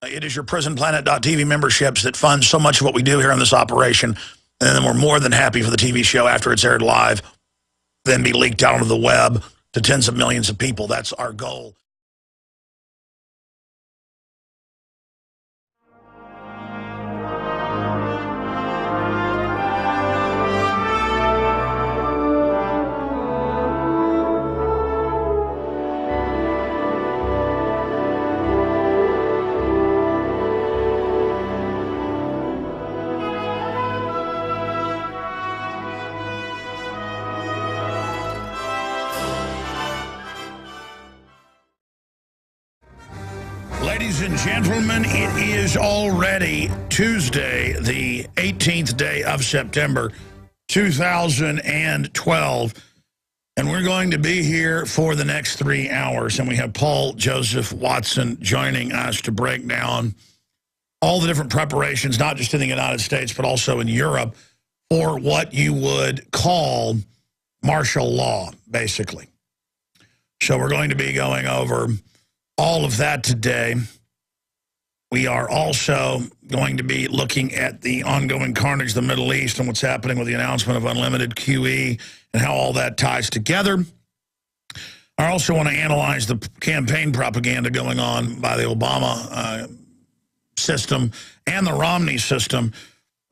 It is your prisonplanet.tv memberships that fund so much of what we do here on this operation. And then we're more than happy for the TV show after it's aired live, then be leaked out onto the web to tens of millions of people. That's our goal. Ladies and gentlemen, it is already Tuesday, the 18th day of September, 2012, and we're going to be here for the next 3 hours, and we have Paul Joseph Watson joining us to break down all the different preparations, not just in the United States, but also in Europe, for what you would call martial law, basically. So we're going to be going over all of that today. We are also going to be looking at the ongoing carnage in the Middle East and what's happening with the announcement of unlimited QE and how all that ties together. I also want to analyze the campaign propaganda going on by the Obama system and the Romney system.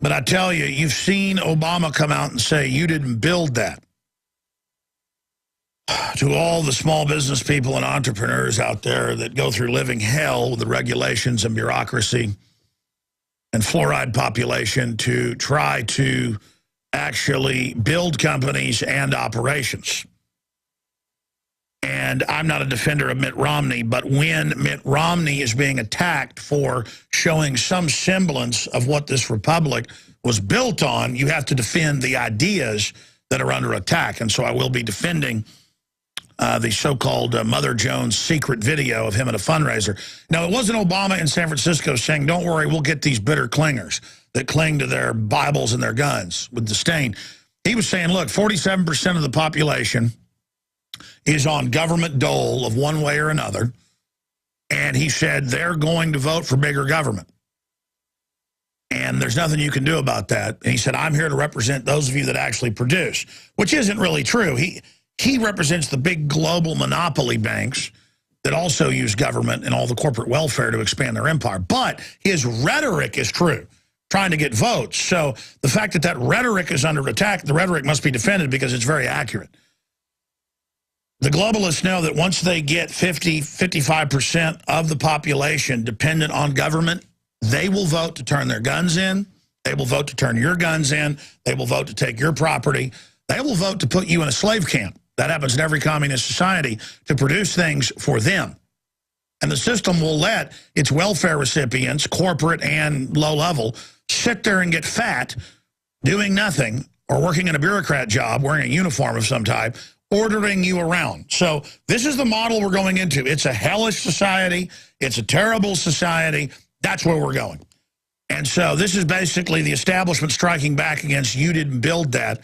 But I tell you, you've seen Obama come out and say, you didn't build that. To all the small business people and entrepreneurs out there that go through living hell with the regulations and bureaucracy and fluoride population to try to actually build companies and operations. And I'm not a defender of Mitt Romney, but when Mitt Romney is being attacked for showing some semblance of what this republic was built on, you have to defend the ideas that are under attack. And so I will be defending the so-called Mother Jones secret video of him at a fundraiser. Now, it wasn't Obama in San Francisco saying, don't worry, we'll get these bitter clingers that cling to their Bibles and their guns with disdain. He was saying, look, 47% of the population is on government dole of one way or another. And he said they're going to vote for bigger government. And there's nothing you can do about that. And he said, I'm here to represent those of you that actually produce, which isn't really true. He represents the big global monopoly banks that also use government and all the corporate welfare to expand their empire. But his rhetoric is true, trying to get votes. So the fact that that rhetoric is under attack, the rhetoric must be defended because it's very accurate. The globalists know that once they get 55% of the population dependent on government, they will vote to turn their guns in. They will vote to turn your guns in. They will vote to take your property. They will vote to put you in a slave camp. That happens in every communist society, to produce things for them. And the system will let its welfare recipients, corporate and low level, sit there and get fat, doing nothing, or working in a bureaucrat job, wearing a uniform of some type, ordering you around. So this is the model we're going into. It's a hellish society. It's a terrible society. That's where we're going. And so this is basically the establishment striking back against you didn't build that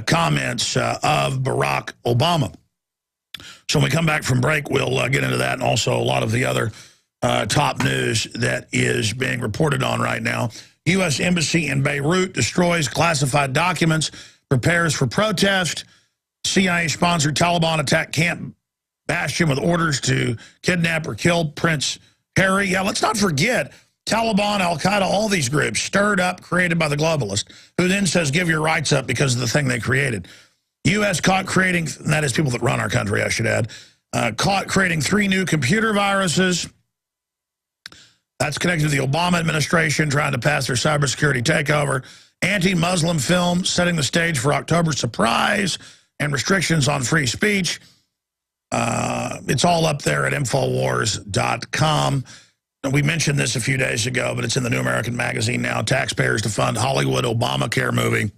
comments of Barack Obama. So when we come back from break, we'll get into that and also a lot of the other top news that is being reported on right now. U.S. Embassy in Beirut destroys classified documents, prepares for protest. CIA-sponsored Taliban attack Camp Bastion with orders to kidnap or kill Prince Harry. Yeah, let's not forget Taliban, Al-Qaeda, all these groups stirred up, created by the globalist, who then says give your rights up because of the thing they created. U.S. caught creating, and that is people that run our country, I should add, caught creating 3 new computer viruses. That's connected to the Obama administration trying to pass their cybersecurity takeover. Anti-Muslim film setting the stage for October surprise and restrictions on free speech. It's all up there at Infowars.com. We mentioned this a few days ago, but it's in the New American Magazine now. Taxpayers to fund Hollywood Obamacare movie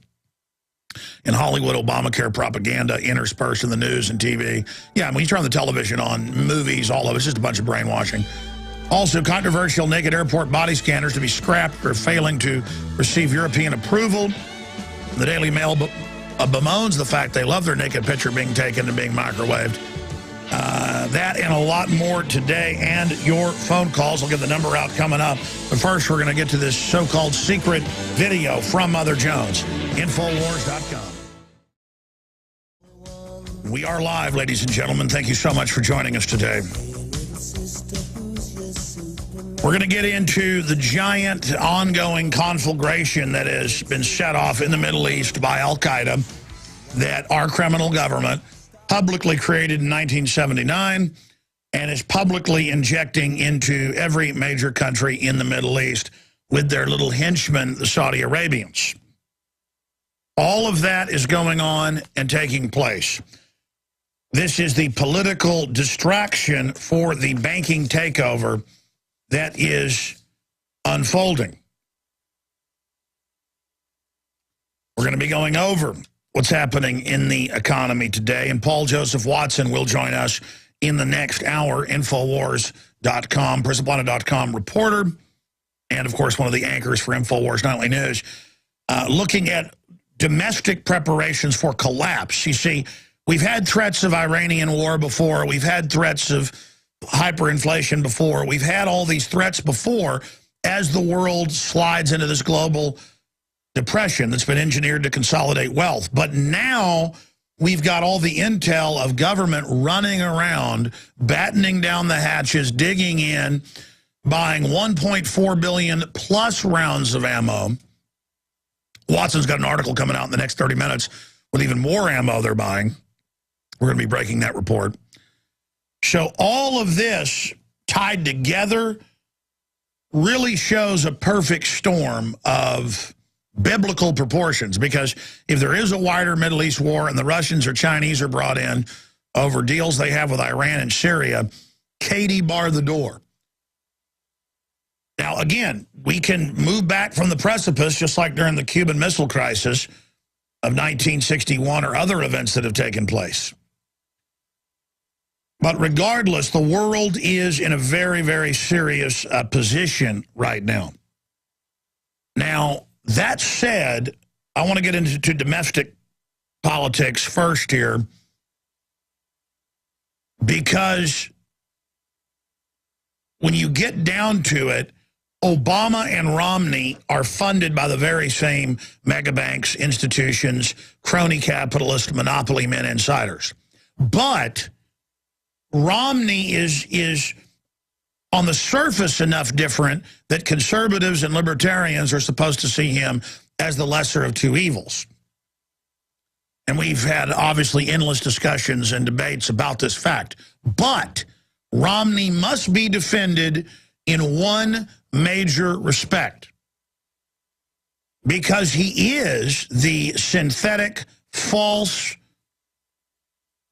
and Hollywood Obamacare propaganda interspersed in the news and TV. Yeah, when you turn the television on, movies, all of it's just a bunch of brainwashing. Also, controversial naked airport body scanners to be scrapped for failing to receive European approval. The Daily Mail bemoans the fact they love their naked picture being taken and being microwaved. That and a lot more today, and your phone calls. I'll get the number out coming up. But first, we're going to get to this so-called secret video from Mother Jones. Infowars.com. We are live, ladies and gentlemen. Thank you so much for joining us today. We're going to get into the giant ongoing conflagration that has been set off in the Middle East by al-Qaeda, that our criminal government publicly created in 1979 and is publicly injecting into every major country in the Middle East with their little henchmen, the Saudi Arabians. All of that is going on and taking place. This is the political distraction for the banking takeover that is unfolding. We're going to be going over what's happening in the economy today, and Paul Joseph Watson will join us in the next hour. Infowars.com, PrisonPlanet.com reporter, and of course one of the anchors for Infowars Nightly News, looking at domestic preparations for collapse. You see, we've had threats of Iranian war before. We've had threats of hyperinflation before. We've had all these threats before as the world slides into this global depression that's been engineered to consolidate wealth. But now we've got all the intel of government running around, battening down the hatches, digging in, buying 1.4 billion plus rounds of ammo. Watson's got an article coming out in the next 30 minutes with even more ammo they're buying. We're going to be breaking that report. So all of this tied together really shows a perfect storm of biblical proportions, because if there is a wider Middle East war and the Russians or Chinese are brought in over deals they have with Iran and Syria, Katie bar the door. Now, again, we can move back from the precipice just like during the Cuban Missile Crisis of 1961 or other events that have taken place. But regardless, the world is in a very, very serious position right now. Now, that said, I want to get into domestic politics first here, because when you get down to it, Obama and Romney are funded by the very same mega banks, institutions, crony capitalist, monopoly men, insiders. But Romney is on the surface enough different that conservatives and libertarians are supposed to see him as the lesser of two evils. And we've had, obviously, endless discussions and debates about this fact. But Romney must be defended in one major respect, because he is the synthetic, false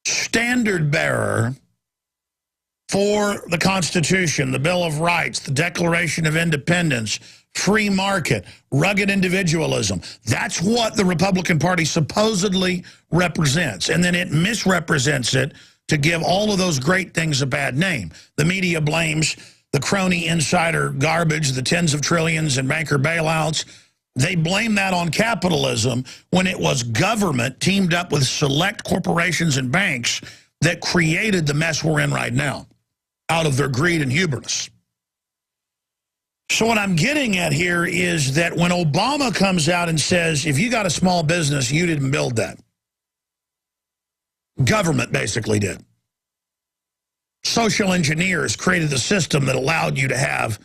standard bearer for the Constitution, the Bill of Rights, the Declaration of Independence, free market, rugged individualism. That's what the Republican Party supposedly represents. And then it misrepresents it to give all of those great things a bad name. The media blames the crony insider garbage, the tens of trillions in banker bailouts. They blame that on capitalism when it was government teamed up with select corporations and banks that created the mess we're in right now out of their greed and hubris. So what I'm getting at here is that when Obama comes out and says, if you got a small business, you didn't build that. Government basically did. Social engineers created the system that allowed you to have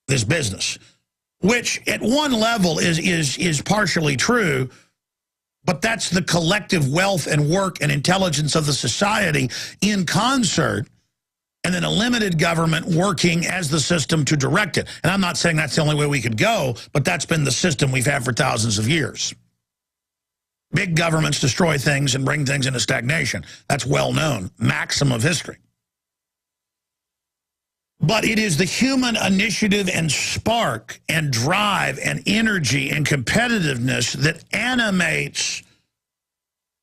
this business, which at one level is partially true, but that's the collective wealth and work and intelligence of the society in concert, and then a limited government working as the system to direct it. And I'm not saying that's the only way we could go, but that's been the system we've had for thousands of years. Big governments destroy things and bring things into stagnation. That's well known, maxim of history. But it is the human initiative and spark and drive and energy and competitiveness that animates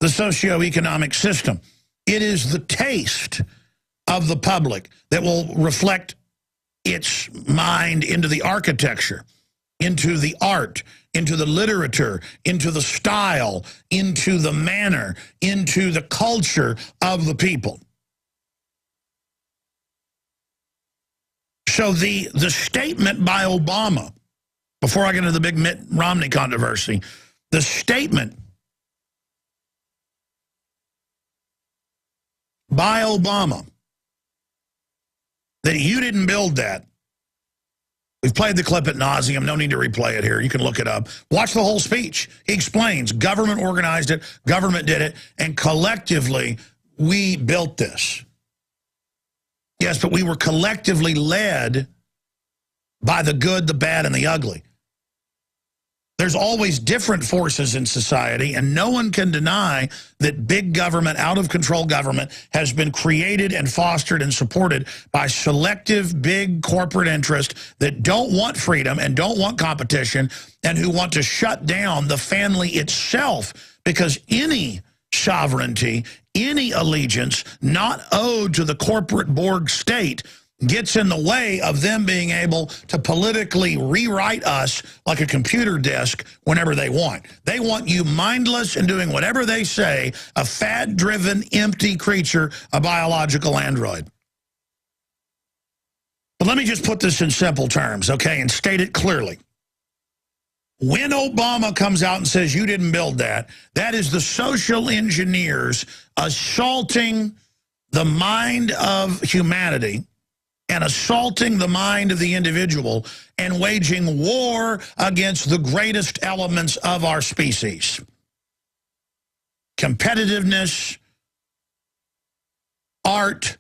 the socioeconomic system. It is the taste of the public that will reflect its mind into the architecture, into the art, into the literature, into the style, into the manner, into the culture of the people. So the statement by Obama, before I get into the big Mitt Romney controversy, the statement by Obama that you didn't build that. We've played the clip ad nauseum. No need to replay it here. You can look it up. Watch the whole speech. He explains government organized it, government did it, and collectively we built this. Yes, but we were collectively led by the good, the bad, and the ugly. There's always different forces in society, and no one can deny that big government, out-of-control government, has been created and fostered and supported by selective big corporate interests that don't want freedom and don't want competition and who want to shut down the family itself, because any sovereignty, any allegiance not owed to the corporate Borg state gets in the way of them being able to politically rewrite us like a computer disk whenever they want. They want you mindless and doing whatever they say, a fad-driven, empty creature, a biological android. But let me just put this in simple terms, okay, and state it clearly. When Obama comes out and says you didn't build that, that is the social engineers assaulting the mind of humanity and assaulting the mind of the individual and waging war against the greatest elements of our species. Competitiveness, art,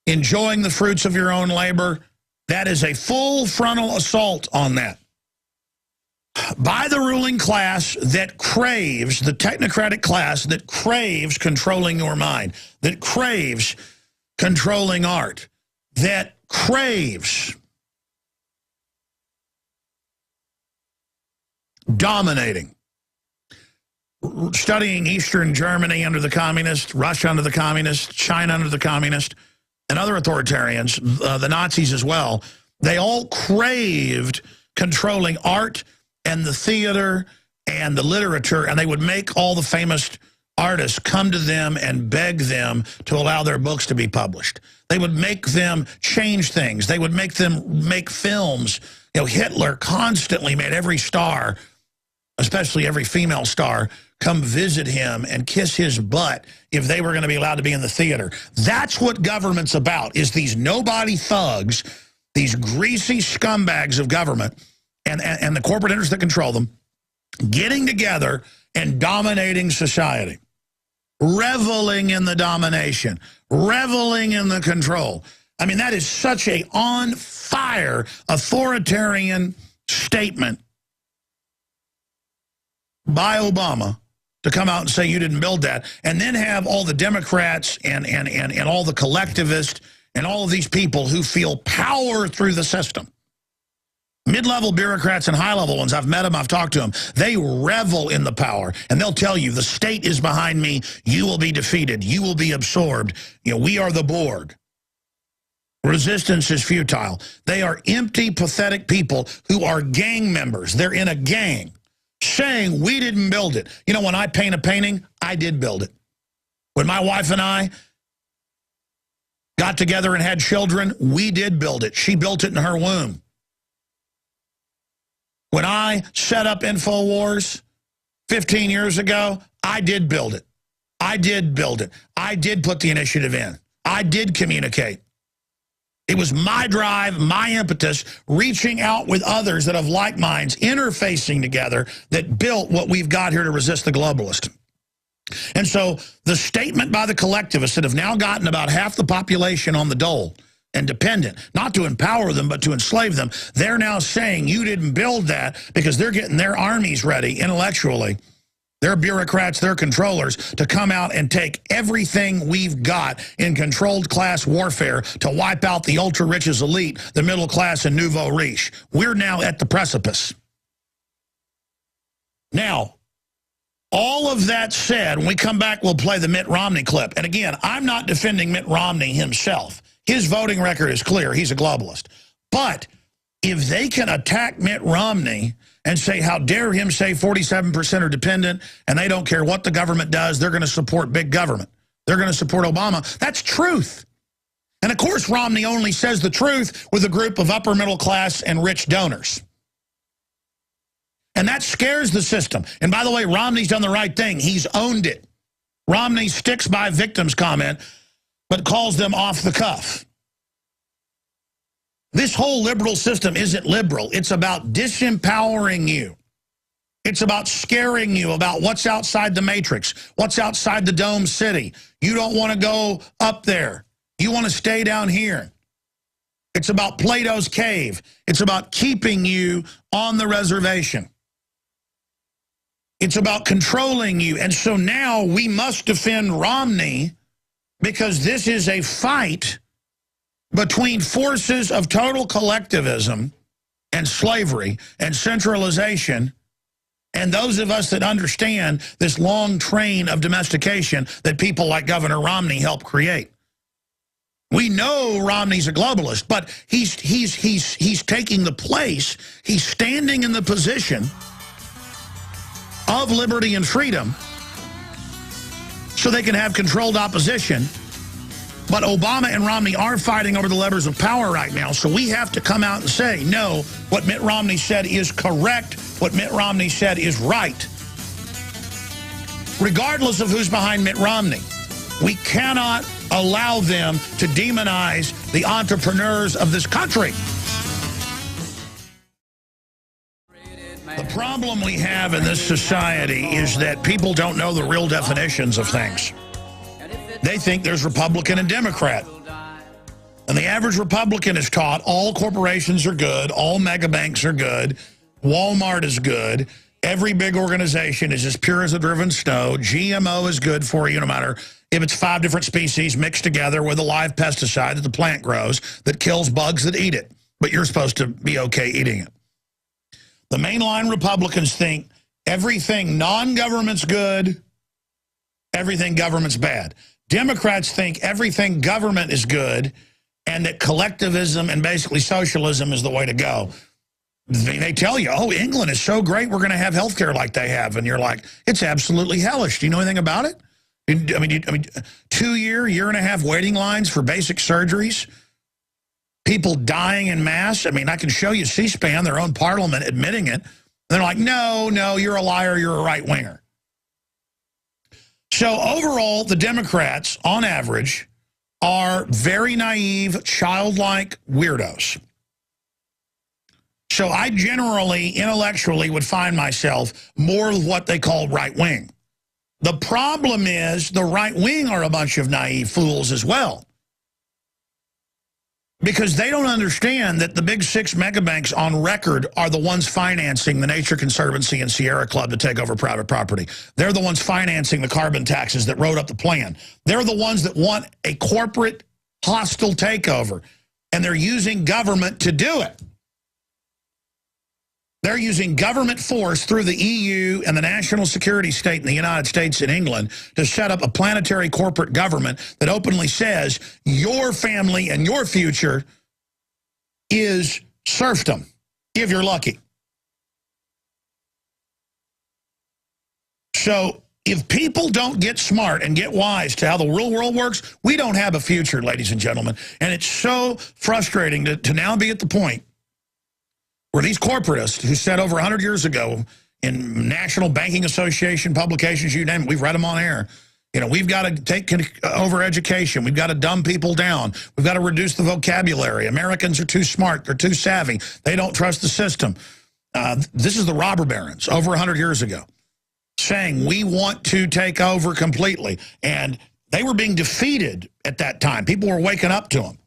enjoying the fruits of your own labor, that is a full frontal assault on that. By the ruling class that craves, the technocratic class that craves controlling your mind, that craves controlling art, that craves dominating. Studying Eastern Germany under the communists, Russia under the communists, China under the communists, and other authoritarians, the Nazis as well, they all craved controlling art and the theater and the literature, and they would make all the famous artists come to them and beg them to allow their books to be published. They would make them change things. They would make them make films. You know, Hitler constantly made every star, especially every female star, come visit him and kiss his butt if they were going to be allowed to be in the theater. That's what government's about, is these nobody thugs, these greasy scumbags of government and the corporate interests that control them, getting together and dominating society, reveling in the domination, reveling in the control. I mean, that is such a on-fire authoritarian statement by Obama to come out and say you didn't build that, and then have all the Democrats and all the collectivists and all of these people who feel power through the system. Mid-level bureaucrats and high-level ones, I've met them, I've talked to them. They revel in the power, and they'll tell you, the state is behind me, you will be defeated, you will be absorbed. You know, we are the Borg. Resistance is futile. They are empty, pathetic people who are gang members. They're in a gang saying we didn't build it. You know, when I paint a painting, I did build it. When my wife and I got together and had children, we did build it. She built it in her womb. When I set up InfoWars 15 years ago, I did build it. I did build it. I did put the initiative in. I did communicate. It was my drive, my impetus, reaching out with others that have like minds, interfacing together, that built what we've got here to resist the globalist. And so the statement by the collectivists that have now gotten about half the population on the dole and dependent, not to empower them, but to enslave them, they're now saying you didn't build that, because they're getting their armies ready intellectually, their bureaucrats, their controllers, to come out and take everything we've got in controlled class warfare to wipe out the ultra-rich as elite, the middle class, and nouveau riche. We're now at the precipice. Now, all of that said, when we come back, we'll play the Mitt Romney clip. And again, I'm not defending Mitt Romney himself. His voting record is clear. He's a globalist. But if they can attack Mitt Romney and say, how dare him say 47% are dependent and they don't care what the government does, they're going to support big government, they're going to support Obama, that's truth. And of course, Romney only says the truth with a group of upper middle class and rich donors. And that scares the system. And by the way, Romney's done the right thing. He's owned it. Romney sticks by victims comment, but calls them off the cuff. This whole liberal system isn't liberal. It's about disempowering you. It's about scaring you about what's outside the matrix, what's outside the dome city. You don't want to go up there. You want to stay down here. It's about Plato's cave. It's about keeping you on the reservation. It's about controlling you. And so now we must defend Romney because this is a fight between forces of total collectivism and slavery and centralization and those of us that understand this long train of domestication that people like Governor Romney helped create. We know Romney's a globalist, but he's taking the place, he's standing in the position of liberty and freedom so they can have controlled opposition. But Obama and Romney are fighting over the levers of power right now, so we have to come out and say, no, what Mitt Romney said is correct, what Mitt Romney said is right. Regardless of who's behind Mitt Romney, we cannot allow them to demonize the entrepreneurs of this country. The problem we have in this society is that people don't know the real definitions of things. They think there's Republican and Democrat. And the average Republican is taught all corporations are good, all mega banks are good, Walmart is good, every big organization is as pure as a driven snow, GMO is good for you no matter if it's 5 different species mixed together with a live pesticide that the plant grows that kills bugs that eat it. But you're supposed to be okay eating it. The mainline Republicans think everything non-government's good, everything government's bad. Democrats think everything government is good and that collectivism and basically socialism is the way to go. They tell you, oh, England is so great, we're going to have health care like they have. And you're like, it's absolutely hellish. Do you know anything about it? I mean, 2 year and a half waiting lines for basic surgeries, people dying en masse. I mean, I can show you C-SPAN, their own parliament admitting it. And they're like, no, you're a liar, you're a right-winger. So overall, the Democrats, on average, are very naive, childlike weirdos. So I generally, intellectually, would find myself more what they call right-wing. The problem is the right-wing are a bunch of naive fools as well. Because they don't understand that the big 6 megabanks on record are the ones financing the Nature Conservancy and Sierra Club to take over private property. They're the ones financing the carbon taxes that wrote up the plan. They're the ones that want a corporate hostile takeover, and they're using government to do it. They're using government force through the EU and the national security state in the United States and England to set up a planetary corporate government that openly says your family and your future is serfdom, if you're lucky. So if people don't get smart and get wise to how the real world works, we don't have a future, ladies and gentlemen. And it's so frustrating to now be at the point where these corporatists who said over 100 years ago in National Banking Association publications, you name it, we've read them on air, you know, we've got to take over education. We've got to dumb people down. We've got to reduce the vocabulary. Americans are too smart. They're too savvy. They don't trust the system. This is the robber barons over 100 years ago saying we want to take over completely. And they were being defeated at that time. People were waking up to them.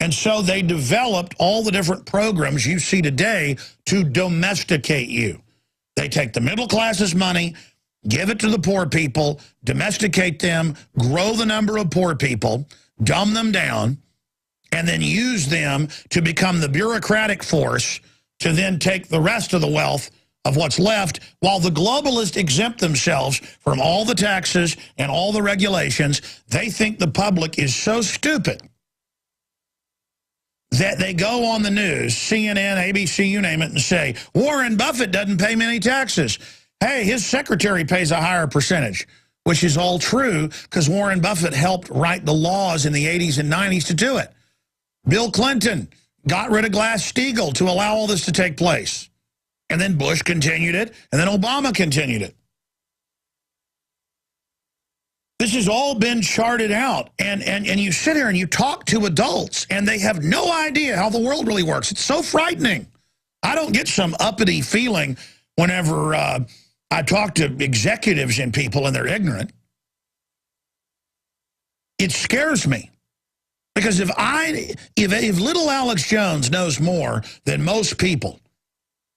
And so they developed all the different programs you see today to domesticate you. They take the middle class's money, give it to the poor people, domesticate them, grow the number of poor people, dumb them down, and then use them to become the bureaucratic force to then take the rest of the wealth of what's left, while the globalists exempt themselves from all the taxes and all the regulations. They think the public is so stupid that they go on the news, CNN, ABC, you name it, and say, Warren Buffett doesn't pay many taxes. Hey, his secretary pays a higher percentage. which is all true because Warren Buffett helped write the laws in the 80s and 90s to do it. Bill Clinton got rid of Glass-Steagall to allow all this to take place. And then Bush continued it, and then Obama continued it. This has all been charted out, and you sit here and you talk to adults, and they have no idea how the world really works. It's so frightening. I don't get some uppity feeling whenever I talk to executives and people and they're ignorant. It scares me. Because if little Alex Jones knows more than most people,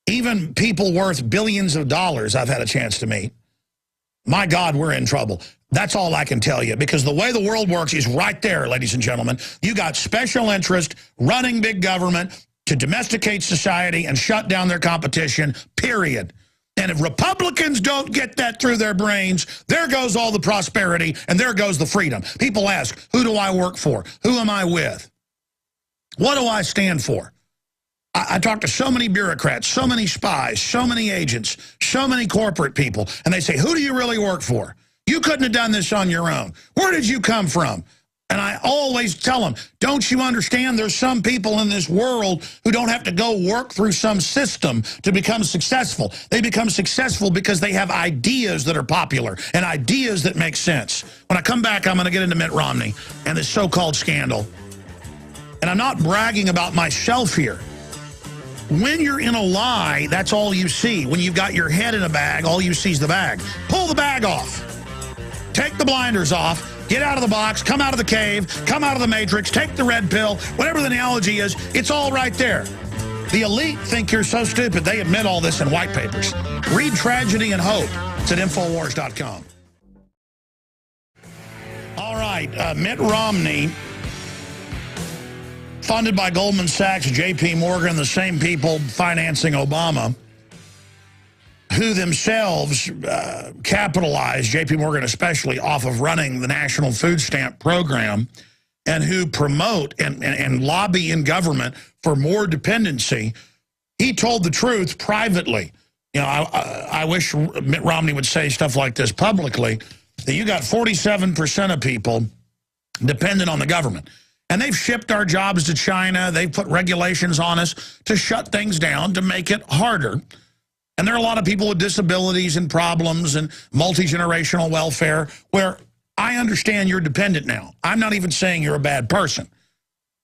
even people worth billions of dollars I've had a chance to meet, my God, we're in trouble. That's all I can tell you, because the way the world works is right there, ladies and gentlemen. You got special interest running big government to domesticate society and shut down their competition, period. And if Republicans don't get that through their brains, there goes all the prosperity and there goes the freedom. People ask, who do I work for? Who am I with? What do I stand for? I talk to so many bureaucrats, so many spies, so many agents, so many corporate people, and they say, who do you really work for? You couldn't have done this on your own. Where did you come from? And I always tell them, don't you understand there's some people in this world who don't have to go work through some system to become successful. They become successful because they have ideas that are popular and ideas that make sense. When I come back, I'm going to get into Mitt Romney and this so-called scandal. And I'm not bragging about myself here. When you're in a lie, that's all you see. When you've got your head in a bag, all you see is the bag. Pull the bag off. Take the blinders off. Get out of the box. Come out of the cave. Come out of the matrix. Take the red pill. Whatever the analogy is, it's all right there. The elite think you're so stupid, they admit all this in white papers. Read Tragedy and Hope. It's at Infowars.com. All right, Mitt Romney, funded by Goldman Sachs, J.P. Morgan, the same people financing Obama, who themselves capitalized, J.P. Morgan especially, off of running the National Food Stamp Program, and who promote and lobby in government for more dependency. He told the truth privately. You know, I wish Mitt Romney would say stuff like this publicly, that you got 47% of people dependent on the government. And they've shipped our jobs to China. They've put regulations on us to shut things down, to make it harder. And there are a lot of people with disabilities and problems and multi-generational welfare where I understand you're dependent now. I'm not even saying you're a bad person.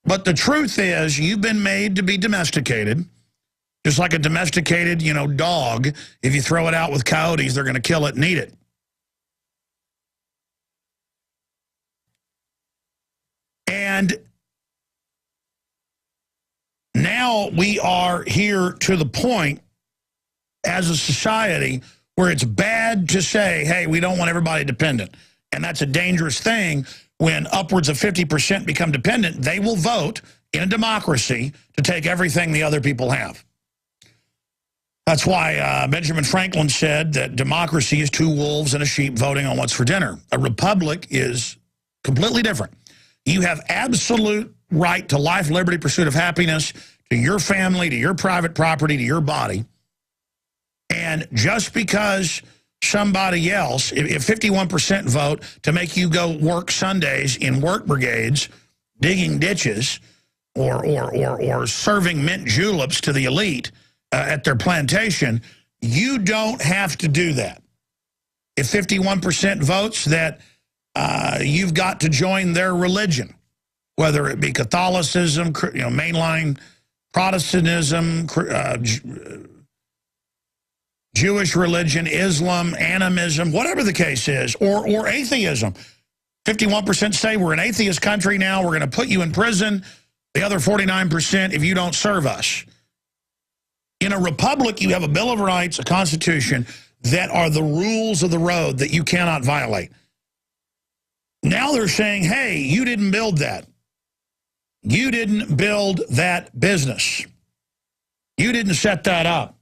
But the truth is you've been made to be domesticated, just like a domesticated, dog. If you throw it out with coyotes, they're going to kill it and eat it. And now we are here to the point as a society where it's bad to say, hey, we don't want everybody dependent. And that's a dangerous thing. When upwards of 50% become dependent, they will vote in a democracy to take everything the other people have. That's why Benjamin Franklin said that democracy is two wolves and a sheep voting on what's for dinner. A republic is completely different. You have absolute right to life, liberty, pursuit of happiness, to your family, to your private property, to your body. And just because somebody else, if 51% vote to make you go work Sundays in work brigades, digging ditches, or serving mint juleps to the elite at their plantation, you don't have to do that. If 51% votes that you've got to join their religion, whether it be Catholicism, mainline Protestantism, Jewish religion, Islam, animism, whatever the case is, or atheism. 51% say we're an atheist country now, we're going to put you in prison. The other 49% if you don't serve us. In a republic, you have a Bill of Rights, a Constitution, that are the rules of the road that you cannot violate. Now they're saying, hey, you didn't build that. You didn't build that business. You didn't set that up.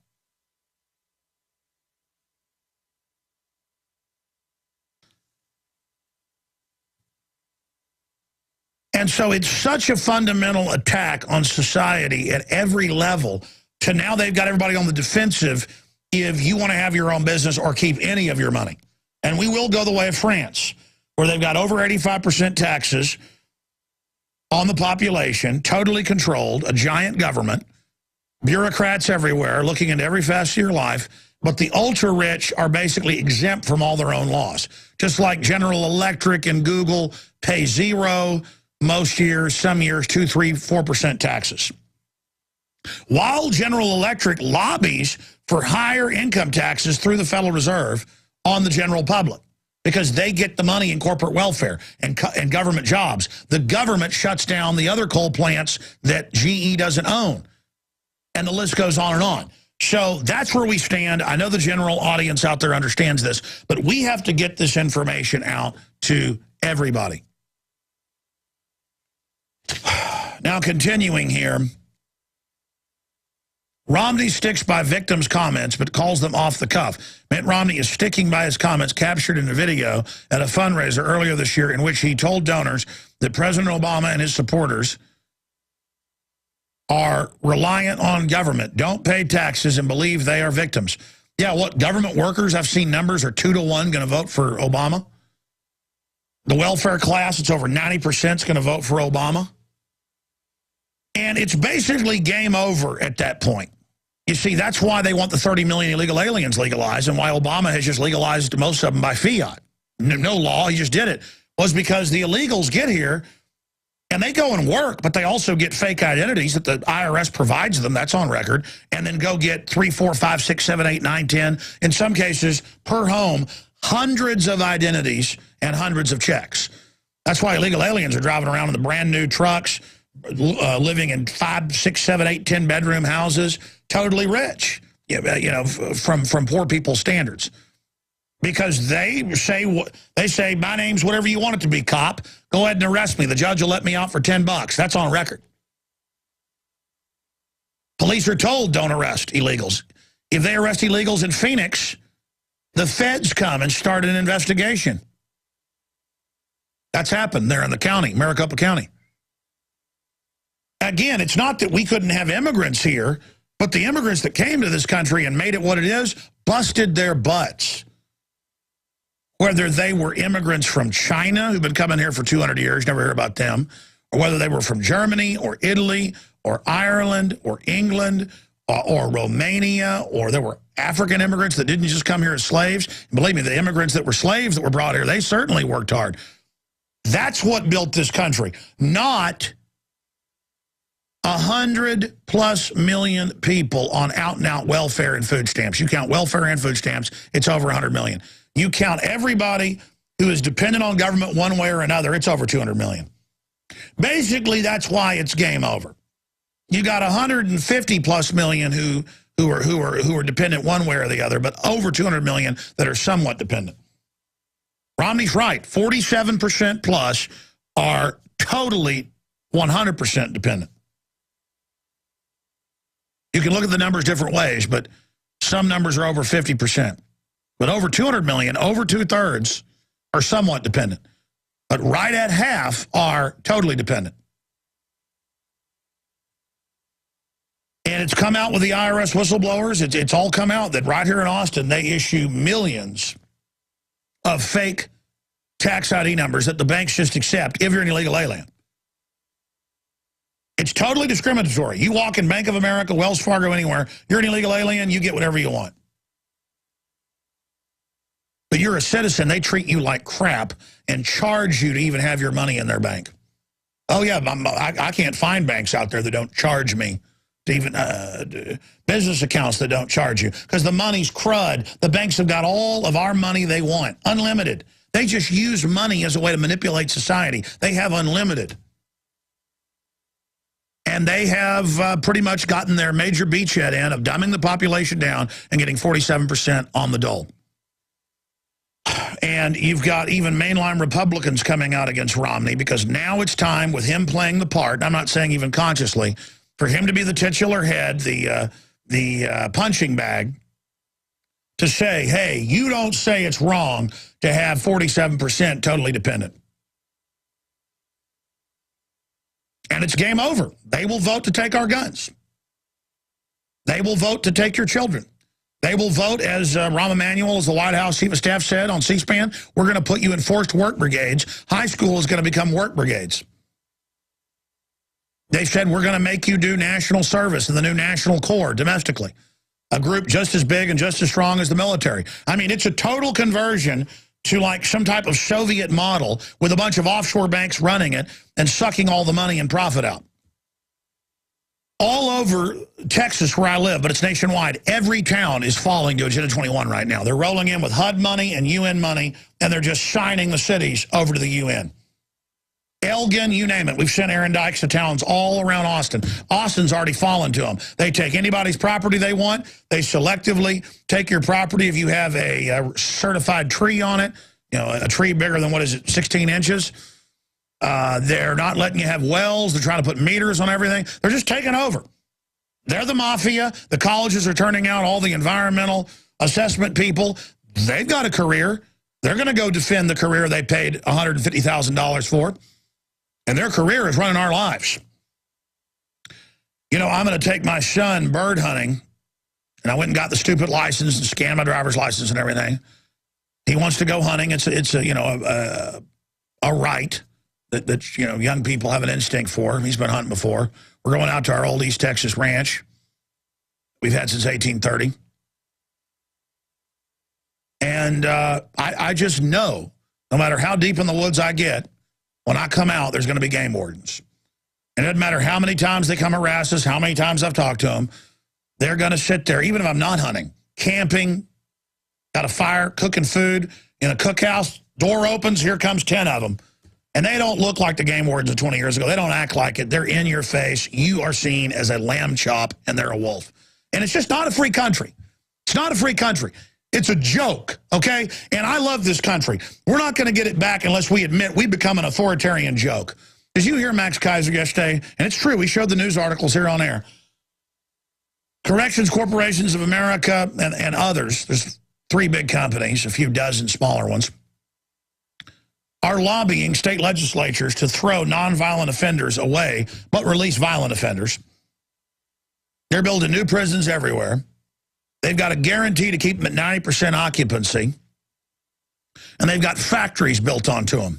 And so it's such a fundamental attack on society at every level to now they've got everybody on the defensive if you want to have your own business or keep any of your money. And we will go the way of France, where they've got over 85% taxes on the population, totally controlled, a giant government, bureaucrats everywhere looking into every facet of your life, but the ultra-rich are basically exempt from all their own laws. Just like General Electric and Google pay zero most years, some years 2, 3, 4% taxes. While General Electric lobbies for higher income taxes through the Federal Reserve on the general public, because they get the money in corporate welfare and government jobs. The government shuts down the other coal plants that GE doesn't own. And the list goes on and on. So that's where we stand. I know the general audience out there understands this, but we have to get this information out to everybody. Now, continuing here, Romney sticks by victims' comments, but calls them off the cuff. Mitt Romney is sticking by his comments captured in a video at a fundraiser earlier this year in which he told donors that President Obama and his supporters are reliant on government, don't pay taxes, and believe they are victims. Yeah, what, government workers, I've seen numbers, are 2 to 1 going to vote for Obama. The welfare class, it's over 90% is going to vote for Obama. And it's basically game over at that point. You see, that's why they want the 30 million illegal aliens legalized, and why Obama has just legalized most of them by fiat. No law, he just did it. Was because the illegals get here, and they go and work, but they also get fake identities that the IRS provides them, that's on record, and then go get 3, 4, 5, 6, 7, 8, 9, 10, in some cases, per home, hundreds of identities and hundreds of checks. That's why illegal aliens are driving around in the brand new trucks, living in 5, 6, 7, 8, 10 bedroom houses, totally rich, you know, from poor people's standards. Because they say, my name's whatever you want it to be, cop. Go ahead and arrest me. The judge will let me out for $10. That's on record. Police are told don't arrest illegals. If they arrest illegals in Phoenix, the feds come and start an investigation. That's happened there in the county, Maricopa County. Again, it's not that we couldn't have immigrants here, but the immigrants that came to this country and made it what it is busted their butts. Whether they were immigrants from China who've been coming here for 200 years, never hear about them, or whether they were from Germany or Italy or Ireland or England or Romania, or there were African immigrants that didn't just come here as slaves. And believe me, the immigrants that were slaves that were brought here, they certainly worked hard. That's what built this country, not 100+ million people on out-and-out welfare and food stamps. You count welfare and food stamps, it's over 100 million. You count everybody who is dependent on government one way or another, it's over 200 million. Basically, that's why it's game over. You got 150+ million who are dependent one way or the other, but over 200 million that are somewhat dependent. Romney's right. 47% plus are totally 100% dependent. You can look at the numbers different ways, but some numbers are over 50%. But over 200 million, over 2/3 are somewhat dependent. But right at half are totally dependent. And it's come out with the IRS whistleblowers. It's all come out that right here in Austin, they issue millions of fake tax ID numbers that the banks just accept if you're an illegal alien. It's totally discriminatory. You walk in Bank of America, Wells Fargo, anywhere, you're an illegal alien, you get whatever you want. But you're a citizen, they treat you like crap and charge you to even have your money in their bank. Oh, yeah, I can't find banks out there that don't charge me, to even business accounts that don't charge you, because the money's crud. The banks have got all of our money they want, unlimited. They just use money as a way to manipulate society. They have unlimited. And they have pretty much gotten their major beachhead in of dumbing the population down and getting 47% on the dole. And you've got even mainline Republicans coming out against Romney, because now it's time, with him playing the part, and I'm not saying even consciously, for him to be the titular head, the punching bag, to say, hey, you don't say it's wrong to have 47% totally dependent. And it's game over. They will vote to take our guns. They will vote to take your children. They will vote, as Rahm Emanuel, as the White House Chief of Staff said on C-SPAN, we're going to put you in forced work brigades. High school is going to become work brigades. They said we're going to make you do national service in the new National Corps domestically, a group just as big and just as strong as the military. I mean, it's a total conversion to like some type of Soviet model with a bunch of offshore banks running it and sucking all the money and profit out. All over Texas where I live, but it's nationwide, every town is falling to Agenda 21 right now. They're rolling in with HUD money and UN money, and they're just signing the cities over to the UN. Elgin, you name it. We've sent Aaron Dykes to towns all around Austin. Austin's already fallen to them. They take anybody's property they want. They selectively take your property if you have a certified tree on it, you know, a tree bigger than, 16 inches. They're not letting you have wells. They're trying to put meters on everything. They're just taking over. They're the mafia. The colleges are turning out all the environmental assessment people. They've got a career. They're going to go defend the career they paid $150,000 for. And their career is running our lives. You know, I'm going to take my son bird hunting, and I went and got the stupid license and scanned my driver's license and everything. He wants to go hunting. It's a you know, a right that you know, young people have an instinct for. He's been hunting before. We're going out to our old East Texas ranch we've had since 1830. And I just know, no matter how deep in the woods I get, when I come out, there's going to be game wardens. And it doesn't matter how many times they come harass us, how many times I've talked to them, they're going to sit there, even if I'm not hunting, camping, got a fire, cooking food in a cookhouse, door opens, here comes 10 of them. And they don't look like the game wardens of 20 years ago. They don't act like it. They're in your face. You are seen as a lamb chop, and they're a wolf. And it's just not a free country. It's not a free country. It's a joke, okay? And I love this country. We're not going to get it back unless we admit we become an authoritarian joke. Did you hear Max Kaiser yesterday? And it's true. We showed the news articles here on air. Corrections Corporations of America and others, there's 3 big companies, a few dozen smaller ones, are lobbying state legislatures to throw nonviolent offenders away, but release violent offenders. They're building new prisons everywhere. They've got a guarantee to keep them at 90% occupancy. And they've got factories built onto them.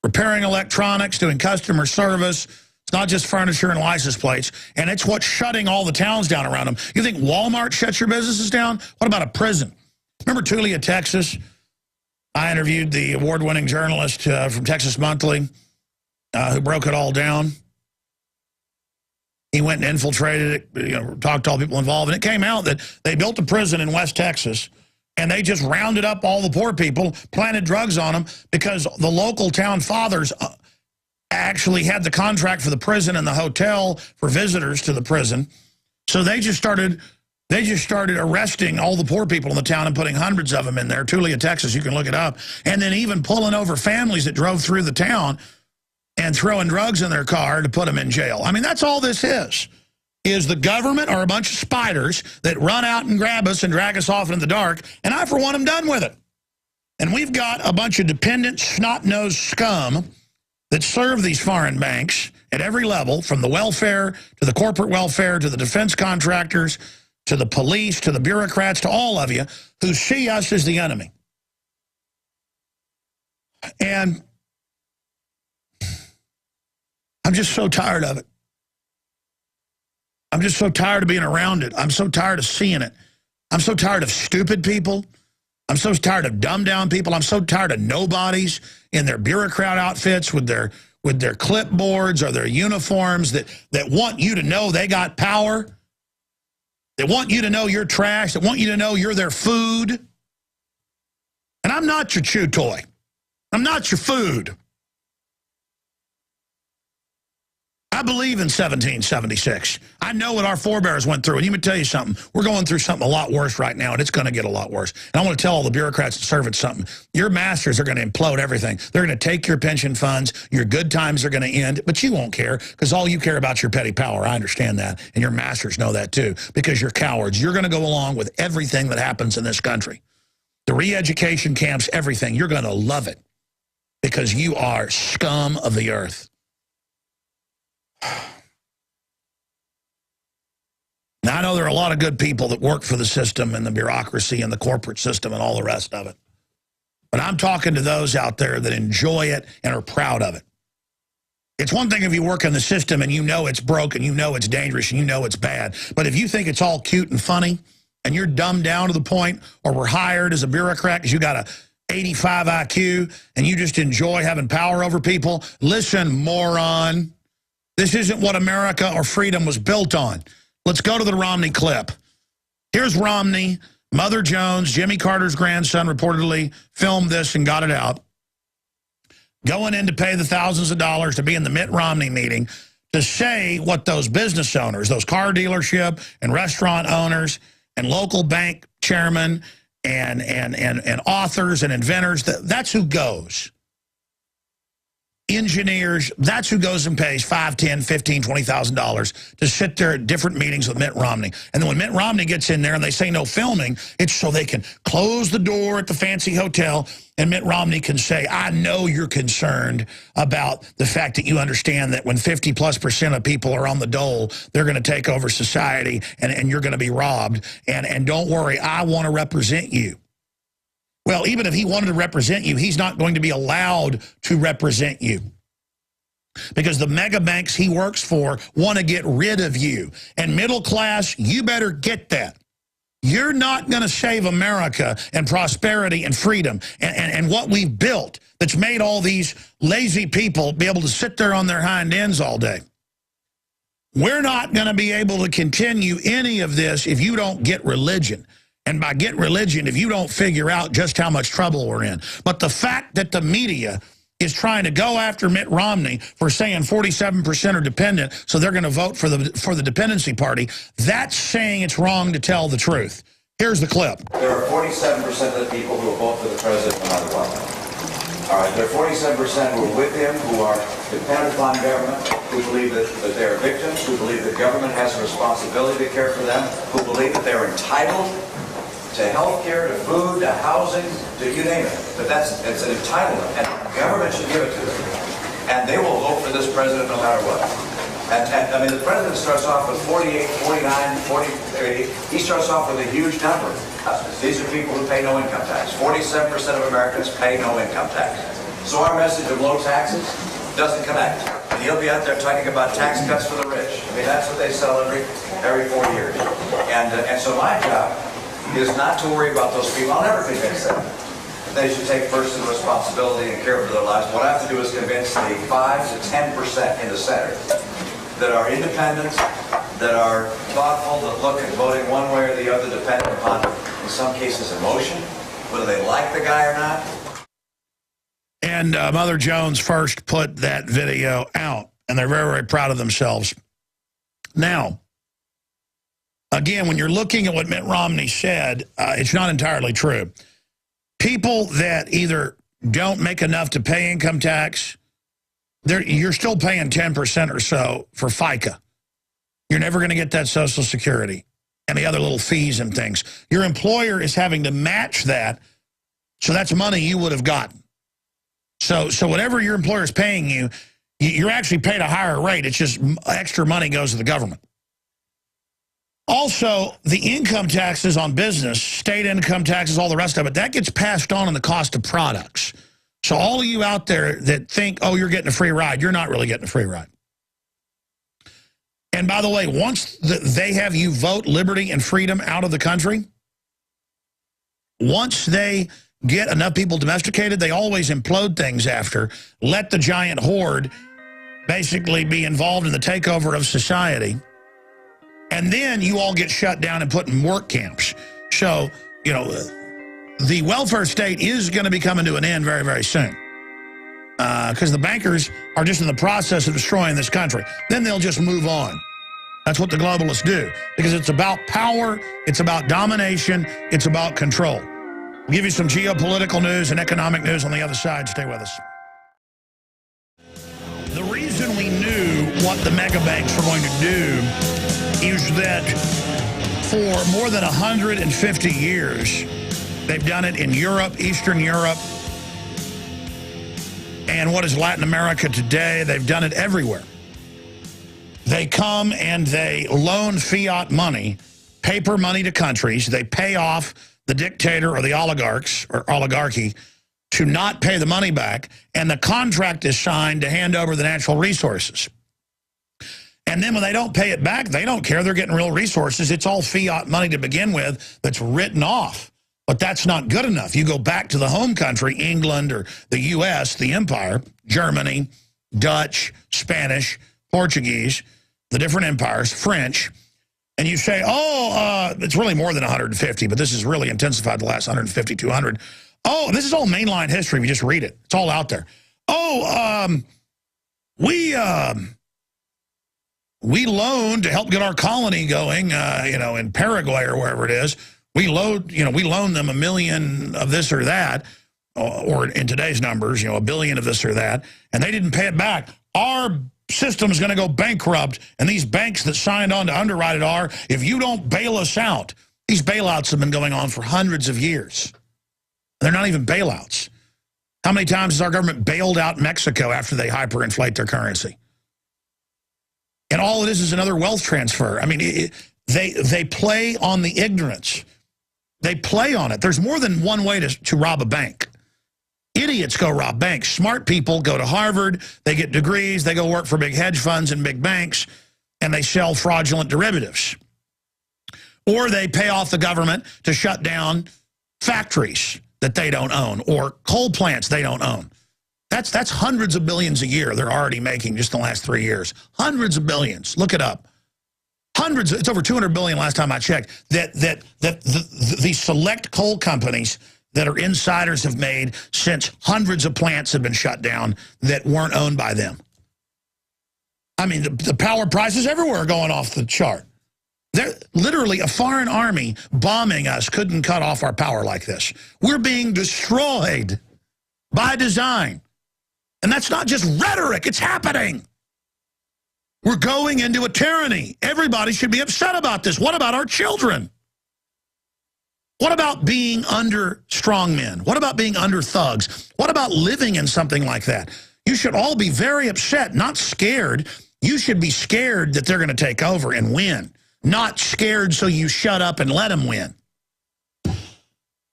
Repairing electronics, doing customer service. It's not just furniture and license plates. And it's what's shutting all the towns down around them. You think Walmart shuts your businesses down? What about a prison? Remember Tulia, Texas? I interviewed the award-winning journalist from Texas Monthly who broke it all down. He went and infiltrated it, you know, talked to all the people involved, and it came out that they built a prison in West Texas, and they just rounded up all the poor people, planted drugs on them, because the local town fathers actually had the contract for the prison and the hotel for visitors to the prison. So they just started arresting all the poor people in the town and putting hundreds of them in there. Tulia, Texas, you can look it up. And then even pulling over families that drove through the town and throwing drugs in their car to put them in jail. I mean, that's all this is the government are a bunch of spiders that run out and grab us and drag us off in the dark, and I, for one, am done with it. And we've got a bunch of dependent, snot-nosed scum that serve these foreign banks at every level, from the welfare to the corporate welfare to the defense contractors to the police to the bureaucrats to all of you, who see us as the enemy. And I'm just so tired of it. I'm just so tired of being around it. I'm so tired of seeing it. I'm so tired of stupid people. I'm so tired of dumbed-down people. I'm so tired of nobodies in their bureaucrat outfits with their clipboards or their uniforms that want you to know they got power. They want you to know you're trash. They want you to know you're their food. And I'm not your chew toy. I'm not your food. I believe in 1776. I know what our forebears went through. And let me tell you something. We're going through something a lot worse right now, and it's going to get a lot worse. And I want to tell all the bureaucrats and servants something. Your masters are going to implode everything. They're going to take your pension funds. Your good times are going to end. But you won't care, because all you care about is your petty power. I understand that. And your masters know that too, because you're cowards. You're going to go along with everything that happens in this country. The re-education camps, everything. You're going to love it, because you are scum of the earth. Now, I know there are a lot of good people that work for the system and the bureaucracy and the corporate system and all the rest of it. But I'm talking to those out there that enjoy it and are proud of it. It's one thing if you work in the system and you know it's broken, you know it's dangerous, and you know it's bad. But if you think it's all cute and funny and you're dumbed down to the point, or were hired as a bureaucrat because you got a 85 IQ and you just enjoy having power over people, listen, moron. This isn't what America or freedom was built on. Let's go to the Romney clip. Here's Romney. Mother Jones, Jimmy Carter's grandson, reportedly filmed this and got it out. Going in to pay the thousands of dollars to be in the Mitt Romney meeting to say what those business owners, those car dealership and restaurant owners and local bank chairmen and authors and inventors, that's who goes. Engineers, that's who goes and pays $5, $10, $15, $20,000 to sit there at different meetings with Mitt Romney. And then when Mitt Romney gets in there and they say no filming, it's so they can close the door at the fancy hotel and Mitt Romney can say, I know you're concerned about the fact that you understand that when 50+% of people are on the dole, they're going to take over society and you're going to be robbed. And don't worry, I want to represent you. Well, even if he wanted to represent you, he's not going to be allowed to represent you. Because the mega banks he works for want to get rid of you. And middle class, you better get that. You're not going to save America and prosperity and freedom and what we've built that's made all these lazy people be able to sit there on their hind ends all day. We're not going to be able to continue any of this if you don't get religion. And by get religion, if you don't figure out just how much trouble we're in. But the fact that the media is trying to go after Mitt Romney for saying 47% are dependent, so they're going to vote for the dependency party, that's saying it's wrong to tell the truth. Here's the clip. There are 47% of the people who will vote for the president no matter what. All right, there are 47% who are with him, who are dependent upon government, who believe that they're victims, who believe that government has a responsibility to care for them, who believe that they're entitled to health care, to food, to housing, to you name it. But it's an entitlement, and government should give it to them. And they will vote for this president no matter what. And I mean, the president starts off with 48, 49, 40, he starts off with a huge number. These are people who pay no income tax. 47% of Americans pay no income tax. So our message of low taxes doesn't connect. And he'll be out there talking about tax cuts for the rich. I mean, that's what they sell every 4 years. And so my job is not to worry about those people. I'll never convince them. They should take personal responsibility and care for their lives. What I have to do is convince the 5 to 10% in the Senate that are independent, that are thoughtful, that look at voting one way or the other, depending upon, in some cases, emotion, whether they like the guy or not. And Mother Jones first put that video out, and they're very, very proud of themselves. Now, again, when you're looking at what Mitt Romney said, it's not entirely true. People that either don't make enough to pay income tax, you're still paying 10% or so for FICA. You're never going to get that Social Security and the other little fees and things. Your employer is having to match that, so that's money you would have gotten. So whatever your employer is paying you, you're actually paid a higher rate. It's just extra money goes to the government. Also, the income taxes on business, state income taxes, all the rest of it, that gets passed on in the cost of products. So all of you out there that think, oh, you're getting a free ride, you're not really getting a free ride. And by the way, once they have you vote liberty and freedom out of the country, once they get enough people domesticated, they always implode things after, let the giant horde basically be involved in the takeover of society. And then you all get shut down and put in work camps. So, you know, the welfare state is going to be coming to an end very, very soon. Because the bankers are just in the process of destroying this country. Then they'll just move on. That's what the globalists do. Because it's about power, it's about domination, it's about control. We'll give you some geopolitical news and economic news on the other side. Stay with us. The reason we knew what the mega banks were going to do is that for more than 150 years, they've done it in Europe, Eastern Europe, and what is Latin America today. They've done it everywhere. They come and they loan fiat money, paper money to countries. They pay off the dictator or the oligarchs or oligarchy to not pay the money back, and the contract is signed to hand over the natural resources. And then when they don't pay it back, they don't care. They're getting real resources. It's all fiat money to begin with that's written off. But that's not good enough. You go back to the home country, England or the U.S., the empire, Germany, Dutch, Spanish, Portuguese, the different empires, French, and you say, oh, it's really more than 150, but this has really intensified the last 150, 200. Oh, this is all mainline history. We just read it. It's all out there. Oh, we loaned to help get our colony going, in Paraguay or wherever it is. We loan them $1 million of this or that, or in today's numbers, $1 billion of this or that, and they didn't pay it back. Our system is going to go bankrupt, and these banks that signed on to underwrite it are, if you don't bail us out. These bailouts have been going on for hundreds of years. They're not even bailouts. How many times has our government bailed out Mexico after they hyperinflate their currency? And all it is another wealth transfer. I mean, they play on the ignorance. They play on it. There's more than one way to rob a bank. Idiots go rob banks. Smart people go to Harvard, they get degrees, they go work for big hedge funds and big banks, and they sell fraudulent derivatives. Or they pay off the government to shut down factories that they don't own, or coal plants they don't own. That's hundreds of billions a year they're already making just in the last 3 years. Hundreds of billions. Look it up. Hundreds. It's over 200 billion last time I checked. That the select coal companies that are insiders have made since hundreds of plants have been shut down that weren't owned by them. I mean, the power prices everywhere are going off the chart. They're literally a foreign army bombing us couldn't cut off our power like this. We're being destroyed by design. And that's not just rhetoric, it's happening. We're going into a tyranny. Everybody should be upset about this. What about our children? What about being under strongmen? What about being under thugs? What about living in something like that? You should all be very upset, not scared. You should be scared that they're going to take over and win, not scared so you shut up and let them win.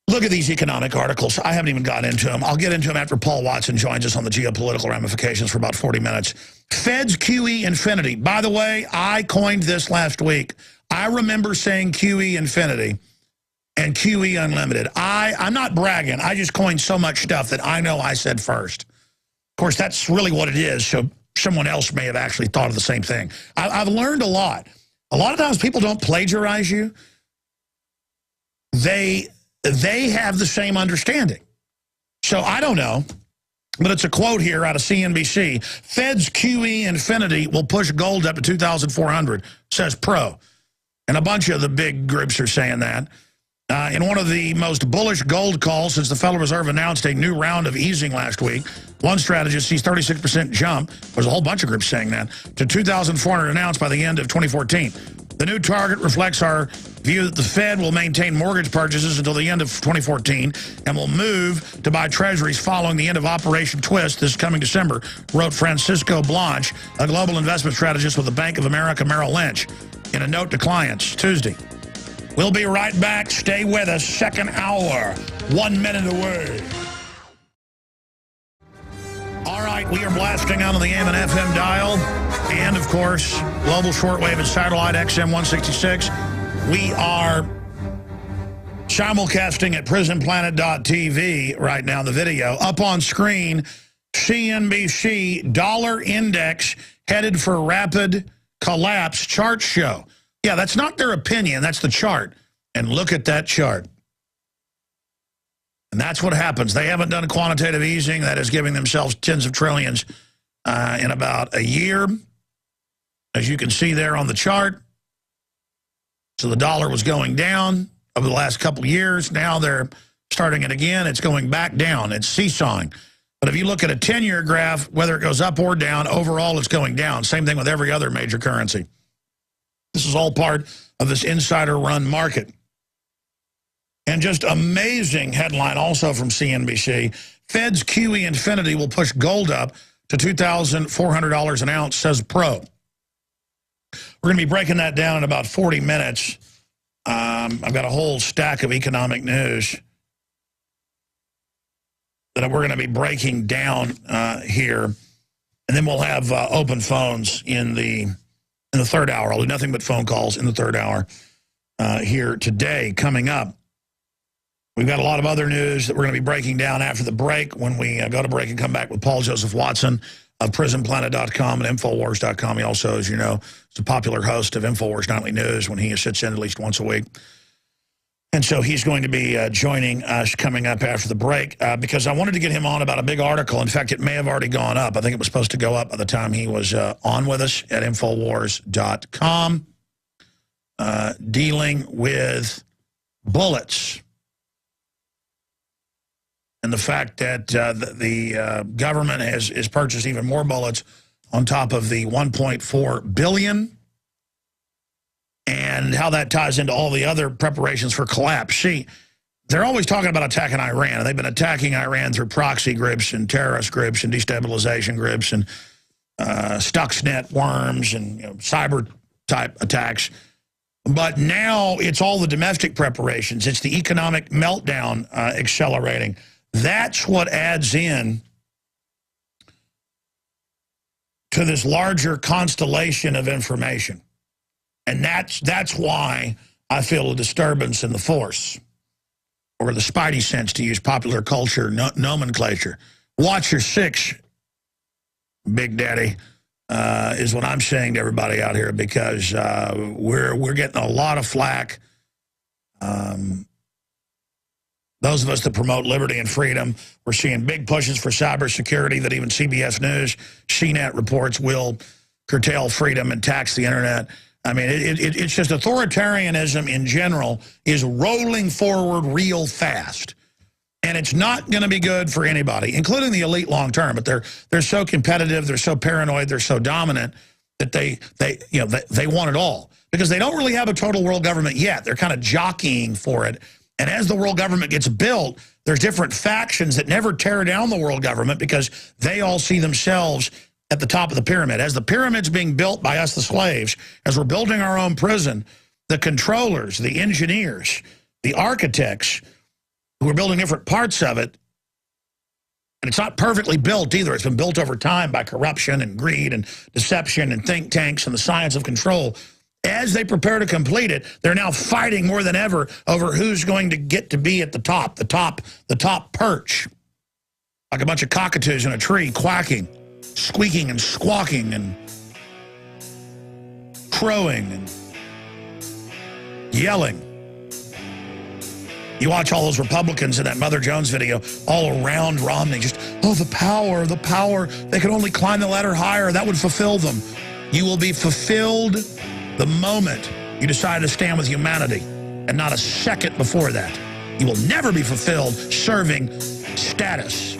Look at these economic articles. I haven't even got into them. I'll get into them after Paul Watson joins us on the geopolitical ramifications for about 40 minutes. Fed's QE infinity. By the way, I coined this last week. I remember saying QE infinity and QE unlimited. I'm not bragging. I just coined so much stuff that I know I said first. Of course, that's really what it is, so someone else may have actually thought of the same thing. I've learned a lot. A lot of times people don't plagiarize you. They have the same understanding. So I don't know, but it's a quote here out of CNBC. Fed's QE infinity will push gold up to 2,400, says Pro. And a bunch of the big groups are saying that. In one of the most bullish gold calls since the Federal Reserve announced a new round of easing last week, one strategist sees 36% jump. There's a whole bunch of groups saying that, to 2,400 announced by the end of 2014. The new target reflects our view that the Fed will maintain mortgage purchases until the end of 2014 and will move to buy treasuries following the end of Operation Twist this coming December, wrote Francisco Blanche, a global investment strategist with the Bank of America Merrill Lynch, in a note to clients Tuesday. We'll be right back. Stay with us. Second hour. 1 minute away. All right, we are blasting out on the AM and FM dial. And, of course, global shortwave and satellite XM 166. We are simulcasting at prisonplanet.tv right now, the video. Up on screen, CNBC dollar index headed for rapid collapse chart show. Yeah, that's not their opinion. That's the chart. And look at that chart. And that's what happens. They haven't done quantitative easing. That is giving themselves tens of trillions in about a year, as you can see there on the chart. So the dollar was going down over the last couple of years. Now they're starting it again. It's going back down. It's seesawing. But if you look at a 10-year graph, whether it goes up or down, overall it's going down. Same thing with every other major currency. This is all part of this insider-run market. And just amazing headline also from CNBC. Fed's QE infinity will push gold up to $2,400 an ounce, says Pro. We're going to be breaking that down in about 40 minutes. I've got a whole stack of economic news that we're going to be breaking down here. And then we'll have open phones in the third hour. I'll do nothing but phone calls in the third hour here today. Coming up, we've got a lot of other news that we're going to be breaking down after the break when we go to break and come back with Paul Joseph Watson of prisonplanet.com and Infowars.com. He also, as you know, is a popular host of Infowars Nightly News when he sits in at least once a week. And so he's going to be joining us coming up after the break because I wanted to get him on about a big article. In fact, it may have already gone up. I think it was supposed to go up by the time he was on with us at Infowars.com, dealing with bullets and the fact that the government has purchased even more bullets on top of the $1.4 billion, and how that ties into all the other preparations for collapse. See, they're always talking about attacking Iran, and they've been attacking Iran through proxy groups and terrorist groups and destabilization groups and Stuxnet worms and cyber-type attacks. But now it's all the domestic preparations. It's the economic meltdown accelerating. That's what adds in to this larger constellation of information. And that's why I feel a disturbance in the force, or the spidey sense, to use popular culture nomenclature. Watch your six, Big Daddy, is what I'm saying to everybody out here, because we're getting a lot of flack. Those of us that promote liberty and freedom, we're seeing big pushes for cybersecurity that even CBS News, CNET reports will curtail freedom and tax the internet. I mean, it's just authoritarianism in general is rolling forward real fast. And it's not going to be good for anybody, including the elite long term. But they're so competitive, they're so paranoid, they're so dominant that they want it all. Because they don't really have a total world government yet. They're kind of jockeying for it. And as the world government gets built, there's different factions that never tear down the world government because they all see themselves at the top of the pyramid. As the pyramid's being built by us, the slaves, as we're building our own prison, the controllers, the engineers, the architects, who are building different parts of it, and it's not perfectly built either. It's been built over time by corruption and greed and deception and think tanks and the science of control. As they prepare to complete it, they're now fighting more than ever over who's going to get to be at the top perch. Like a bunch of cockatoos in a tree quacking, squeaking and squawking and crowing and yelling. You watch all those Republicans in that Mother Jones video all around Romney, just, oh, the power, the power. They could only climb the ladder higher. That would fulfill them. You will be fulfilled the moment you decide to stand with humanity, and not a second before that. You will never be fulfilled serving status.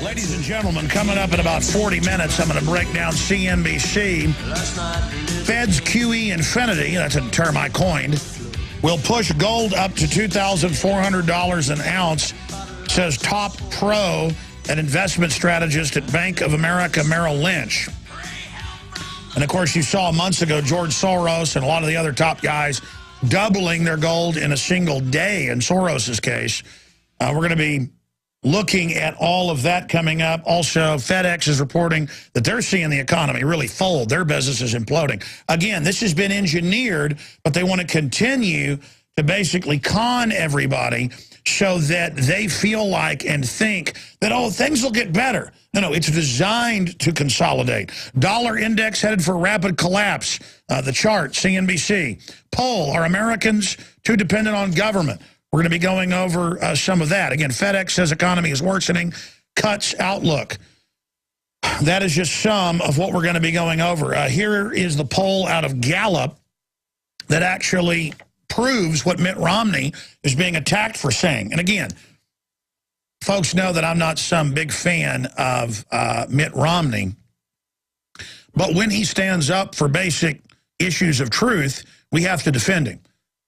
Ladies and gentlemen, coming up in about 40 minutes, I'm going to break down CNBC. Fed's QE infinity, that's a term I coined, will push gold up to $2,400 an ounce, says top pro and investment strategist at Bank of America Merrill Lynch. And, of course, you saw months ago George Soros and a lot of the other top guys doubling their gold in a single day in Soros's case. We're going to be looking at all of that coming up. Also, FedEx is reporting that they're seeing the economy really fold. Their business is imploding. Again, this has been engineered, but they want to continue to basically con everybody so that they feel like and think that, oh, things will get better. No, it's designed to consolidate. Dollar index headed for rapid collapse. The chart, CNBC. Poll, are Americans too dependent on government? We're going to be going over some of that. Again, FedEx says economy is worsening, cuts outlook. That is just some of what we're going to be going over. Here is the poll out of Gallup that actually proves what Mitt Romney is being attacked for saying. And again, folks know that I'm not some big fan of Mitt Romney, but when he stands up for basic issues of truth, we have to defend him.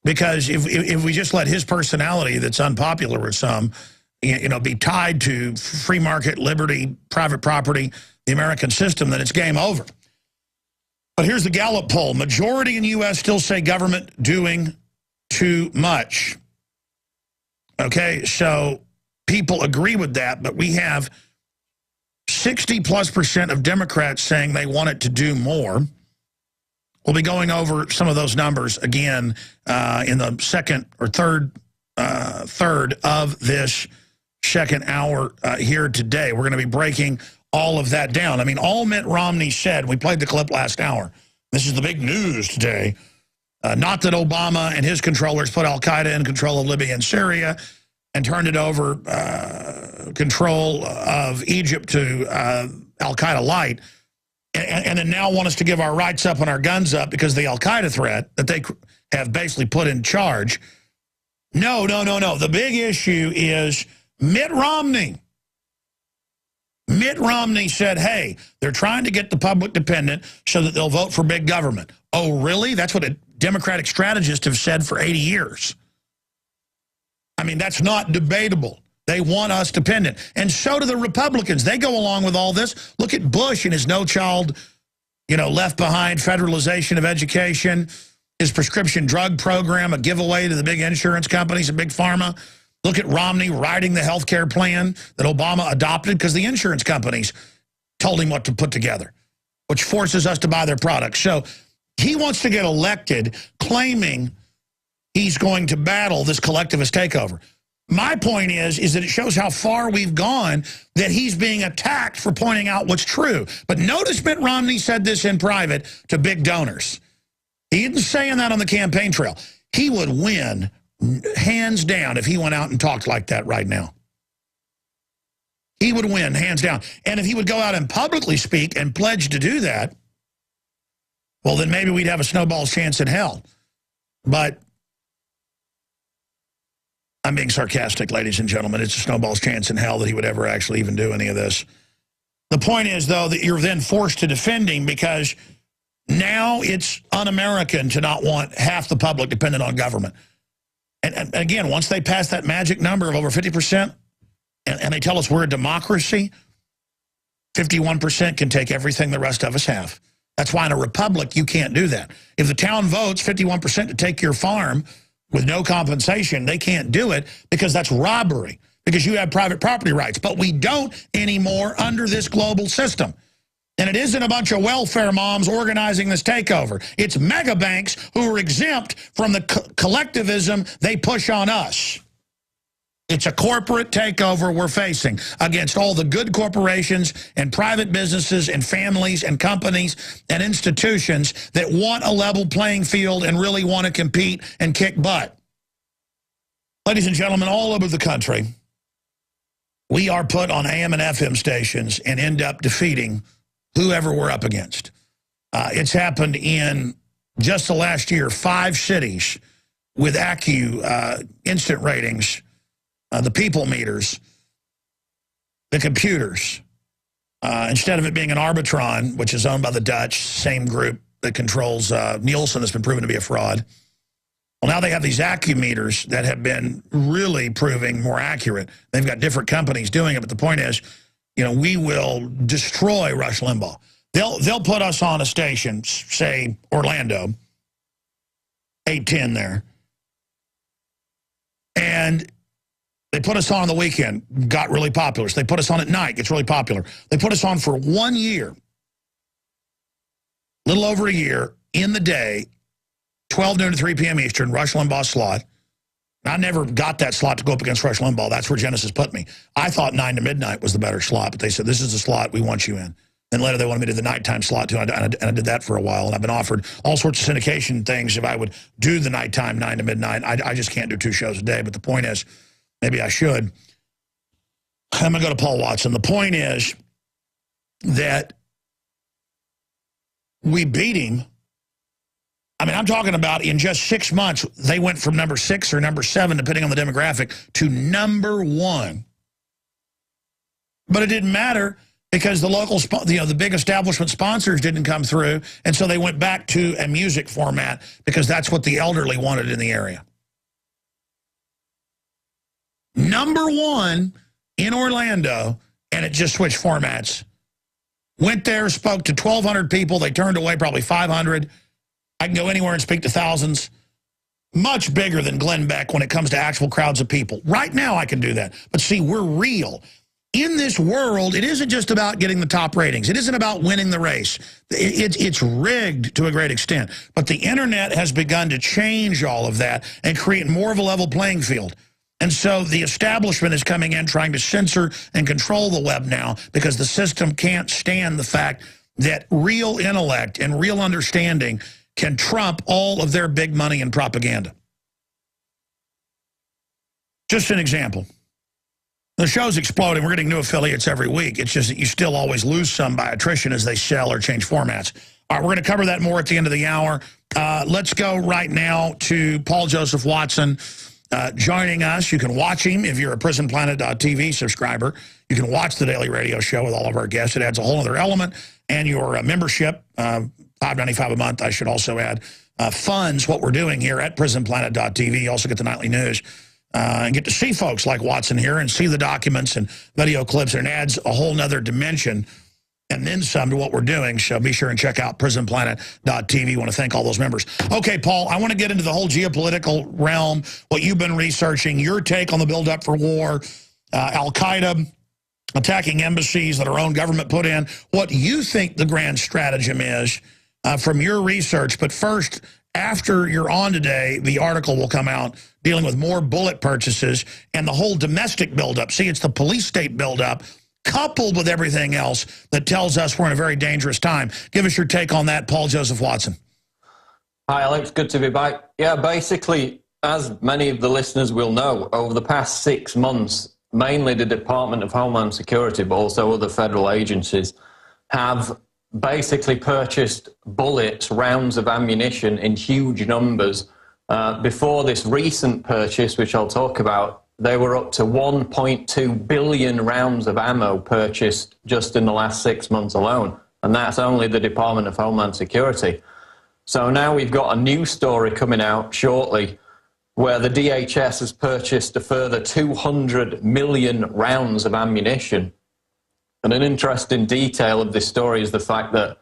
Because if we just let his personality that's unpopular with some, be tied to free market, liberty, private property, the American system, then it's game over. But here's the Gallup poll. Majority in the U.S. still say government doing too much. Okay, so people agree with that, but we have 60+% of Democrats saying they want it to do more. We'll be going over some of those numbers again in the second or third of this second hour here today. We're going to be breaking all of that down. I mean, all Mitt Romney said, we played the clip last hour. This is the big news today. Not that Obama and his controllers put al-Qaeda in control of Libya and Syria and turned it over control of Egypt to al-Qaeda light, and then now want us to give our rights up and our guns up because of the al-Qaeda threat that they have basically put in charge. No. The big issue is Mitt Romney. Mitt Romney said, hey, they're trying to get the public dependent so that they'll vote for big government. Oh, really? That's what a Democratic strategists have said for 80 years. I mean, that's not debatable. They want us dependent. And so do the Republicans. They go along with all this. Look at Bush and his no-child, left behind federalization of education, his prescription drug program, a giveaway to the big insurance companies and big pharma. Look at Romney writing the health care plan that Obama adopted because the insurance companies told him what to put together, which forces us to buy their products. So he wants to get elected claiming he's going to battle this collectivist takeover. My point is that it shows how far we've gone that he's being attacked for pointing out what's true. But notice Mitt Romney said this in private to big donors. He isn't saying that on the campaign trail. He would win hands down if he went out and talked like that right now. He would win hands down. And if he would go out and publicly speak and pledge to do that, well, then maybe we'd have a snowball's chance in hell. But I'm being sarcastic, ladies and gentlemen. It's a snowball's chance in hell that he would ever actually even do any of this. The point is, though, that you're then forced to defend him because now it's un-American to not want half the public dependent on government. And again, once they pass that magic number of over 50%, and they tell us we're a democracy, 51% can take everything the rest of us have. That's why in a republic, you can't do that. If the town votes 51% to take your farm with no compensation, they can't do it because that's robbery, because you have private property rights. But we don't anymore under this global system. And it isn't a bunch of welfare moms organizing this takeover. It's mega banks who are exempt from the collectivism they push on us. It's a corporate takeover we're facing against all the good corporations and private businesses and families and companies and institutions that want a level playing field and really want to compete and kick butt. Ladies and gentlemen, all over the country, we are put on AM and FM stations and end up defeating whoever we're up against. It's happened in just the last year, 5 cities with AccuNet instant ratings, the people meters, the computers. Instead of it being an Arbitron, which is owned by the Dutch, same group that controls Nielsen that's been proven to be a fraud. Well, now they have these AccuMeters that have been really proving more accurate. They've got different companies doing it, but the point is, we will destroy Rush Limbaugh. They'll put us on a station, say Orlando, 810 there, and they put us on the weekend, got really popular. So they put us on at night, gets really popular. They put us on for 1 year, a little over a year, in the day, 12 noon to 3 p.m. Eastern, Rush Limbaugh slot. I never got that slot to go up against Rush Limbaugh. That's where Genesis put me. I thought 9 to midnight was the better slot, but they said, this is the slot we want you in. Then later they wanted me to do the nighttime slot, too, and I did that for a while. And I've been offered all sorts of syndication things if I would do the nighttime 9 to midnight. I just can't do 2 shows a day, but the point is, maybe I should. I'm going to go to Paul Watson. The point is that we beat him. I mean, I'm talking about in just 6 months, they went from number 6 or number 7, depending on the demographic, to number 1. But it didn't matter because the local, the big establishment sponsors didn't come through, and so they went back to a music format because that's what the elderly wanted in the area. Number 1 in Orlando, and it just switched formats Went there, spoke to 1,200 people. They turned away probably 500. I can go anywhere and speak to thousands. Much bigger than Glenn Beck when it comes to actual crowds of people. Right now I can do that. But see, we're real. In this world, it isn't just about getting the top ratings. It isn't about winning the race. It's rigged to a great extent. But the internet has begun to change all of that and create more of a level playing field. And so the establishment is coming in trying to censor and control the web now because the system can't stand the fact that real intellect and real understanding can trump all of their big money and propaganda. Just an example. The show's exploding. We're getting new affiliates every week. It's just that you still always lose some by attrition as they sell or change formats. All right, we're going to cover that more at the end of the hour. Let's go right now to Paul Joseph Watson joining us. You can watch him if you're a prisonplanet.tv subscriber. You can watch the Daily Radio Show with all of our guests. It adds a whole other element. And your membership, $5.95 a month, I should also add, funds what we're doing here at prisonplanet.tv. You also get the nightly news. And get to see folks like Watson here and see the documents and video clips, and it adds a whole nother dimension and then some to what we're doing. So be sure and check out prisonplanet.tv. I want to thank all those members. Okay, Paul, I want to get into the whole geopolitical realm, what you've been researching, your take on the buildup for war, Al-Qaeda attacking embassies that our own government put in, what you think the grand stratagem is from your research. But first, after you're on today, the article will come out dealing with more bullet purchases and the whole domestic buildup. See, it's the police state buildup coupled with everything else that tells us we're in a very dangerous time. Give us your take on that, Paul Joseph Watson. Hi, Alex. Good to be back. Yeah, basically, as many of the listeners will know, over the past 6 months, mainly the Department of Homeland Security, but also other federal agencies, have basically purchased bullets, rounds of ammunition in huge numbers. Before this recent purchase, which I'll talk about, they were up to 1.2 billion rounds of ammo purchased just in the last 6 months alone. And that's only the Department of Homeland Security. So now we've got a new story coming out shortly where the DHS has purchased a further 200 million rounds of ammunition. And an interesting detail of this story is the fact that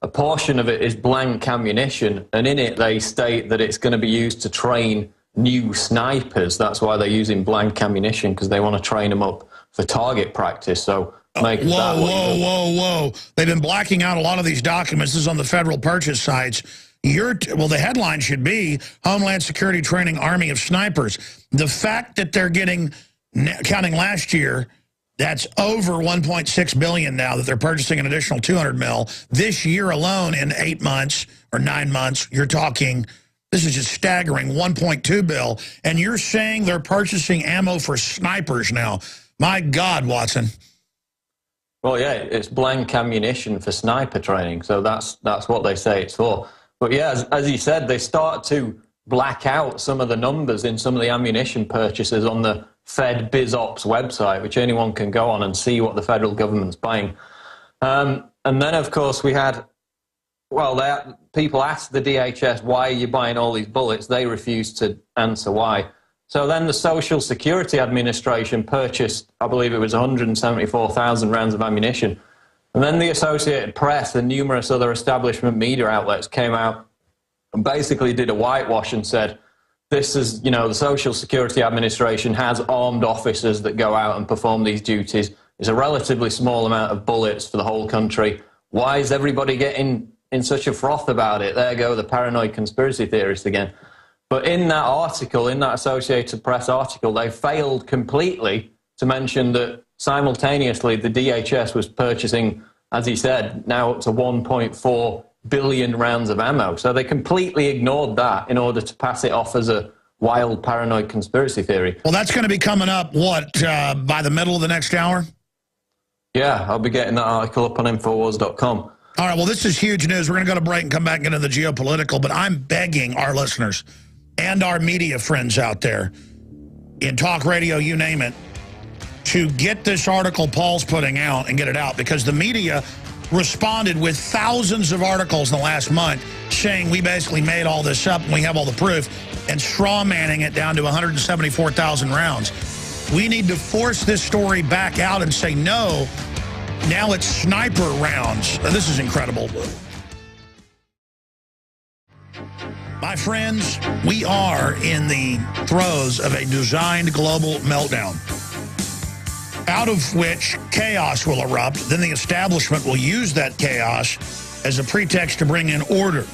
a portion of it is blank ammunition, and in it they state that it's going to be used to train new snipers. That's why they're using blank ammunition, because they want to train them up for target practice. So whoa. They've been blacking out a lot of these documents. This is on the federal purchase sites. Well, the headline should be Homeland Security Training Army of Snipers. The fact that they're getting, counting last year, that's over 1.6 billion now that they're purchasing an additional 200 mil. This year alone, in 8 months or 9 months, you're talking, this is just staggering, 1.2 bill. And you're saying they're purchasing ammo for snipers now. My God, Watson. Well, yeah, it's blank ammunition for sniper training. So that's what they say it's for. But yeah, as you said, they start to black out some of the numbers in some of the ammunition purchases on the Fed BizOps website, which anyone can go on and see what the federal government's buying. And then, of course, we had, well, people asked the DHS, why are you buying all these bullets? They refused to answer why. So then the Social Security Administration purchased, I believe it was 174,000 rounds of ammunition. And then the Associated Press and numerous other establishment media outlets came out and basically did a whitewash and said, this is, you know, the Social Security Administration has armed officers that go out and perform these duties. It's a relatively small amount of bullets for the whole country. Why is everybody getting in such a froth about it? There go the paranoid conspiracy theorists again. But in that article, in that Associated Press article, they failed completely to mention that simultaneously the DHS was purchasing, as he said, now up to 1.4 billion rounds of ammo. So they completely ignored that in order to pass it off as a wild paranoid conspiracy theory. Well, that's going to be coming up, what, by the middle of the next hour? Yeah, I'll be getting that article up on Infowars.com. All right, well, this is huge news. We're going to go to break and come back into the geopolitical, but I'm begging our listeners and our media friends out there in talk radio, you name it, to get this article Paul's putting out and get it out, because the media responded with thousands of articles in the last month saying we basically made all this up and we have all the proof, and straw manning it down to 174,000 rounds. We need to force this story back out and say, no, Now it's sniper rounds. This is incredible. My friends, we are in the throes of a designed global meltdown, out of which chaos will erupt. Then the establishment will use that chaos as a pretext to bring in order.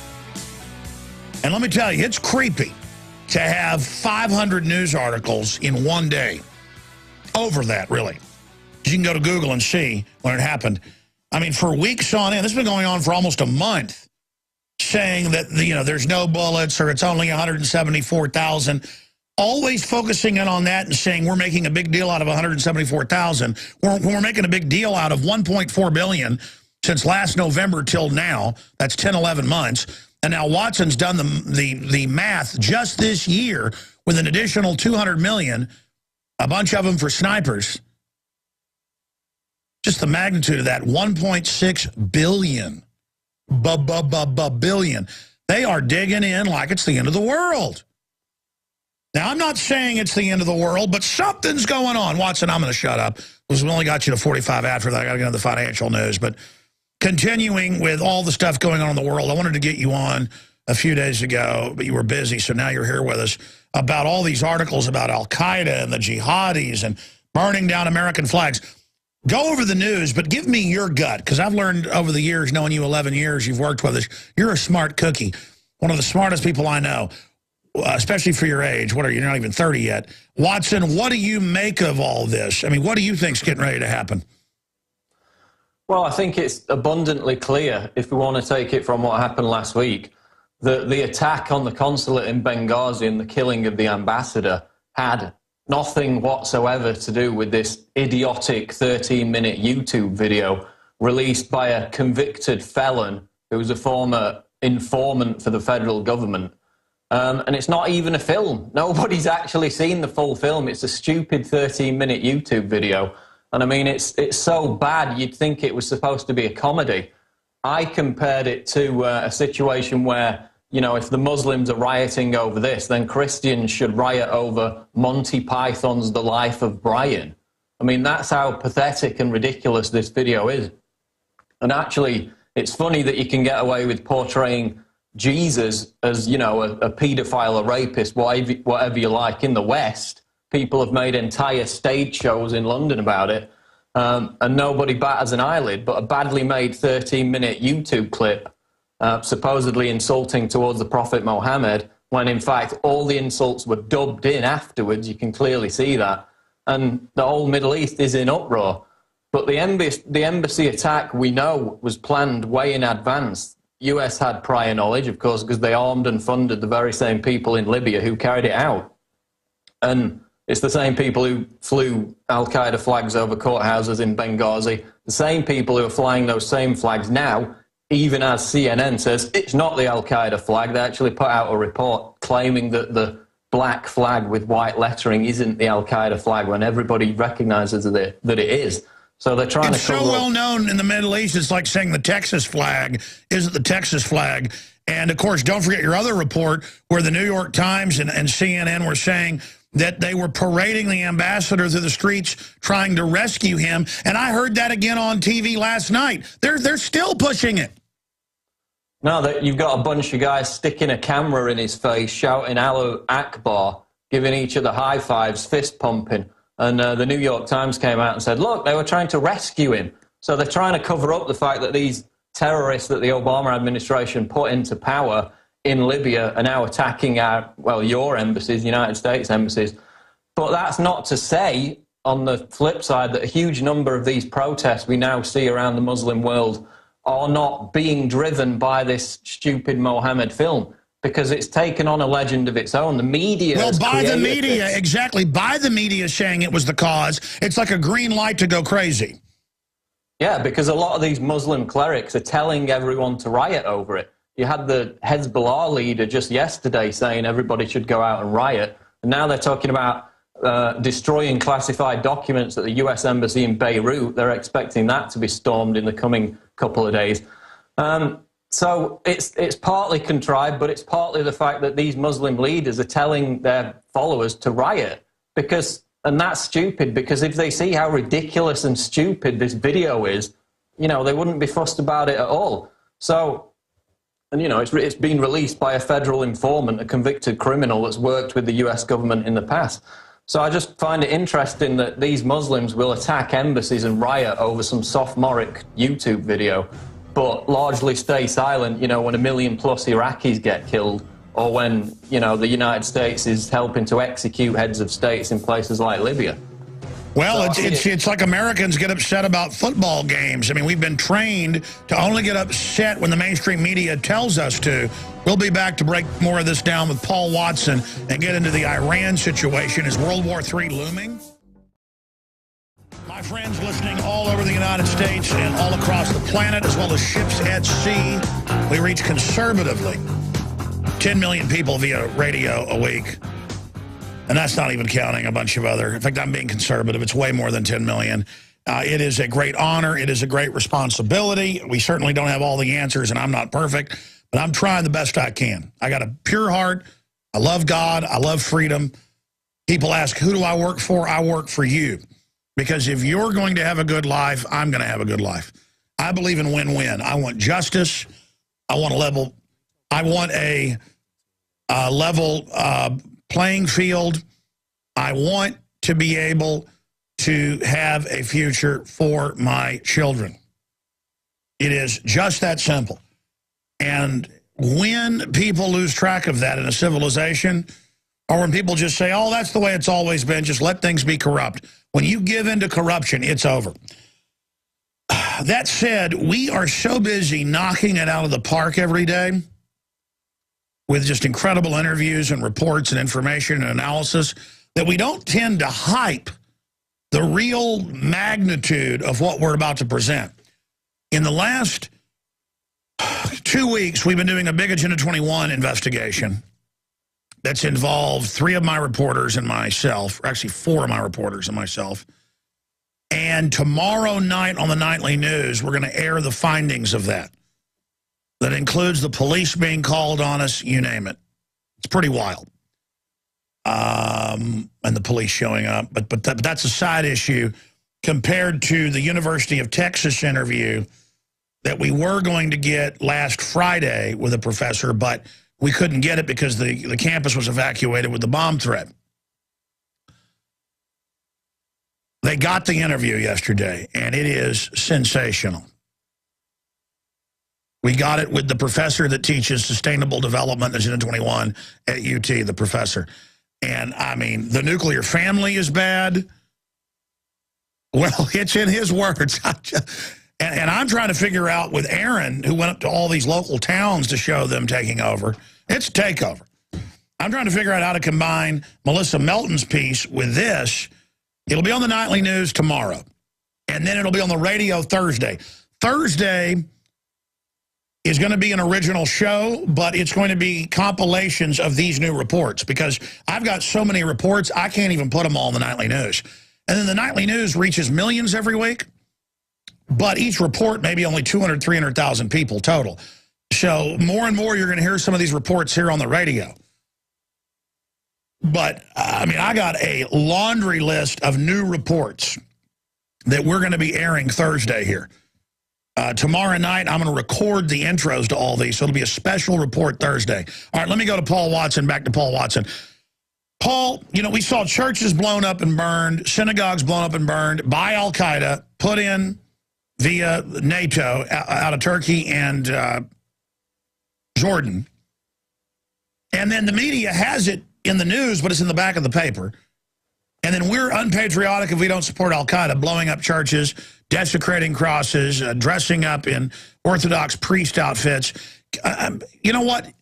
And let me tell you, it's creepy to have 500 news articles in one day. Over that, really. You can go to Google and see when it happened. I mean, for weeks on end, this has been going on for almost a month, saying that, there's no bullets or it's only 174,000. Always focusing in on that and saying we're making a big deal out of 174,000. We're making a big deal out of 1.4 billion since last November till now. That's 10, 11 months. And now Watson's done the math just this year with an additional 200 million, a bunch of them for snipers. Just the magnitude of that, 1.6 billion. Billion. They are digging in like it's the end of the world. Now, I'm not saying it's the end of the world, but something's going on. Watson, I'm going to shut up because we only got you to 45 after that. I got to get into the financial news. But continuing with all the stuff going on in the world, I wanted to get you on a few days ago, but you were busy, so now you're here with us, about all these articles about Al-Qaeda and the jihadis and burning down American flags. Go over the news, but give me your gut, because I've learned over the years, knowing you 11 years, you've worked with us, you're a smart cookie, one of the smartest people I know. Especially for your age. What are you? You're not even 30 yet. Watson, what do you make of all this? I mean, what do you think's getting ready to happen? Well, I think it's abundantly clear, if we want to take it from what happened last week, that the attack on the consulate in Benghazi and the killing of the ambassador had nothing whatsoever to do with this idiotic 13-minute YouTube video released by a convicted felon who was a former informant for the federal government. And it's not even a film. Nobody's actually seen the full film. It's a stupid 13-minute YouTube video. And I mean, it's so bad, you'd think it was supposed to be a comedy. I compared it to a situation where, if the Muslims are rioting over this, then Christians should riot over Monty Python's The Life of Brian. I mean, that's how pathetic and ridiculous this video is. And actually, it's funny that you can get away with portraying Jesus as, a paedophile, a rapist, whatever you like, in the West. People have made entire stage shows in London about it, and nobody batters an eyelid, but a badly made 13-minute YouTube clip supposedly insulting towards the Prophet Mohammed, when in fact all the insults were dubbed in afterwards. You can clearly see that. And the whole Middle East is in uproar. But the embassy attack, we know, was planned way in advance. US had prior knowledge, of course, because they armed and funded the very same people in Libya who carried it out. And it's the same people who flew Al-Qaeda flags over courthouses in Benghazi, the same people who are flying those same flags now, even as CNN says it's not the Al-Qaeda flag. They actually put out a report claiming that the black flag with white lettering isn't the Al-Qaeda flag, when everybody recognizes that it is. So they're trying it's to... It's so well known in the Middle East, it's like saying the Texas flag isn't the Texas flag. And, of course, don't forget your other report where the New York Times and CNN were saying that they were parading the ambassador through the streets trying to rescue him. And I heard that again on TV last night. They're still pushing it. No, you've got a bunch of guys sticking a camera in his face, shouting Allahu Akbar, giving each other high fives, fist pumping. And the New York Times came out and said, look, they were trying to rescue him. So they're trying to cover up the fact that these terrorists that the Obama administration put into power in Libya are now attacking your embassies, United States embassies. But that's not to say, on the flip side, that a huge number of these protests we now see around the Muslim world are not being driven by this stupid Mohammed film, because it's taken on a legend of its own. The media... Well, by the media, exactly. By the media saying it was the cause. It's like a green light to go crazy. Yeah, because a lot of these Muslim clerics are telling everyone to riot over it. You had the Hezbollah leader just yesterday saying everybody should go out and riot. And now they're talking about destroying classified documents at the U.S. Embassy in Beirut. They're expecting that to be stormed in the coming couple of days. So it's partly contrived, but it's partly the fact that these Muslim leaders are telling their followers to riot. And that's stupid, because if they see how ridiculous and stupid this video is, you know, they wouldn't be fussed about it at all. So, and, you know, it's been released by a federal informant, a convicted criminal that's worked with the US government in the past. So I just find it interesting that these Muslims will attack embassies and riot over some sophomoric YouTube video, but largely stay silent, you know, when 1 million plus Iraqis get killed, or when, you know, the United States is helping to execute heads of states in places like Libya. Well, it's like Americans get upset about football games. I mean, we've been trained to only get upset when the mainstream media tells us to. We'll be back to break more of this down with Paul Watson and get into the Iran situation. Is World War III looming? My friends listening all over the United States and all across the planet, as well as ships at sea, we reach conservatively 10 million people via radio a week. And that's not even counting a bunch of other. In fact, I'm being conservative. It's way more than 10 million. It is a great honor. It is a great responsibility. We certainly don't have all the answers, and I'm not perfect, but I'm trying the best I can. I got a pure heart. I love God. I love freedom. People ask, who do I work for? I work for you. Because if you're going to have a good life, I'm going to have a good life. I believe in win-win. I want justice. I want a level playing field. I want to be able to have a future for my children. It is just that simple. And when people lose track of that in a civilization, or when people just say, oh, that's the way it's always been, just let things be corrupt. When you give in to corruption, it's over. That said, we are so busy knocking it out of the park every day with just incredible interviews and reports and information and analysis that we don't tend to hype the real magnitude of what we're about to present. In the last 2 weeks, we've been doing a big Agenda 21 investigation that's involved 3 of my reporters and myself, or actually 4 of my reporters and myself. And tomorrow night on the Nightly News, we're going to air the findings of that. That includes the police being called on us, you name it. It's pretty wild. And the police showing up. But that's a side issue compared to the University of Texas interview that we were going to get last Friday with a professor, but we couldn't get it because the campus was evacuated with the bomb threat. They got the interview yesterday, and it is sensational. We got it with the professor that teaches sustainable development, Agenda 21 at UT, the professor. And, I mean, the nuclear family is bad. Well, it's in his words. And I'm trying to figure out with Aaron, who went up to all these local towns to show them taking over. It's a takeover. I'm trying to figure out how to combine Melissa Melton's piece with this. It'll be on the Nightly News tomorrow. And then it'll be on the radio Thursday. Thursday is going to be an original show, but it's going to be compilations of these new reports because I've got so many reports, I can't even put them all in the Nightly News. And then the Nightly News reaches millions every week, but each report maybe only 200, 300,000 people total. So more and more you're going to hear some of these reports here on the radio. But, I mean, I got a laundry list of new reports that we're going to be airing Thursday here. Tomorrow night, I'm going to record the intros to all these, so it'll be a special report Thursday. All right, let me go to Paul Watson, back to Paul Watson. Paul, you know, we saw churches blown up and burned, synagogues blown up and burned by al-Qaeda, put in via NATO out of Turkey and Jordan. And then the media has it in the news, but it's in the back of the paper. And then we're unpatriotic if we don't support al-Qaeda, blowing up churches, desecrating crosses, dressing up in Orthodox priest outfits. You know what?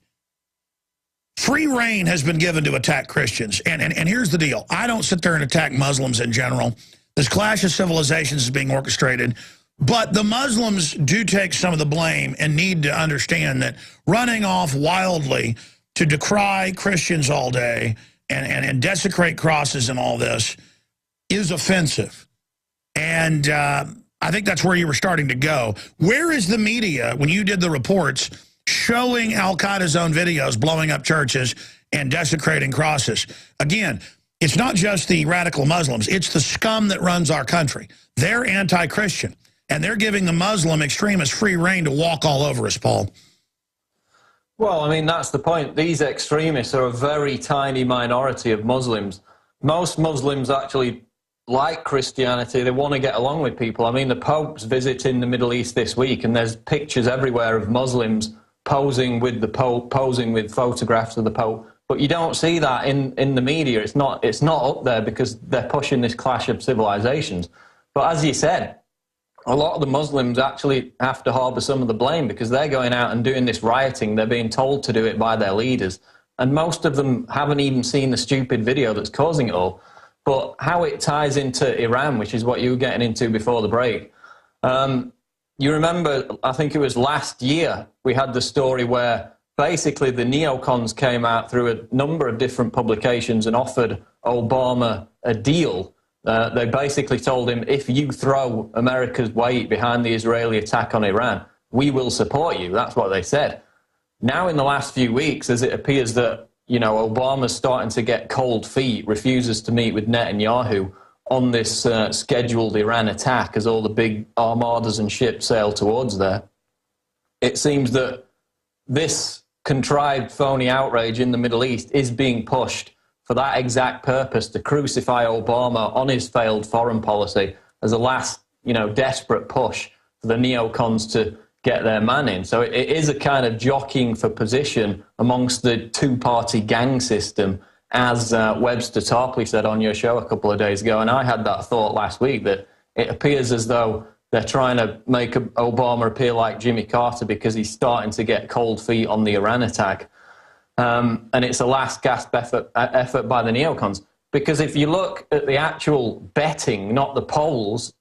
Free reign has been given to attack Christians. And here's the deal. I don't sit there and attack Muslims in general. This clash of civilizations is being orchestrated. But the Muslims do take some of the blame and need to understand that running off wildly to decry Christians all day and desecrate crosses and all this is offensive. And I think that's where you were starting to go. Where is the media, when you did the reports, showing al-Qaeda's own videos blowing up churches and desecrating crosses? Again, it's not just the radical Muslims. It's the scum that runs our country. They're anti-Christian. and they're giving the Muslim extremists free rein to walk all over us, Paul. Well, I mean, that's the point. These extremists are a very tiny minority of Muslims. Most Muslims actually like Christianity. They want to get along with people. I mean, the Pope's visiting the Middle East this week, and there's pictures everywhere of Muslims posing with the Pope, posing with photographs of the Pope. But you don't see that in the media. It's not up there because they're pushing this clash of civilizations. But as you said, a lot of the Muslims actually have to harbour some of the blame because they're going out and doing this rioting. They're being told to do it by their leaders. And most of them haven't even seen the stupid video that's causing it all. But how it ties into Iran, which is what you were getting into before the break, you remember, I think it was last year, we had the story where basically the neocons came out through a number of different publications and offered Obama a deal. They basically told him, if you throw America's weight behind the Israeli attack on Iran, we will support you. That's what they said. Now, in the last few weeks, as it appears that, Obama's starting to get cold feet, refuses to meet with Netanyahu on this scheduled Iran attack as all the big armadas and ships sail towards there. It seems that this contrived phony outrage in the Middle East is being pushed for that exact purpose, to crucify Obama on his failed foreign policy as a last, desperate push for the neocons to get their man in. So it is a kind of jockeying for position amongst the two-party gang system, as Webster Tarpley said on your show a couple of days ago. And I had that thought last week, that it appears as though they're trying to make Obama appear like Jimmy Carter because he's starting to get cold feet on the Iran attack. And it's a last gasp effort by the neocons. Because if you look at the actual betting, not the polls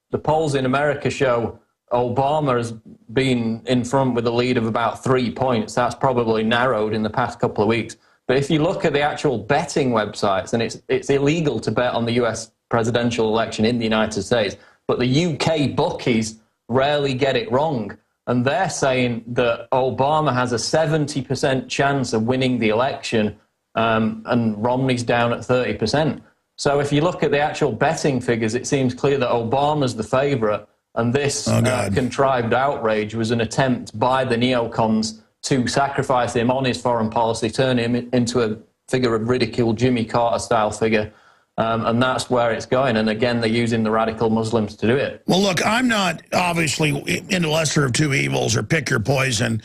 in America show Obama has been in front with a lead of about 3 points. That's probably narrowed in the past couple of weeks. But if you look at the actual betting websites, and it's illegal to bet on the US presidential election in the United States, but the UK bookies rarely get it wrong. And they're saying that Obama has a 70% chance of winning the election, and Romney's down at 30%. So if you look at the actual betting figures, it seems clear that Obama's the favourite, and this contrived outrage was an attempt by the neocons to sacrifice him on his foreign policy, turn him into a figure of ridicule, Jimmy Carter-style figure. And that's where it's going. And again, they're using the radical Muslims to do it. Well, look, I'm not obviously into lesser of two evils or pick your poison,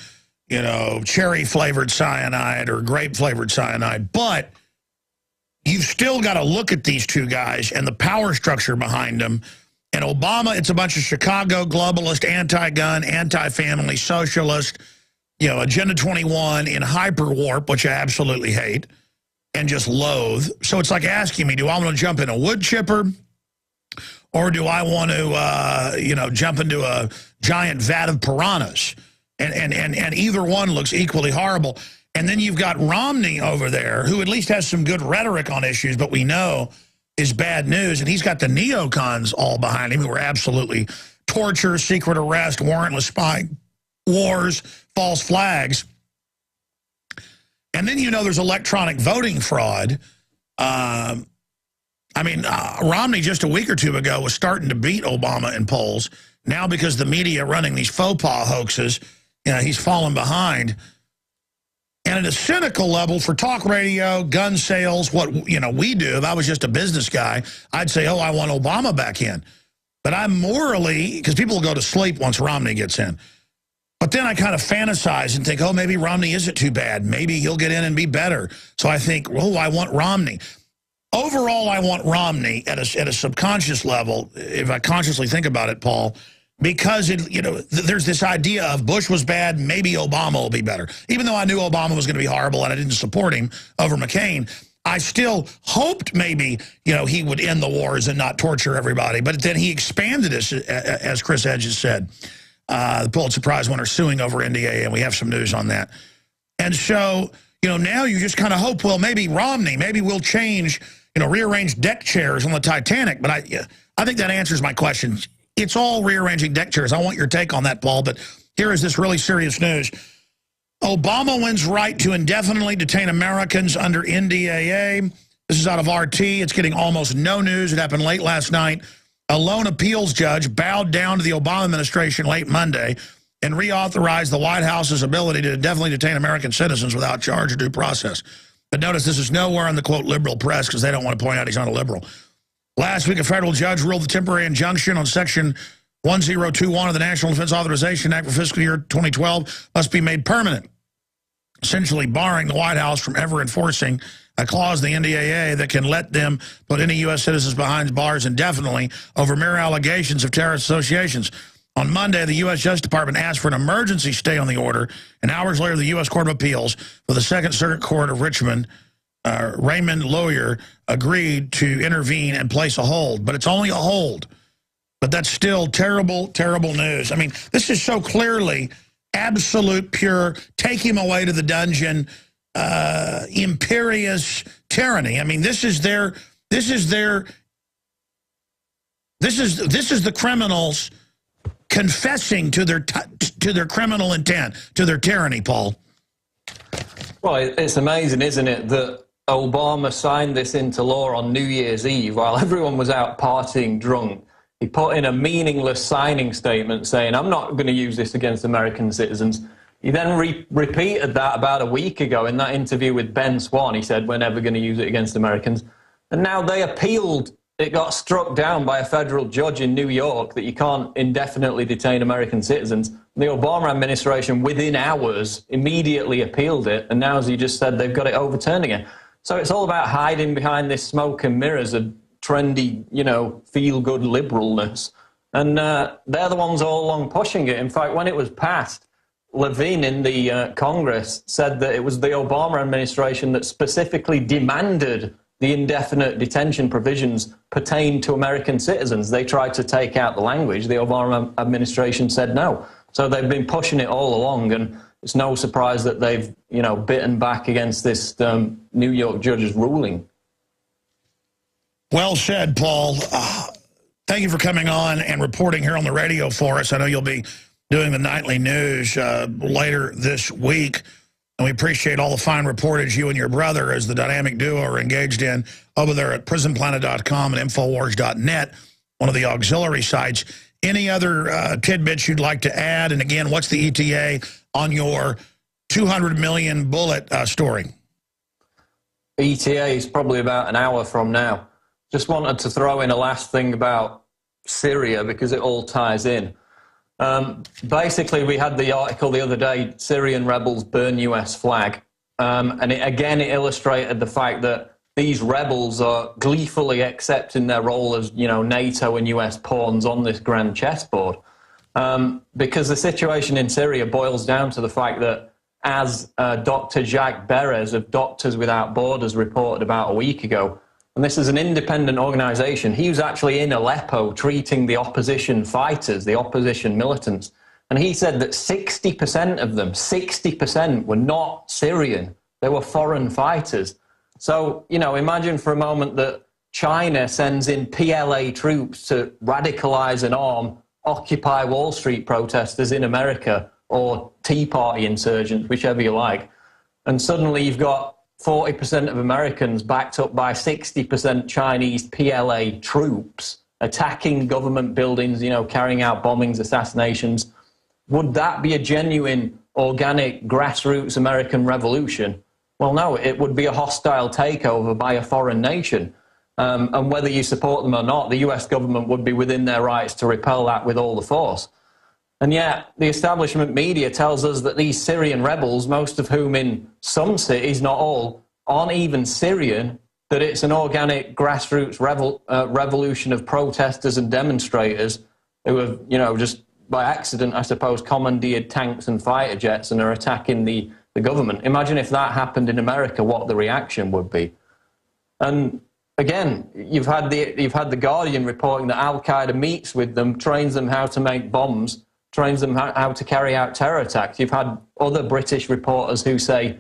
cherry-flavored cyanide or grape-flavored cyanide. But you've still got to look at these two guys and the power structure behind them. And Obama, it's a bunch of Chicago globalist, anti-gun, anti-family, socialist, Agenda 21 in hyper-warp, which I absolutely hate and just loathe. So it's like asking me, do I want to jump in a wood chipper, or do I want to, jump into a giant vat of piranhas? And either one looks equally horrible. And then you've got Romney over there, who at least has some good rhetoric on issues, but we know is bad news. And he's got the neocons all behind him, who are absolutely torture, secret arrest, warrantless spy, wars, false flags. And then there's electronic voting fraud. Romney just a week or two ago was starting to beat Obama in polls. Now, because the media running these faux pas hoaxes, he's fallen behind. And at a cynical level, for talk radio, gun sales, what we do, if I was just a business guy, I'd say, oh, I want Obama back in. But I'm morally, because people will go to sleep once Romney gets in. But then I kind of fantasize and think, oh, maybe Romney isn't too bad. Maybe he'll get in and be better. So I think, oh, I want Romney. Overall, I want Romney at a subconscious level, if I consciously think about it, Paul, because there's this idea of Bush was bad, maybe Obama will be better. Even though I knew Obama was going to be horrible and I didn't support him over McCain, I still hoped maybe, he would end the wars and not torture everybody. But then he expanded this, as Chris Hedges said. The Pulitzer Prize winner suing over NDA, and we have some news on that. And so, now you just kind of hope, well, maybe Romney, maybe we'll change, rearrange deck chairs on the Titanic. But I think that answers my question. It's all rearranging deck chairs. I want your take on that, Paul. But here is this really serious news. Obama wins right to indefinitely detain Americans under NDAA. This is out of RT. It's getting almost no news. It happened late last night. A lone appeals judge bowed down to the Obama administration late Monday and reauthorized the White House's ability to indefinitely detain American citizens without charge or due process. But notice this is nowhere in the, quote, liberal press because they don't want to point out he's not a liberal. Last week, a federal judge ruled the temporary injunction on Section 1021 of the National Defense Authorization Act for fiscal year 2012 must be made permanent, essentially barring the White House from ever enforcing a clause in the NDAA that can let them put any U.S. citizens behind bars indefinitely over mere allegations of terrorist associations. On Monday, the U.S. Justice Department asked for an emergency stay on the order, and hours later, the U.S. Court of Appeals for the Second Circuit Court of Richmond, Raymond Lawyer, agreed to intervene and place a hold. But it's only a hold. But that's still terrible, terrible news. I mean, this is so clearly absolute, pure, take him away to the dungeon, imperious tyranny. I mean, this is the criminals confessing to their criminal intent, to their tyranny, Paul. Well, it's amazing, isn't it, that Obama signed this into law on New Year's Eve while everyone was out partying drunk. He put in a meaningless signing statement saying, I'm not going to use this against American citizens. He then repeated that about a week ago in that interview with Ben Swan. He said, we're never going to use it against Americans. And now they appealed. It got struck down by a federal judge in New York that you can't indefinitely detain American citizens. The Obama administration, within hours, immediately appealed it. And now, as you just said, they've got it overturned again. So it's all about hiding behind this smoke and mirrors of trendy, feel-good liberalness. And they're the ones all along pushing it. In fact, when it was passed, Levine in the Congress said that it was the Obama administration that specifically demanded the indefinite detention provisions pertain to American citizens. They tried to take out the language. The Obama administration said no. So they've been pushing it all along, and it's no surprise that they've, bitten back against this New York judge's ruling. Well said, Paul. Thank you for coming on and reporting here on the radio for us. I know you'll be doing the nightly news later this week. And we appreciate all the fine reportage you and your brother as the dynamic duo are engaged in over there at prisonplanet.com and Infowars.net, one of the auxiliary sites. Any other tidbits you'd like to add? And again, what's the ETA on your 200 million bullet story? ETA is probably about an hour from now. Just wanted to throw in a last thing about Syria because it all ties in. Basically, we had the article the other day, Syrian rebels burn US flag. And it illustrated the fact that these rebels are gleefully accepting their role as, NATO and US pawns on this grand chessboard. Because the situation in Syria boils down to the fact that, as Dr. Jacques Beres of Doctors Without Borders reported about a week ago, and this is an independent organization, he was actually in Aleppo treating the opposition fighters, the opposition militants, and he said that 60% of them, 60% were not Syrian. They were foreign fighters. So, imagine for a moment that China sends in PLA troops to radicalize and arm Occupy Wall Street protesters in America, or Tea Party insurgents, whichever you like. And suddenly you've got 40% of Americans backed up by 60% Chinese PLA troops attacking government buildings, carrying out bombings, assassinations. Would that be a genuine, organic, grassroots American revolution? Well, no, it would be a hostile takeover by a foreign nation. And whether you support them or not, the US government would be within their rights to repel that with all the force. And yet, the establishment media tells us that these Syrian rebels, most of whom in some cities, not all, aren't even Syrian, that it's an organic grassroots revolution of protesters and demonstrators who have, just by accident, I suppose, commandeered tanks and fighter jets and are attacking the government. Imagine if that happened in America, what the reaction would be. And again, you've had the Guardian reporting that Al-Qaeda meets with them, trains them how to make bombs, trains them how to carry out terror attacks. You've had other British reporters who say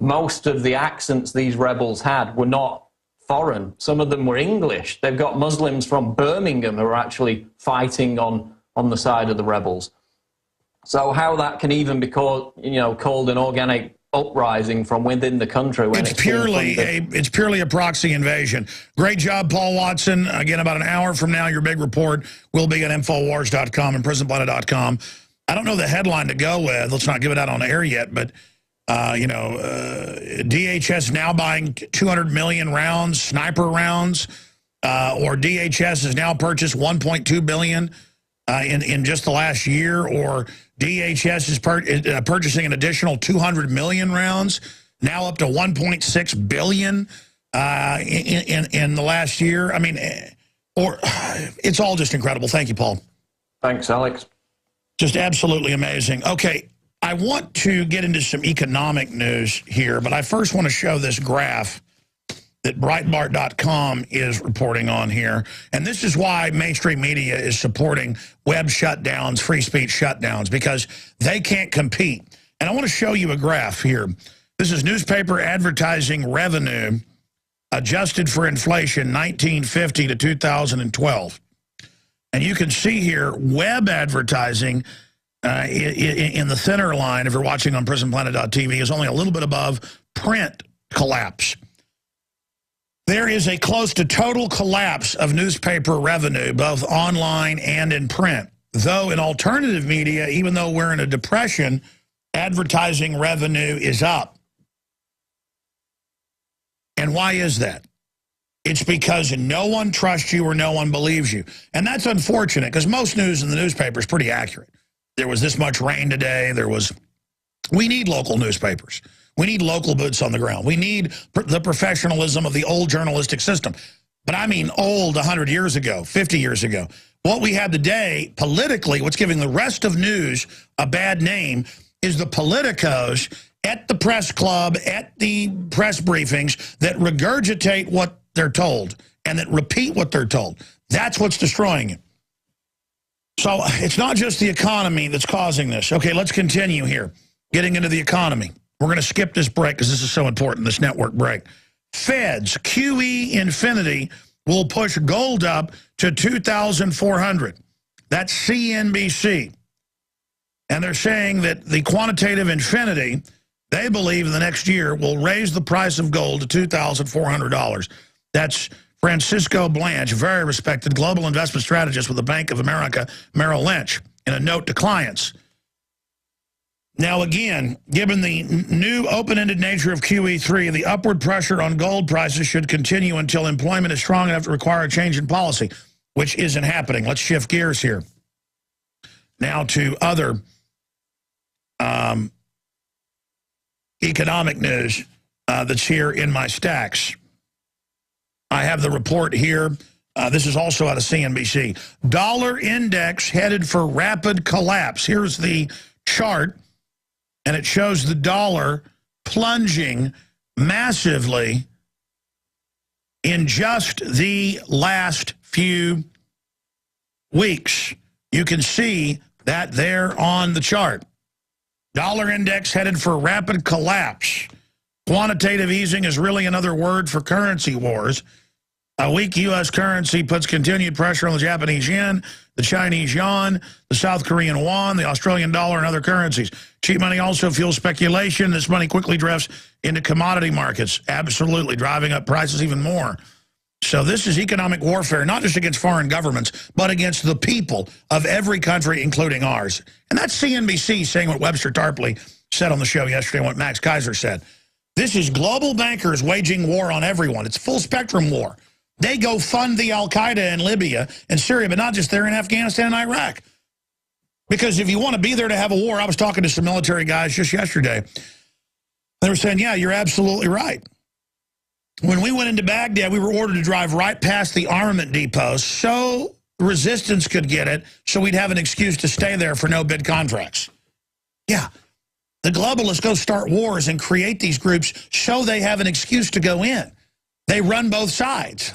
most of the accents these rebels had were not foreign. Some of them were English. They've got Muslims from Birmingham who are actually fighting on the side of the rebels. So how that can even be called, called an organic uprising from within the country when it's purely a proxy invasion. Great job, Paul Watson. Again, about an hour from now, your big report will be at Infowars.com and PrisonPlanet.com. I don't know the headline to go with. Let's not give it out on the air yet, but DHS now buying 200 million rounds, sniper rounds, or DHS has now purchased 1.2 billion in just the last year, or DHS is purchasing an additional 200 million rounds, now up to 1.6 billion in the last year. I mean, it's all just incredible. Thank you, Paul. Thanks, Alex. Just absolutely amazing. Okay, I want to get into some economic news here, but I first want to show this graph that Breitbart.com is reporting on here. And this is why mainstream media is supporting web shutdowns, free speech shutdowns, because they can't compete. And I want to show you a graph here. This is newspaper advertising revenue adjusted for inflation 1950 to 2012. And you can see here web advertising in the center line, if you're watching on PrisonPlanet.tv, is only a little bit above print collapse. There is a close to total collapse of newspaper revenue, both online and in print. Though in alternative media, even though we're in a depression, advertising revenue is up. And why is that? It's because no one trusts you or no one believes you. And that's unfortunate, because most news in the newspaper is pretty accurate. There was this much rain today. We need local newspapers. We need local boots on the ground. We need the professionalism of the old journalistic system. But I mean old 100 years ago, 50 years ago. What we have today, politically, what's giving the rest of news a bad name is the politicos at the press club, at the press briefings that regurgitate what they're told and that repeat what they're told. That's what's destroying it. So it's not just the economy that's causing this. Okay, let's continue here. Getting into the economy. We're going to skip this break because this is so important, this network break. Fed's QE infinity will push gold up to 2,400. That's CNBC. And they're saying that the quantitative infinity, they believe in the next year, will raise the price of gold to $2,400. That's Francisco Blanche, very respected global investment strategist with the Bank of America Merrill Lynch, in a note to clients. Now, again, given the new open-ended nature of QE3, the upward pressure on gold prices should continue until employment is strong enough to require a change in policy, which isn't happening. Let's shift gears here. Now to other economic news that's here in my stacks. I have the report here. This is also out of CNBC. Dollar index headed for rapid collapse. Here's the chart. And it shows the dollar plunging massively in just the last few weeks. You can see that there on the chart. Dollar index headed for rapid collapse. Quantitative easing is really another word for currency wars. A weak U.S. currency puts continued pressure on the Japanese yen, the Chinese yuan, the South Korean won, the Australian dollar, and other currencies. Cheap money also fuels speculation. This money quickly drifts into commodity markets, absolutely driving up prices even more. So this is economic warfare, not just against foreign governments, but against the people of every country, including ours. And that's CNBC saying what Webster Tarpley said on the show yesterday and what Max Kaiser said. This is global bankers waging war on everyone. It's a full spectrum war. They go fund the al-Qaeda in Libya and Syria, but not just there in Afghanistan and Iraq. Because if you want to be there to have a war, I was talking to some military guys just yesterday. They were saying, yeah, you're absolutely right. When we went into Baghdad, we were ordered to drive right past the armament depots so resistance could get it, so we'd have an excuse to stay there for no bid contracts. Yeah, the globalists go start wars and create these groups so they have an excuse to go in. They run both sides.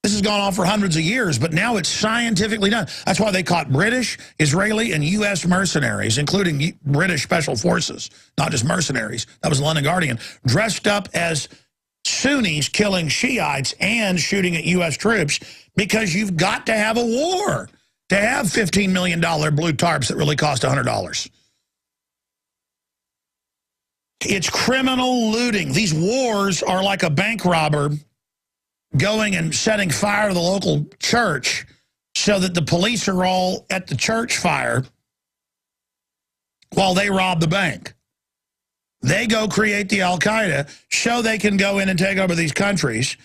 This has gone on for hundreds of years, but now it's scientifically done. That's why they caught British, Israeli, and U.S. mercenaries, including British special forces, not just mercenaries. That was the London Guardian, dressed up as Sunnis killing Shiites and shooting at U.S. troops, because you've got to have a war to have $15 million blue tarps that really cost $100. It's criminal looting. These wars are like a bank robber going and setting fire to the local church so that the police are all at the church fire while they rob the bank. They go create the Al-Qaeda, so they can go in and take over these countries,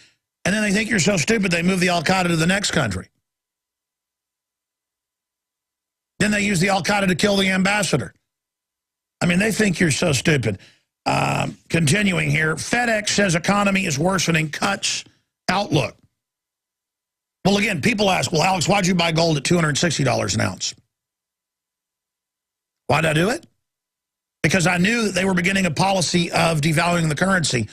and then they think you're so stupid they move the Al-Qaeda to the next country. Then they use the Al-Qaeda to kill the ambassador. I mean, they think you're so stupid. Continuing here, FedEx says economy is worsening, cuts outlook. Well, again, people ask, well, Alex, why'd you buy gold at $260 an ounce? Why'd I do it? Because I knew that they were beginning a policy of devaluing the currency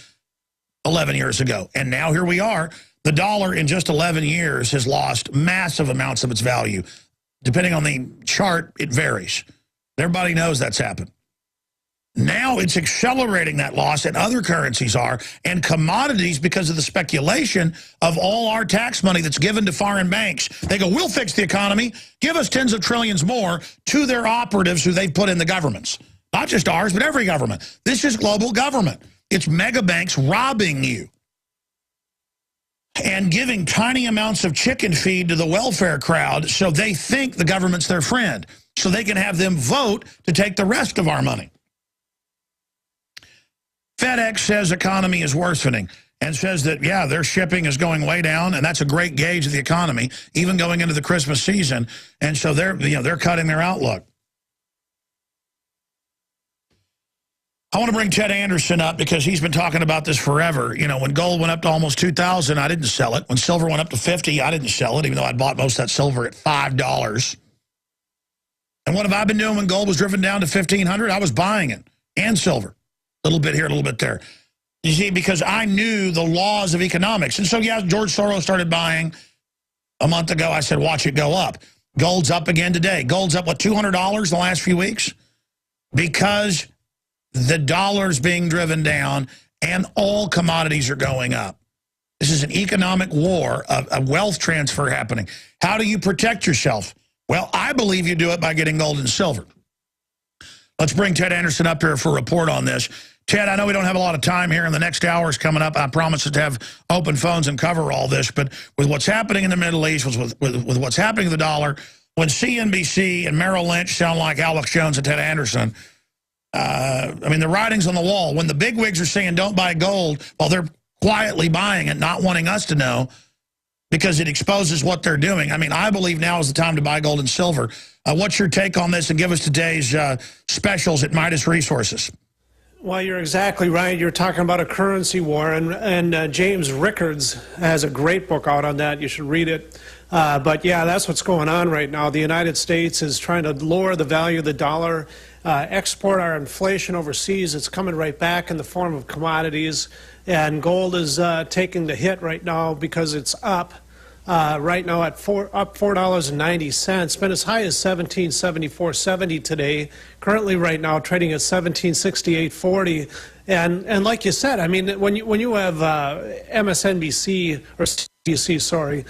11 years ago. And now here we are. The dollar in just 11 years has lost massive amounts of its value. Depending on the chart, it varies. Everybody knows that's happened. Now it's accelerating that loss, and other currencies are, and commodities, because of the speculation of all our tax money that's given to foreign banks. They go, we'll fix the economy, give us tens of trillions more to their operatives who they've put in the governments. Not just ours, but every government. This is global government. It's mega banks robbing you and giving tiny amounts of chicken feed to the welfare crowd so they think the government's their friend, so they can have them vote to take the rest of our money. FedEx says economy is worsening and says that, yeah, their shipping is going way down, and that's a great gauge of the economy, even going into the Christmas season. And so they're cutting their outlook. I want to bring Ted Anderson up because he's been talking about this forever. You know, when gold went up to almost $2,000, I didn't sell it. When silver went up to $50, I didn't sell it, even though I'd bought most of that silver at $5. And what have I been doing when gold was driven down to $1,500? I was buying it, and silver. A little bit here, a little bit there. You see, because I knew the laws of economics. And so, yeah, George Soros started buying a month ago. I said, watch it go up. Gold's up again today. Gold's up, what, $200 the last few weeks? Because the dollar's being driven down and all commodities are going up. This is an economic war, a wealth transfer happening. How do you protect yourself? Well, I believe you do it by getting gold and silver. Let's bring Ted Anderson up here for a report on this. Ted, I know we don't have a lot of time here, and the next hour is coming up. I promise to have open phones and cover all this, but with what's happening in the Middle East, with what's happening to the dollar, when CNBC and Merrill Lynch sound like Alex Jones and Ted Anderson, I mean, the writing's on the wall. When the bigwigs are saying don't buy gold while they're quietly buying it, not wanting us to know because it exposes what they're doing. I mean, I believe now is the time to buy gold and silver. What's your take on this? And give us today's specials at Midas Resources. Well, you're exactly right. You're talking about a currency war, and James Rickards has a great book out on that. You should read it. But yeah, that's what's going on right now. The United States is trying to lower the value of the dollar, export our inflation overseas. It's coming right back in the form of commodities, and gold is taking the hit right now because it's up. Right now at up $4.90, been as high as $17.74.70 today. Currently, right now, trading at $17.68.40. And like you said, I mean, when you have MSNBC or CNBC, sorry,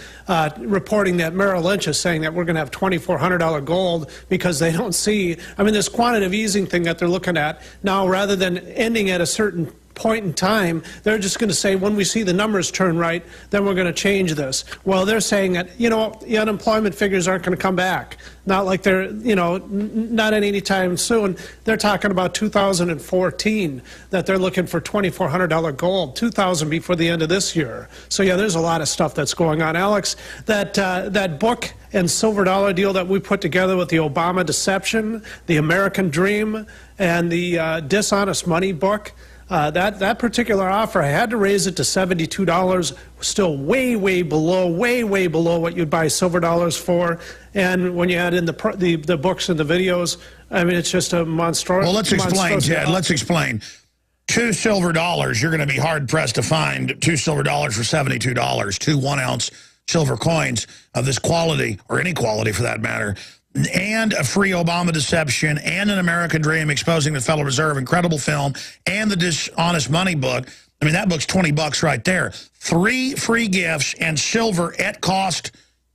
reporting that Merrill Lynch is saying that we're going to have $2,400 gold because they don't see, I mean, this quantitative easing thing that they're looking at now, rather than ending at a certain point in time, they're just going to say, when we see the numbers turn right, then we're going to change this. Well, they're saying that, you know, the unemployment figures aren't going to come back. Not like they're, you know, not any time soon. They're talking about 2014, that they're looking for $2,400 gold, 2,000 before the end of this year. So yeah, there's a lot of stuff that's going on. Alex, that book and silver dollar deal that we put together with the Obama deception, the American dream, and the dishonest money book, that particular offer, I had to raise it to $72, still way below what you'd buy silver dollars for. And when you add in the books and the videos, I mean, it's just a monstrosity. Well, let's explain, Ted. Let's explain. $2 silver, you're going to be hard-pressed to find $2 silver for $72, 2 1-ounce silver coins of this quality, or any quality for that matter, and a free Obama deception, and an American dream exposing the Federal Reserve, incredible film, and the dishonest money book. I mean, that book's $20 right there. 3 free gifts and silver at cost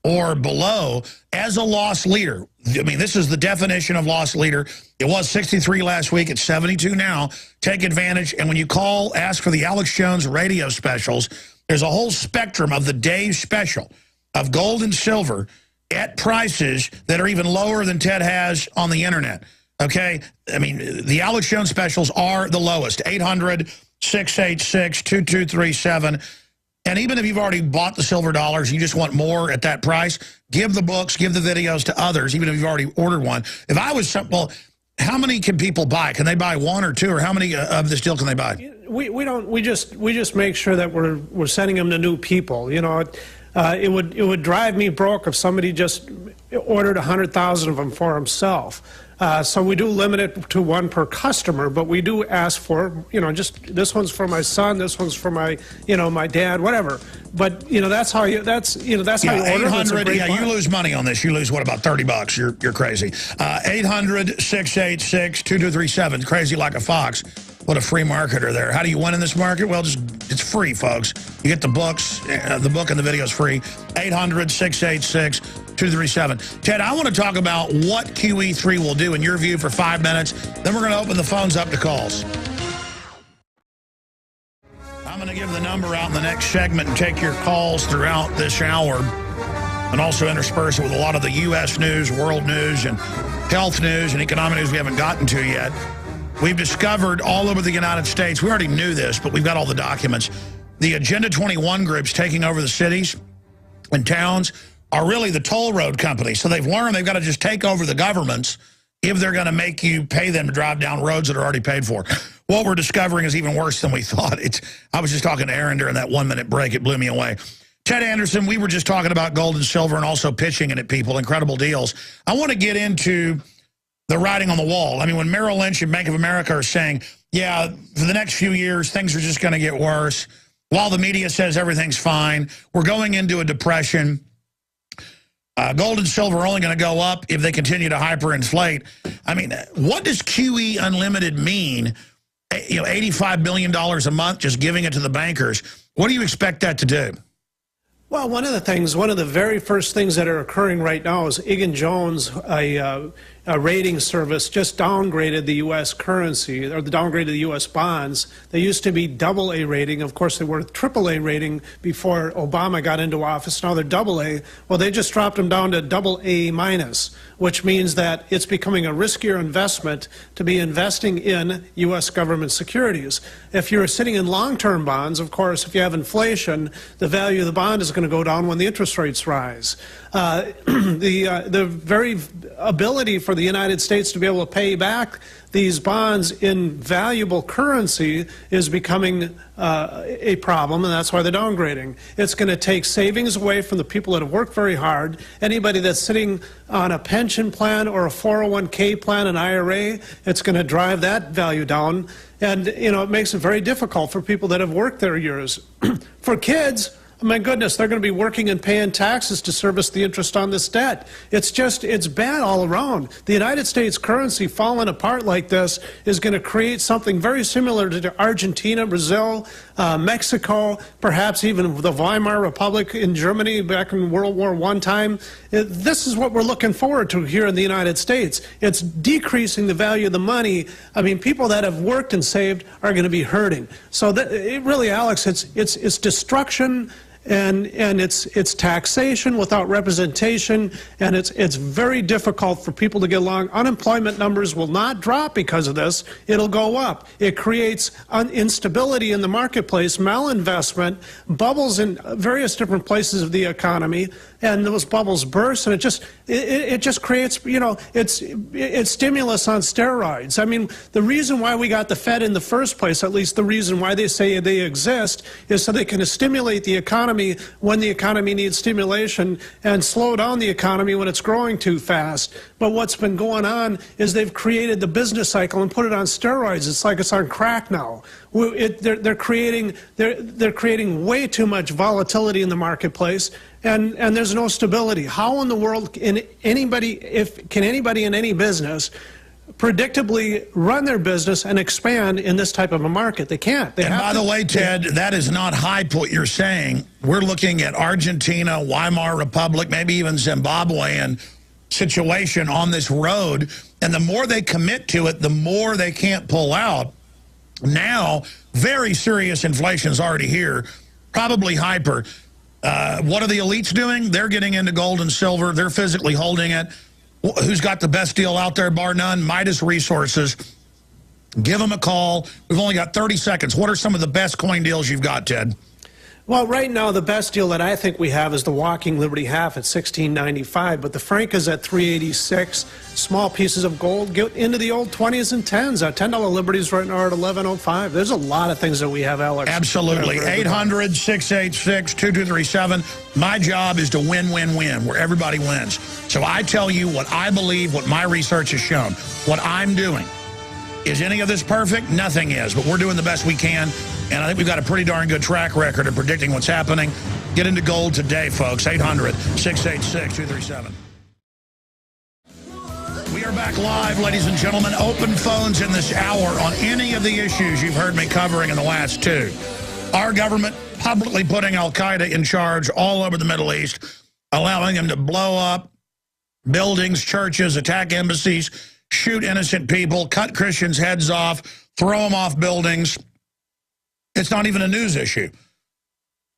or below as a loss leader. I mean, this is the definition of loss leader. It was 63 last week. It's 72 now. Take advantage. And when you call, ask for the Alex Jones radio specials. There's a whole spectrum of the day's special of gold and silver at prices that are even lower than Ted has on the internet. Okay? I mean, the Alex Jones specials are the lowest. 800-686-2237. And even if you've already bought the silver dollars, you just want more at that price, give the books, give the videos to others, even if you've already ordered one. If I was, well, how many can people buy? Can they buy one or two, or how many of this deal can they buy? We just make sure that we're sending them to new people. You know, it would drive me broke if somebody just ordered 100,000 of them for himself. So we do limit it to one per customer, but we do ask for, you know, just this one's for my son, this one's for my, you know, my dad, whatever. But you know, that's how you order. 800. Yeah, you lose money on this. You lose what, about $30? You're crazy. 800-686-2237. Crazy like a fox. What a free marketer there. How do you win in this market? Well, just it's free, folks. You get the books, the book and the video is free. 800-686-2237. Ted, I want to talk about what QE3 will do in your view for 5 minutes. Then we're going to open the phones up to calls. I'm going to give the number out in the next segment and take your calls throughout this hour, and also intersperse it with a lot of the U.S. news, world news, and health news and economic news we haven't gotten to yet. We've discovered all over the United States, we already knew this, but we've got all the documents, the Agenda 21 groups taking over the cities and towns are really the toll road companies. So they've learned they've got to just take over the governments if they're going to make you pay them to drive down roads that are already paid for. What we're discovering is even worse than we thought. I was just talking to Aaron during that 1 minute break. It blew me away. Ted Anderson, we were just talking about gold and silver and also pitching it at people, incredible deals. I want to get into the writing on the wall. I mean, when Merrill Lynch and Bank of America are saying, yeah, for the next few years, things are just going to get worse, while the media says everything's fine, we're going into a depression. Gold and silver are only going to go up if they continue to hyperinflate. I mean, what does QE Unlimited mean? You know, $85 billion a month, just giving it to the bankers. What do you expect that to do? Well, one of the very first things that are occurring right now is Egan-Jones, a rating service, just downgraded the U.S. currency, or downgraded the U.S. bonds. They used to be AA rating. Of course, they were AAA rating before Obama got into office. Now they're AA. Well, they just dropped them down to AA minus, which means that it's becoming a riskier investment to be investing in U.S. government securities. If you're sitting in long-term bonds, of course, if you have inflation, the value of the bond is going to go down when the interest rates rise. The very ability for the United States to be able to pay back these bonds in valuable currency is becoming a problem, and that's why they're downgrading. It's going to take savings away from the people that have worked very hard. Anybody that's sitting on a pension plan or a 401k plan, an IRA, it's going to drive that value down. And, you know, it makes it very difficult for people that have worked their years. For kids, my goodness, they're going to be working and paying taxes to service the interest on this debt. It's bad all around. The United States currency falling apart like this is going to create something very similar to Argentina, Brazil, Mexico, perhaps even the Weimar Republic in Germany back in World War I time. This is what we're looking forward to here in the United States. It's decreasing the value of the money. I mean, people that have worked and saved are going to be hurting. So really, Alex, it's destruction. And it's taxation without representation, and it's very difficult for people to get along. Unemployment numbers will not drop because of this. It'll go up. It creates instability in the marketplace, malinvestment, bubbles in various different places of the economy, and those bubbles burst, and it just creates, you know, it's stimulus on steroids. I mean, the reason why we got the Fed in the first place, at least the reason why they say they exist, is so they can stimulate the economy when the economy needs stimulation and slow down the economy when it's growing too fast. But what's been going on is they've created the business cycle and put it on steroids. It's like it's on crack now. They're creating way too much volatility in the marketplace, and there's no stability. How in the world can anybody in any business predictably run their business and expand in this type of a market. They can't. And by the way, Ted, that is not hype what you're saying. We're looking at Argentina, Weimar Republic, maybe even Zimbabwean situation on this road. And the more they commit to it, the more they can't pull out. Now, very serious inflation is already here, probably hyper. What are the elites doing? They're getting into gold and silver. They're physically holding it. Who's got the best deal out there, bar none? Midas Resources. Give them a call. We've only got 30 seconds. What are some of the best coin deals you've got, Ted? Well, right now, the best deal that I think we have is the Walking Liberty half at $16.95, but the Frank is at $3.86. Small pieces of gold get into the old 20s and 10s. $10 Liberties right now are at $11.05. There's a lot of things that we have, Alex. Absolutely. 800-686-2237. My job is to win, win, win, where everybody wins. So I tell you what I believe, what my research has shown, what I'm doing. Is any of this perfect? Nothing is, but we're doing the best we can, and I think we've got a pretty darn good track record of predicting what's happening. Get into gold today, folks. 800-686-2237. We are back live, ladies and gentlemen. Open phones in this hour on any of the issues you've heard me covering in the last two. Our government publicly putting al-Qaeda in charge all over the Middle East, allowing them to blow up buildings, churches, attack embassies, shoot innocent people, cut Christians' heads off, throw them off buildings. It's not even a news issue.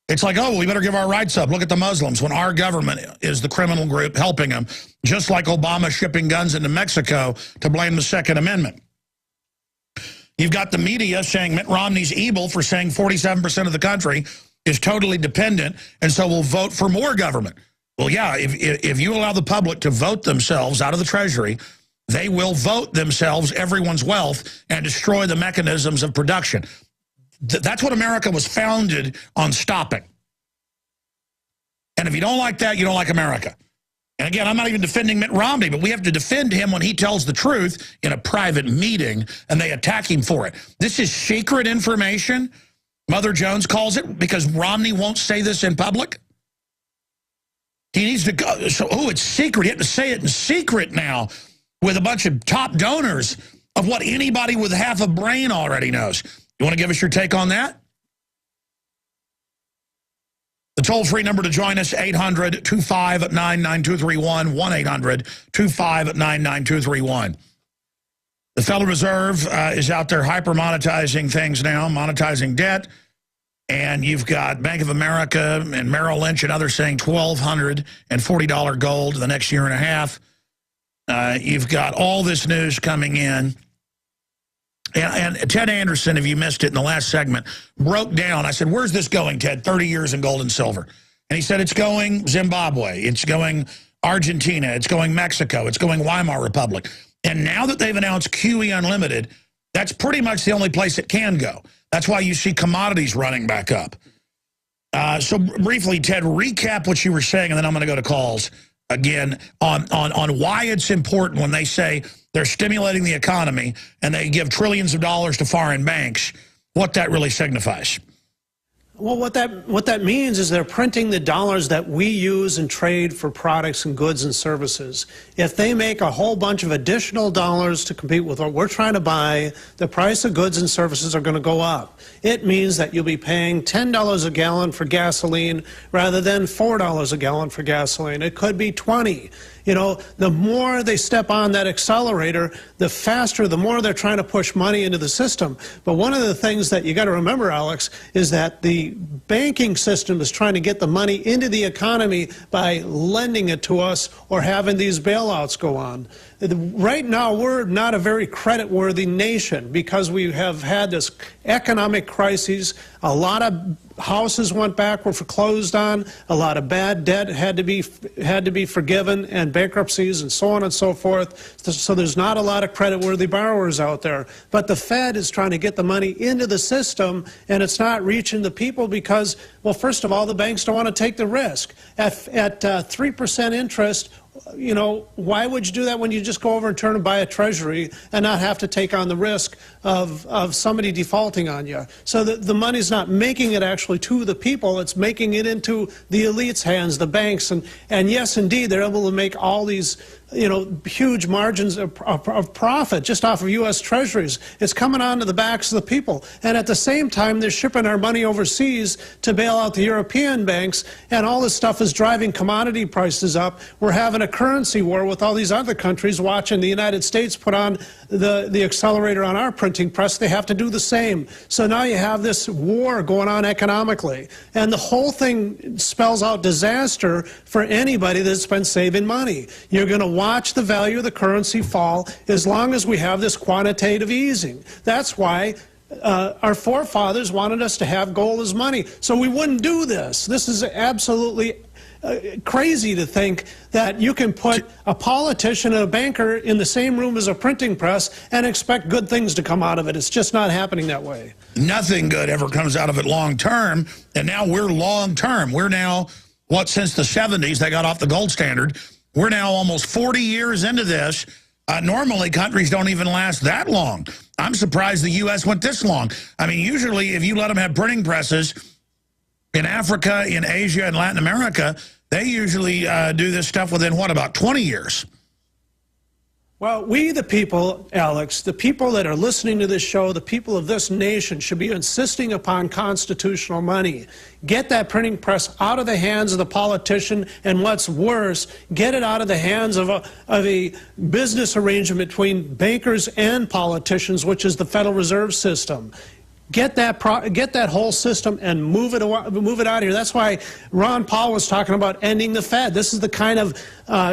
It's like, oh, we better give our rights up. Look at the Muslims, when our government is the criminal group helping them, just like Obama shipping guns into Mexico to blame the Second Amendment. You've got the media saying Mitt Romney's evil for saying 47% of the country is totally dependent, and so we'll vote for more government. Well, yeah, if you allow the public to vote themselves out of the Treasury, they will vote themselves everyone's wealth and destroy the mechanisms of production. That's what America was founded on stopping. And if you don't like that, you don't like America. And again, I'm not even defending Mitt Romney, but we have to defend him when he tells the truth in a private meeting and they attack him for it. This is secret information, Mother Jones calls it, because Romney won't say this in public. He needs to go. So, oh, it's secret. You have to say it in secret now, with a bunch of top donors of what anybody with half a brain already knows. You want to give us your take on that? The toll-free number to join us, 800-259-9231, 1-800-259-9231. The Federal Reserve is out there hyper-monetizing things now, monetizing debt. And you've got Bank of America and Merrill Lynch and others saying $1,240 gold the next year and a half. You've got all this news coming in. And Ted Anderson, if you missed it in the last segment, broke down. I said, where's this going, Ted? 30 years in gold and silver. And he said, it's going Zimbabwe. It's going Argentina. It's going Mexico. It's going Weimar Republic. And now that they've announced QE Unlimited, that's pretty much the only place it can go. That's why you see commodities running back up. So briefly, Ted, recap what you were saying, and then I'm going to go to calls again on why it's important when they say they're stimulating the economy and they give trillions of dollars to foreign banks, what that really signifies. Well, what that means is they're printing the dollars that we use and trade for products and goods and services. If they make a whole bunch of additional dollars to compete with what we're trying to buy, the price of goods and services are going to go up. It means that you'll be paying $10 a gallon for gasoline rather than $4 a gallon for gasoline. It could be $20. You know, the more they step on that accelerator, the faster, the more they're trying to push money into the system. But one of the things that you got to remember, Alex, is that the banking system is trying to get the money into the economy by lending it to us or having these bailouts go on. Right now, we're not a very credit-worthy nation because we have had this economic crisis. A lot of houses went back, were foreclosed on. A lot of bad debt had to be forgiven, and bankruptcies and so on and so forth. So there's not a lot of credit-worthy borrowers out there. But the Fed is trying to get the money into the system, and it's not reaching the people because, well, first of all, the banks don't want to take the risk. At 3% interest, you know, why would you do that when you just go over and turn and buy a treasury and not have to take on the risk of somebody defaulting on you? So the money's not making it actually to the people, it's making it into the elite's hands, the banks. And yes, indeed, they're able to make all these huge margins of profit just off of U.S. Treasuries. It's coming onto the backs of the people. And at the same time, they're shipping our money overseas to bail out the European banks, and all this stuff is driving commodity prices up. We're having a currency war with all these other countries watching the United States put on the accelerator on our printing press. They have to do the same. So now you have this war going on economically. And the whole thing spells out disaster for anybody that's been saving money. You're going to watch the value of the currency fall as long as we have this quantitative easing. That's why our forefathers wanted us to have gold as money, so we wouldn't do this. This is absolutely crazy to think that you can put a politician and a banker in the same room as a printing press and expect good things to come out of it. It's just not happening that way. Nothing good ever comes out of it long term, and now we're long term. We're now, since the 70s, they got off the gold standard. We're now almost 40 years into this. Normally, countries don't even last that long. I'm surprised the U.S. went this long. I mean, usually, if you let them have printing presses in Africa, in Asia, and Latin America, they usually do this stuff within, what, about 20 years? Well, we the people, Alex, the people that are listening to this show, the people of this nation should be insisting upon constitutional money. Get that printing press out of the hands of the politician, and what's worse, get it out of the hands of a business arrangement between bankers and politicians, which is the Federal Reserve System. Get that whole system and move it out of here. That's why Ron Paul was talking about ending the Fed. This is the kind of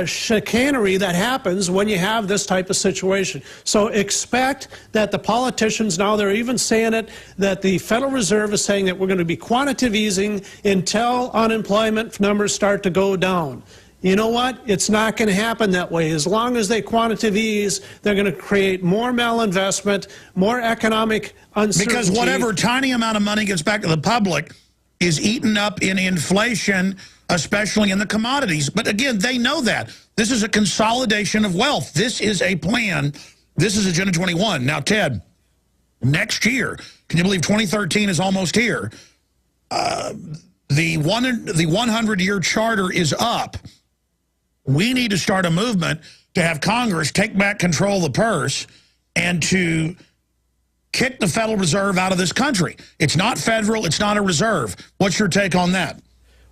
chicanery that happens when you have this type of situation. So expect that the politicians, now they're even saying it, that the Federal Reserve is saying that we're going to be quantitative easing until unemployment numbers start to go down. You know what? It's not going to happen that way. As long as they quantitative ease, they're going to create more malinvestment, more economic uncertainty. Because whatever tiny amount of money gets back to the public is eaten up in inflation, especially in the commodities. But again, they know that. This is a consolidation of wealth. This is a plan. This is Agenda 21. Now, Ted, next year, can you believe 2013 is almost here? The 100-year charter is up. We need to start a movement to have Congress take back control of the purse and to kick the Federal Reserve out of this country. It's not federal. It's not a reserve. What's your take on that?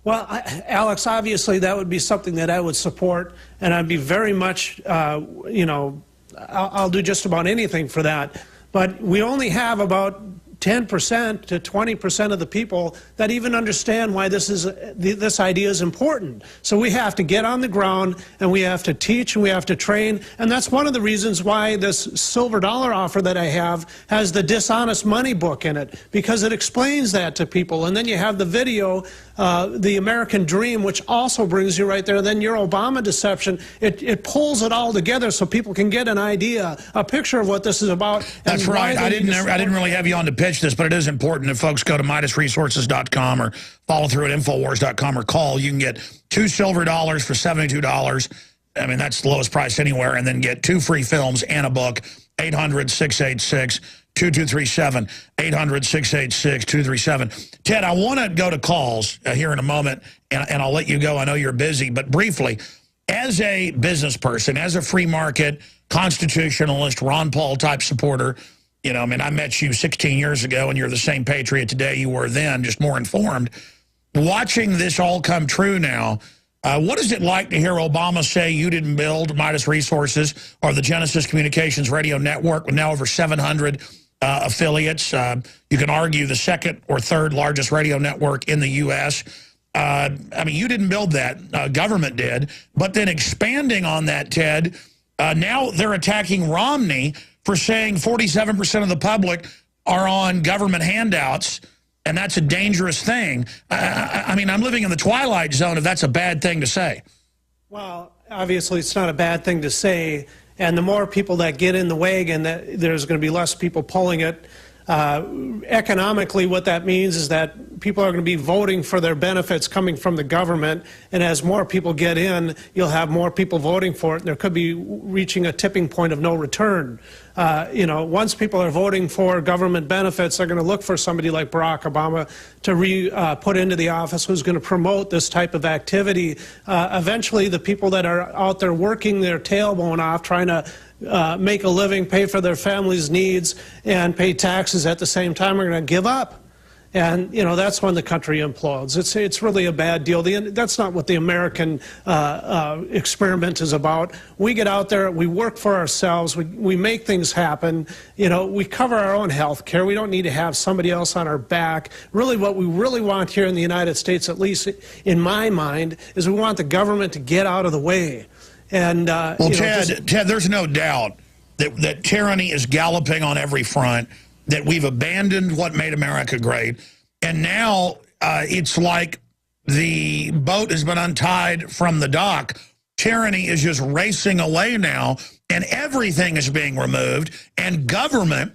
Well, Alex, obviously that would be something that I would support, and I'd be very much, I'll do just about anything for that. But we only have about 10% to 20% of the people that even understand why this idea is important. So we have to get on the ground, and we have to teach, and we have to train, and that's one of the reasons why this silver dollar offer that I have has the dishonest money book in it, because it explains that to people. And then you have the video, the American Dream, which also brings you right there. Then your Obama deception, it pulls it all together so people can get an idea, a picture of what this is about. That's right. I didn't really have you on to pitch this, but it is important. If folks go to MidasResources.com or follow through at Infowars.com or call, you can get 2 silver dollars for $72. I mean, that's the lowest price anywhere, and then get 2 free films and a book. 800-686-2237. 800-686-2237. Ted, I want to go to calls here in a moment, and I'll let you go. I know you're busy, but briefly, as a business person, as a free market, constitutionalist, Ron Paul type supporter, I mean, I met you 16 years ago, and you're the same patriot today you were then, just more informed. Watching this all come true now, what is it like to hear Obama say you didn't build Midas Resources or the Genesis Communications Radio Network with now over 700 affiliates? You can argue the second or third largest radio network in the U.S. I mean, you didn't build that. Government did. But then expanding on that, Ted, now they're attacking Romney for saying 47% of the public are on government handouts, and that's a dangerous thing. I mean, I'm living in the twilight zone if that's a bad thing to say. Well, obviously it's not a bad thing to say, and the more people that get in the wagon, there's going to be less people pulling it. Economically, what that means is that people are going to be voting for their benefits coming from the government, and as more people get in, you'll have more people voting for it, and there could be reaching a tipping point of no return. You know, once people are voting for government benefits, they're going to look for somebody like Barack Obama to put into the office who's going to promote this type of activity. Eventually, the people that are out there working their tailbone off, trying to make a living, pay for their families' needs, and pay taxes at the same time are going to give up. And, you know, that's when the country implodes. It's really a bad deal. That's not what the American experiment is about. We get out there, we work for ourselves, we make things happen. You know, we cover our own health care. We don't need to have somebody else on our back. Really, what we really want here in the United States, at least in my mind, is we want the government to get out of the way. And, well, Ted, there's no doubt that tyranny is galloping on every front, that we've abandoned what made America great, and now it's like the boat has been untied from the dock. Tyranny is just racing away now, and everything is being removed, and government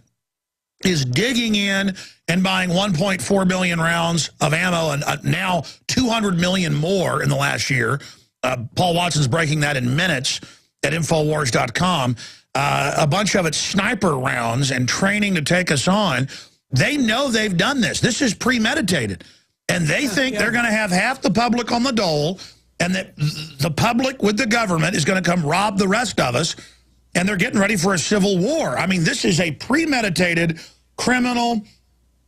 is digging in and buying 1.4 billion rounds of ammo, and now 200 million more in the last year. Paul Watson's breaking that in minutes at Infowars.com. A bunch of it sniper rounds and training to take us on. They know they've done this. This is premeditated. And they think they're going to have half the public on the dole, and that the public with the government is going to come rob the rest of us, and they're getting ready for a civil war. I mean, this is a premeditated criminal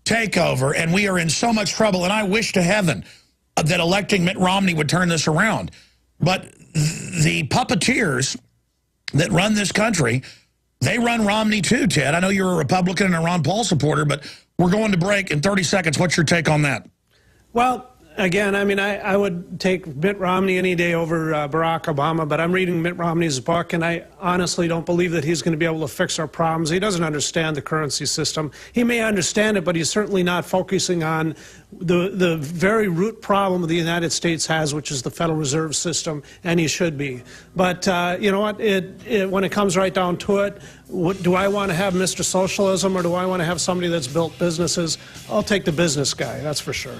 takeover, and we are in so much trouble. And I wish to heaven that electing Mitt Romney would turn this around. But the puppeteers that run this country, they run Romney too, Ted. I know you're a Republican and a Ron Paul supporter, but we're going to break in 30 seconds. What's your take on that? Well, again, I mean, I would take Mitt Romney any day over Barack Obama, but I'm reading Mitt Romney's book, and I honestly don't believe that he's going to be able to fix our problems. He doesn't understand the currency system. He may understand it, but he's certainly not focusing on the very root problem the United States has, which is the Federal Reserve System, and he should be. But you know what? When it comes right down to it, do I want to have Mr. Socialism, or do I want to have somebody that's built businesses? I'll take the business guy, that's for sure.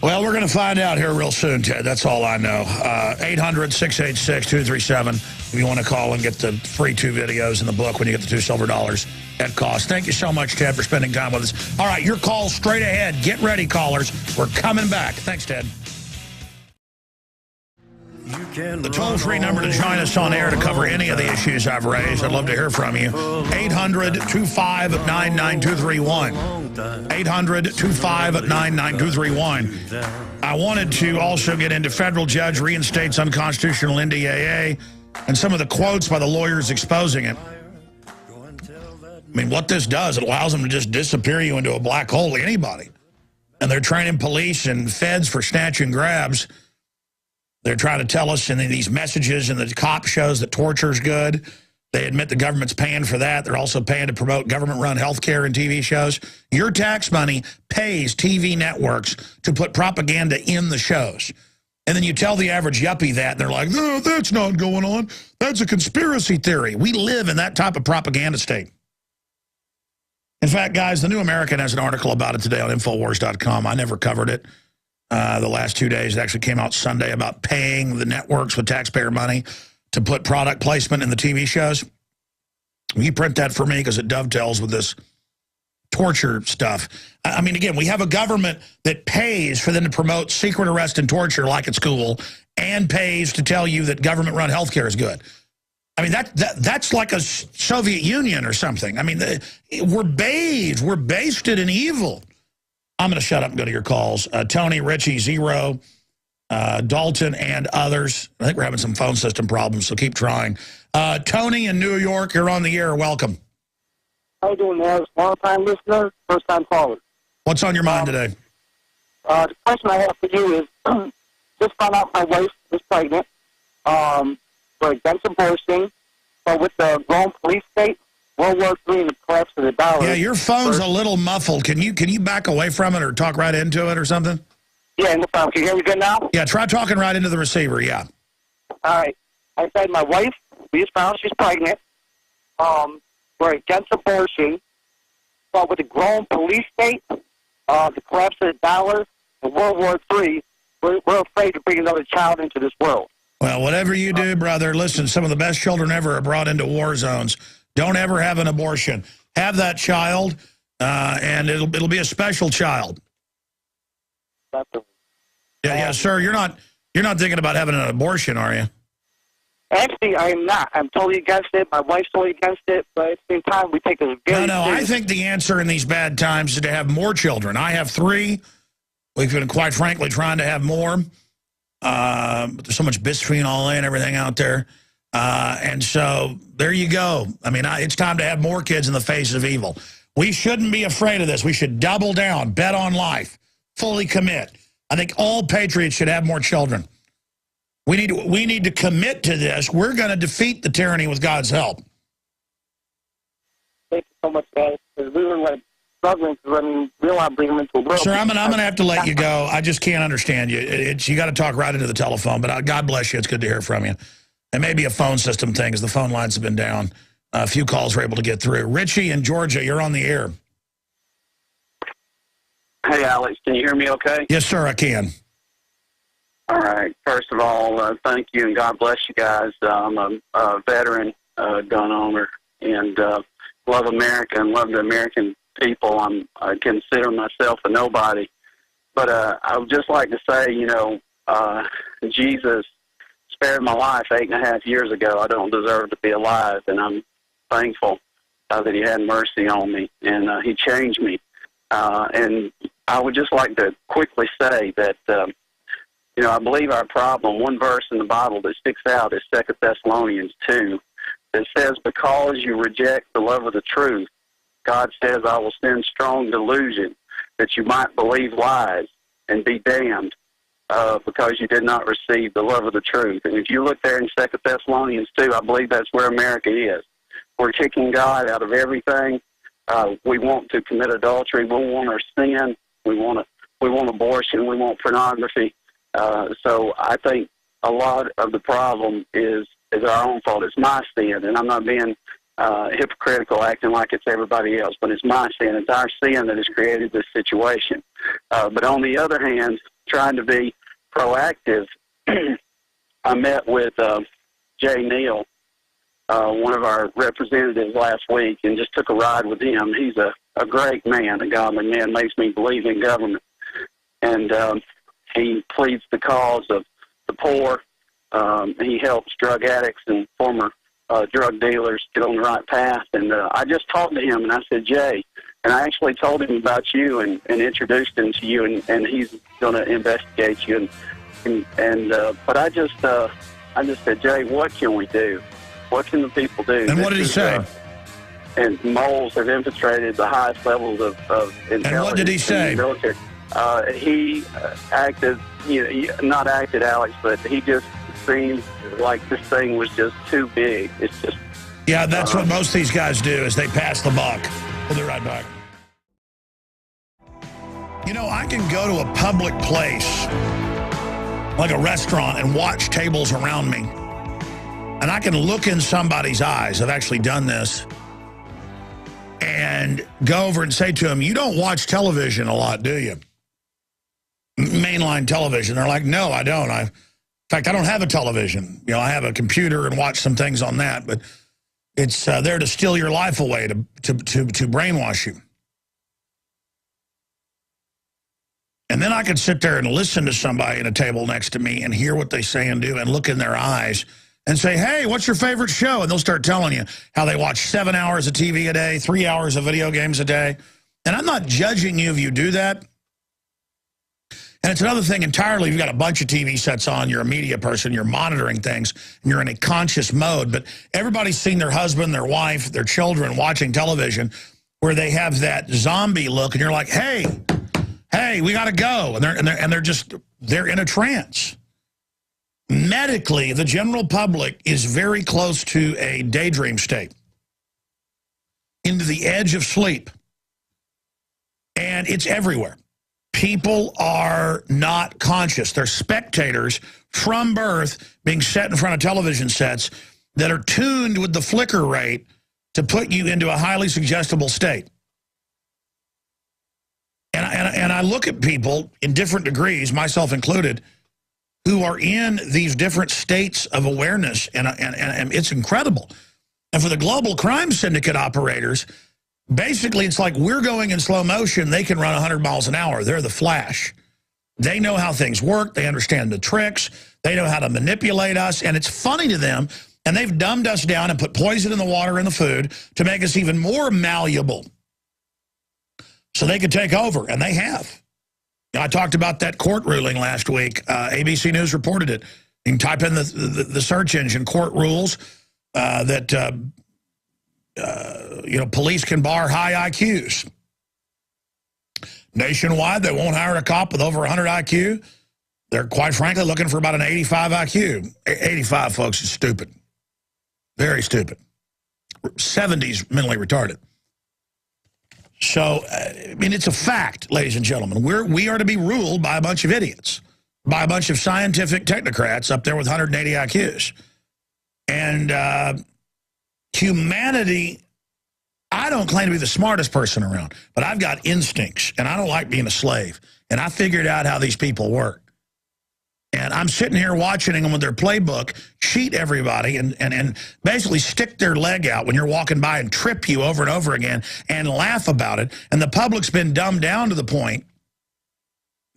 Well, we're going to find out here real soon, Ted. That's all I know. 800-686-237 if you want to call and get the free 2 videos in the book when you get the $2 silver at cost. Thank you so much, Ted, for spending time with us. All right, your call's straight ahead. Get ready, callers. We're coming back. Thanks, Ted. The toll-free number to join us on air to cover any of the issues I've raised. I'd love to hear from you. 800-259-9231. 800-259-9231. I wanted to also get into federal judge reinstates unconstitutional NDAA and some of the quotes by the lawyers exposing it. I mean, what this does, it allows them to just disappear you into a black hole to anybody. And they're training police and feds for snatch and grabs. They're trying to tell us in these messages and the cop shows that torture is good. They admit the government's paying for that. They're also paying to promote government-run health care and TV shows. Your tax money pays TV networks to put propaganda in the shows. And then you tell the average yuppie that, and they're like, no, that's not going on. That's a conspiracy theory. We live in that type of propaganda state. In fact, guys, the New American has an article about it today on Infowars.com. I never covered it the last 2 days. It actually came out Sunday about paying the networks with taxpayer money to put product placement in the TV shows. You print that for me because it dovetails with this torture stuff. I mean, again, we have a government that pays for them to promote secret arrest and torture like it's cool, and pays to tell you that government-run health care is good. I mean, that's like a Soviet Union or something. I mean, we're basted in evil. I'm going to shut up and go to your calls. Tony, Richie, Zero, Dalton, and others. I think we're having some phone system problems, so keep trying. Tony in New York, you're on the air. Welcome. How you doing, man? Long-time listener, first-time caller. What's on your mind today? The question I have for you is, just found out my wife is pregnant. We're against abortion, but with the grown police state, World War III and the collapse of the dollar. Yeah, your phone's a little muffled. Can you back away from it or talk right into it or something? Yeah, no problem. Can you hear me good now? Yeah, try talking right into the receiver, yeah. All right. I said my wife, we just found she's pregnant. We're against abortion, But with the growing police state, the collapse of the dollar, and World War III, we're afraid to bring another child into this world. Well, whatever you do, brother, listen, some of the best children ever are brought into war zones. Don't ever have an abortion. Have that child, and it'll be a special child. Definitely. Yeah, sir. You're not thinking about having an abortion, are you? Actually, I am not. I'm totally against it. My wife's totally against it. But at the same time, we take this very No, I serious. think the answer in these bad times is to have more children. I have 3. We've been, quite frankly, trying to have more. But there's so much bisphenol A and everything out there. And so there you go. I mean, it's time to have more kids in the face of evil. We shouldn't be afraid of this. We should double down, bet on life, fully commit. I think all patriots should have more children. We need to commit to this. We're going to defeat the tyranny with God's help. Thank you so much, guys. Because we were like struggling because I mean, we don't want to bring them into the world. Sir, I'm going to have to let you go. I just can't understand you. You got to talk right into the telephone. But God bless you. It's good to hear from you. It may be a phone system thing, because the phone lines have been down. A few calls were able to get through. Richie in Georgia, you're on the air. Hey, Alex, can you hear me okay? Yes, sir, I can. All right. First of all, thank you, and God bless you guys. I'm a veteran gun owner and love America and love the American people. I consider myself a nobody. But I would just like to say, Jesus spared my life 8.5 years ago. I don't deserve to be alive, and I'm thankful that he had mercy on me, and he changed me. And I would just like to quickly say that, I believe our problem, one verse in the Bible that sticks out is 2 Thessalonians 2. It says, because you reject the love of the truth, God says, I will send strong delusion that you might believe lies and be damned because you did not receive the love of the truth. And if you look there in 2 Thessalonians 2, I believe that's where America is. We're kicking God out of everything. We want to commit adultery. We want our sin. We want abortion. We want pornography. So I think a lot of the problem is our own fault. It's my sin, and I'm not being hypocritical, acting like it's everybody else, but it's my sin. It's our sin that has created this situation. But on the other hand, trying to be proactive, I met with Jay Neal, one of our representatives last week, and just took a ride with him. He's a great man, a godly man, makes me believe in government. And he pleads the cause of the poor. He helps drug addicts and former drug dealers get on the right path. And I just talked to him, and I said, Jay, and I actually told him about you and introduced him to you, and he's going to investigate you. But I just said, Jay, what can we do? What can the people do? And what did he say? And moles have infiltrated the highest levels of intelligence. And what did he say? In the military. He acted, not acted, Alex, but he just seemed like this thing was just too big. It's just... Yeah, that's what most of these guys do, is they pass the buck. We'll be right back. I can go to a public place, like a restaurant, and watch tables around me. And I can look in somebody's eyes. I've actually done this. And go over and say to them, you don't watch television a lot, do you? Mainline television. They're like, no, I don't. In fact, I don't have a television. I have a computer and watch some things on that, but it's there to steal your life away, to brainwash you. And then I could sit there and listen to somebody at a table next to me and hear what they say and do and look in their eyes and say, hey, what's your favorite show? And they'll start telling you how they watch 7 hours of TV a day, 3 hours of video games a day. And I'm not judging you if you do that. And it's another thing entirely. You've got a bunch of TV sets on. You're a media person. You're monitoring things. And you're in a conscious mode. But everybody's seen their husband, their wife, their children watching television where they have that zombie look. And you're like, hey, we got to go. And they're in a trance. Medically, the general public is very close to a daydream state, into the edge of sleep. And it's everywhere. People are not conscious. They're spectators from birth being set in front of television sets that are tuned with the flicker rate to put you into a highly suggestible state. And I look at people in different degrees, myself included, who are in these different states of awareness, and it's incredible. And for the global crime syndicate operators, basically it's like we're going in slow motion. They can run 100 miles an hour. They're the Flash. They know how things work. They understand the tricks. They know how to manipulate us, and it's funny to them. And they've dumbed us down and put poison in the water and the food to make us even more malleable so they could take over, and they have. I talked about that court ruling last week. ABC News reported it. You can type in the search engine, court rules, that police can bar high IQs. Nationwide, they won't hire a cop with over 100 IQ. They're, quite frankly, looking for about an 85 IQ. 85, folks, is stupid. Very stupid. 70's mentally retarded. So, I mean, it's a fact, ladies and gentlemen. We are to be ruled by a bunch of idiots, by a bunch of scientific technocrats up there with 180 IQs. And humanity, I don't claim to be the smartest person around, but I've got instincts, and I don't like being a slave. And I figured out how these people work. And I'm sitting here watching them with their playbook cheat everybody and basically stick their leg out when you're walking by and trip you over and over again and laugh about it. And the public's been dumbed down to the point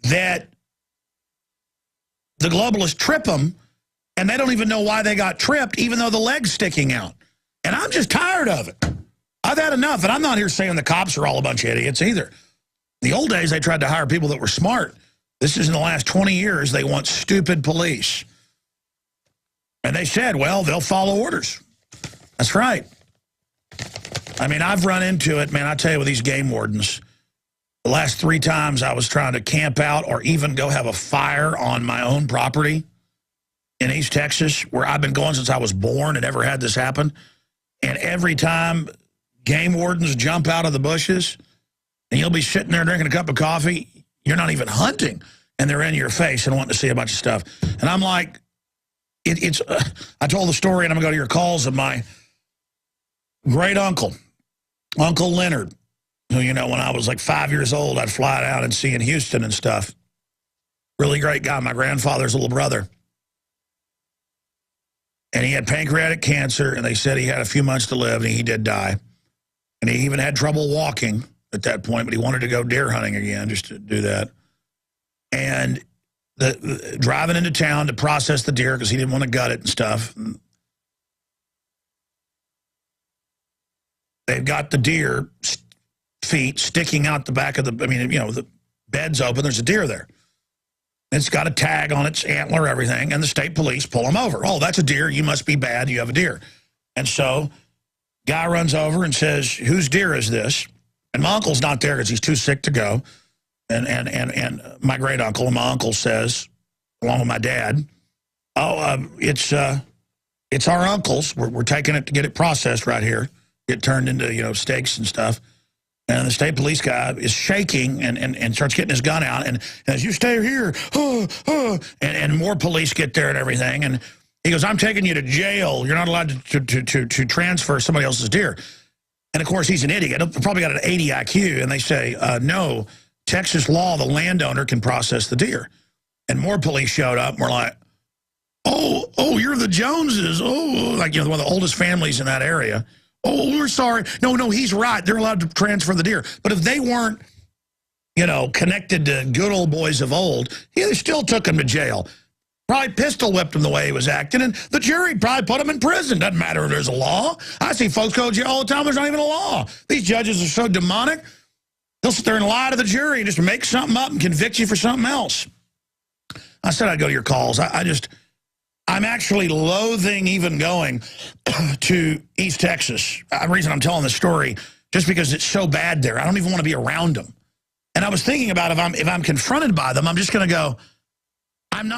that the globalists trip them and they don't even know why they got tripped, even though the leg's sticking out. And I'm just tired of it. I've had enough. And I'm not here saying the cops are all a bunch of idiots either. In the old days, they tried to hire people that were smart. This is in the last 20 years, they want stupid police. And they said, well, they'll follow orders. That's right. I mean, I've run into it, man, I tell you, with these game wardens. The last 3 times I was trying to camp out or even go have a fire on my own property in East Texas, where I've been going since I was born and never had this happen. And every time game wardens jump out of the bushes and you'll be sitting there drinking a cup of coffee, you're not even hunting, and they're in your face and wanting to see a bunch of stuff. And I'm like, I told the story, and I'm going to go to your calls, of my great uncle, Uncle Leonard, who, you know, when I was like 5 years old, I'd fly down and see in Houston and stuff. Really great guy, my grandfather's little brother. And he had pancreatic cancer, and they said he had a few months to live, and he did die. And he even had trouble walking at that point, but he wanted to go deer hunting again, just to do that. And driving into town to process the deer because he didn't want to gut it and stuff. And they've got the deer feet sticking out the back of the, I mean, you know, the bed's open, there's a deer there. It's got a tag on its antler, everything, and the state police pull him over. Oh, that's a deer, you must be bad, you have a deer. And so, guy runs over and says, whose deer is this? And my uncle's not there because he's too sick to go. And my great uncle and my uncle says, along with my dad, oh, it's our uncle's. We're taking it to get it processed right here, get turned into, you know, steaks and stuff. And the state police guy is shaking and starts getting his gun out. And as you stay here, and more police get there and everything. And he goes, I'm taking you to jail. You're not allowed to transfer somebody else's deer. And, of course, he's an idiot. Probably got an 80 IQ. And they say, no, Texas law, the landowner can process the deer. And more police showed up and were like, oh, you're the Joneses. Oh, like, you know, one of the oldest families in that area. Oh, we're sorry. No, he's right. They're allowed to transfer the deer. But if they weren't, you know, connected to good old boys of old, they still took him to jail. Probably pistol whipped him the way he was acting, and the jury probably put him in prison. Doesn't matter if there's a law. I see folks go to jail all the time. There's not even a law. These judges are so demonic. They'll sit there and lie to the jury and just make something up and convict you for something else. I said I'd go to your calls. I'm actually loathing even going to East Texas. The reason I'm telling this story, just because it's so bad there. I don't even want to be around them. And I was thinking about if I'm confronted by them, I'm just going to go, I'm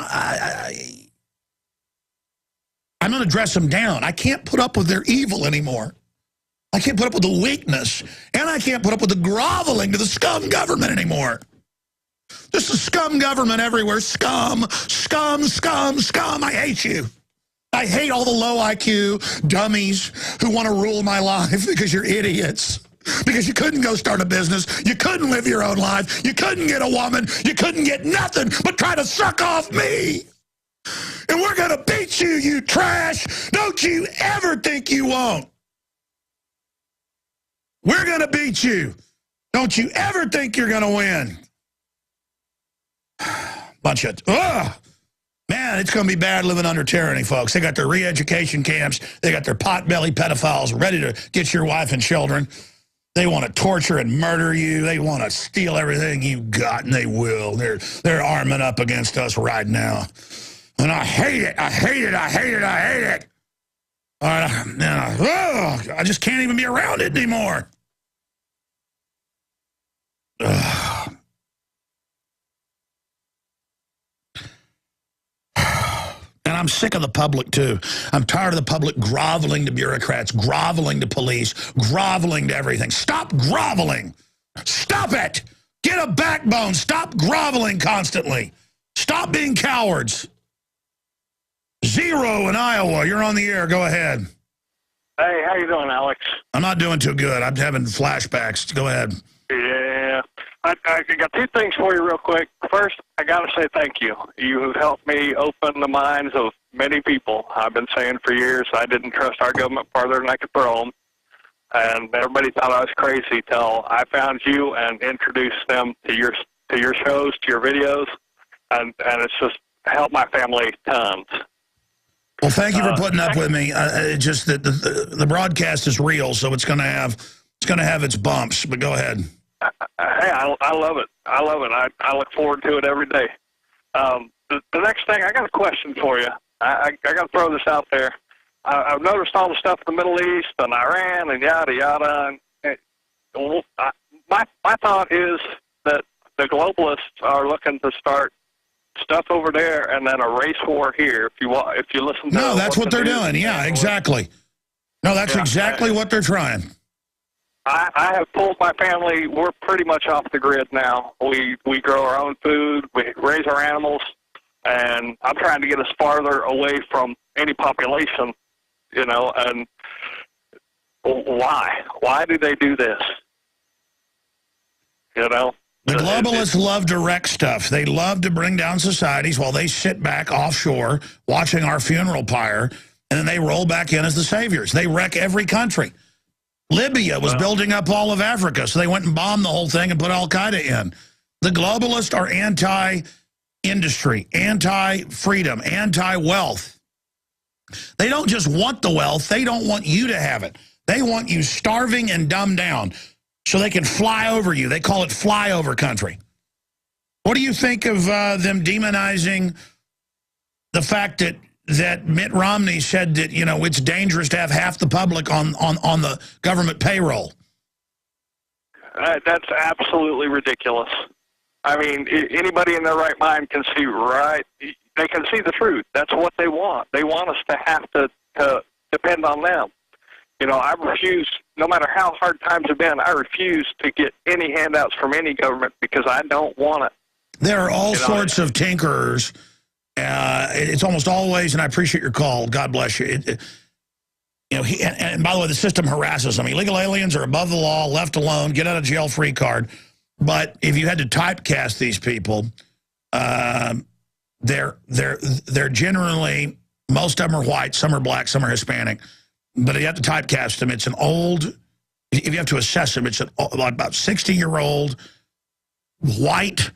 going to dress them down. I can't put up with their evil anymore. I can't put up with the weakness. And I can't put up with the groveling to the scum government anymore. Just a scum government everywhere. Scum, scum, scum, scum. I hate you. I hate all the low IQ dummies who want to rule my life because you're idiots. because you couldn't go start a business. You couldn't live your own life. You couldn't get a woman. You couldn't get nothing but try to suck off me. And we're going to beat you, you trash. Don't you ever think you won't. We're going to beat you. Don't you ever think you're going to win. Bunch of, man, it's going to be bad living under tyranny, folks. They got their re-education camps. They got their pot-belly pedophiles ready to get your wife and children. They want to torture and murder you. They want to steal everything you got, and they will. They're arming up against us right now. And I hate it. I hate it. I hate it. I hate it. All right, I just can't even be around it anymore. And I'm sick of the public, too. I'm tired of the public groveling to bureaucrats, groveling to police, groveling to everything. Stop groveling. Stop it. Get a backbone. Stop groveling constantly. Stop being cowards. Zero in Iowa. You're on the air. Go ahead. Hey, how you doing, Alex? I'm not doing too good. I'm having flashbacks. Go ahead. Yeah. I got two things for you real quick. First, I got to say thank you. You have helped me open the minds of many people. I've been saying for years I didn't trust our government farther than I could throw them. And everybody thought I was crazy till I found you and introduced them to your shows, to your videos. And it's just helped my family tons. Well, thank you for putting up with me. Just that the broadcast is real, so it's going to have its bumps. But go ahead. Hey, I love it. I love it. I look forward to it every day. The next thing, I got a question for you. I got to throw this out there. I've noticed all the stuff in the Middle East and Iran and yada yada. And my thought is that the globalists are looking to start stuff over there and then a race war here. If you listen to that's what they're doing. Yeah, exactly. No, that's exactly what they're trying. I have pulled my family. We're pretty much off the grid now. We grow our own food. We raise our animals, and I'm trying to get us farther away from any population. And why? Why do they do this? The globalists love to wreck stuff. They love to bring down societies while they sit back offshore watching our funeral pyre, and then they roll back in as the saviors. They wreck every country. Libya was building up all of Africa, so they went and bombed the whole thing and put Al-Qaeda in. The globalists are anti-industry, anti-freedom, anti-wealth. They don't just want the wealth. They don't want you to have it. They want you starving and dumbed down so they can fly over you. They call it flyover country. What do you think of them demonizing the fact that Mitt Romney said that, it's dangerous to have half the public on the government payroll? That's absolutely ridiculous. I mean, anybody in their right mind can see they can see the truth. That's what they want. They want us to have to depend on them. I refuse, no matter how hard times have been, I refuse to get any handouts from any government because I don't want it. There are all sorts of tinkerers. It's almost always, and I appreciate your call. God bless you. And by the way, the system harasses them. Illegal aliens are above the law, left alone, get out of jail free card. But if you had to typecast these people, they're generally, most of them are white, some are black, some are Hispanic. But you have to typecast them. It's an old, if you have to assess them, it's about 60-year-old white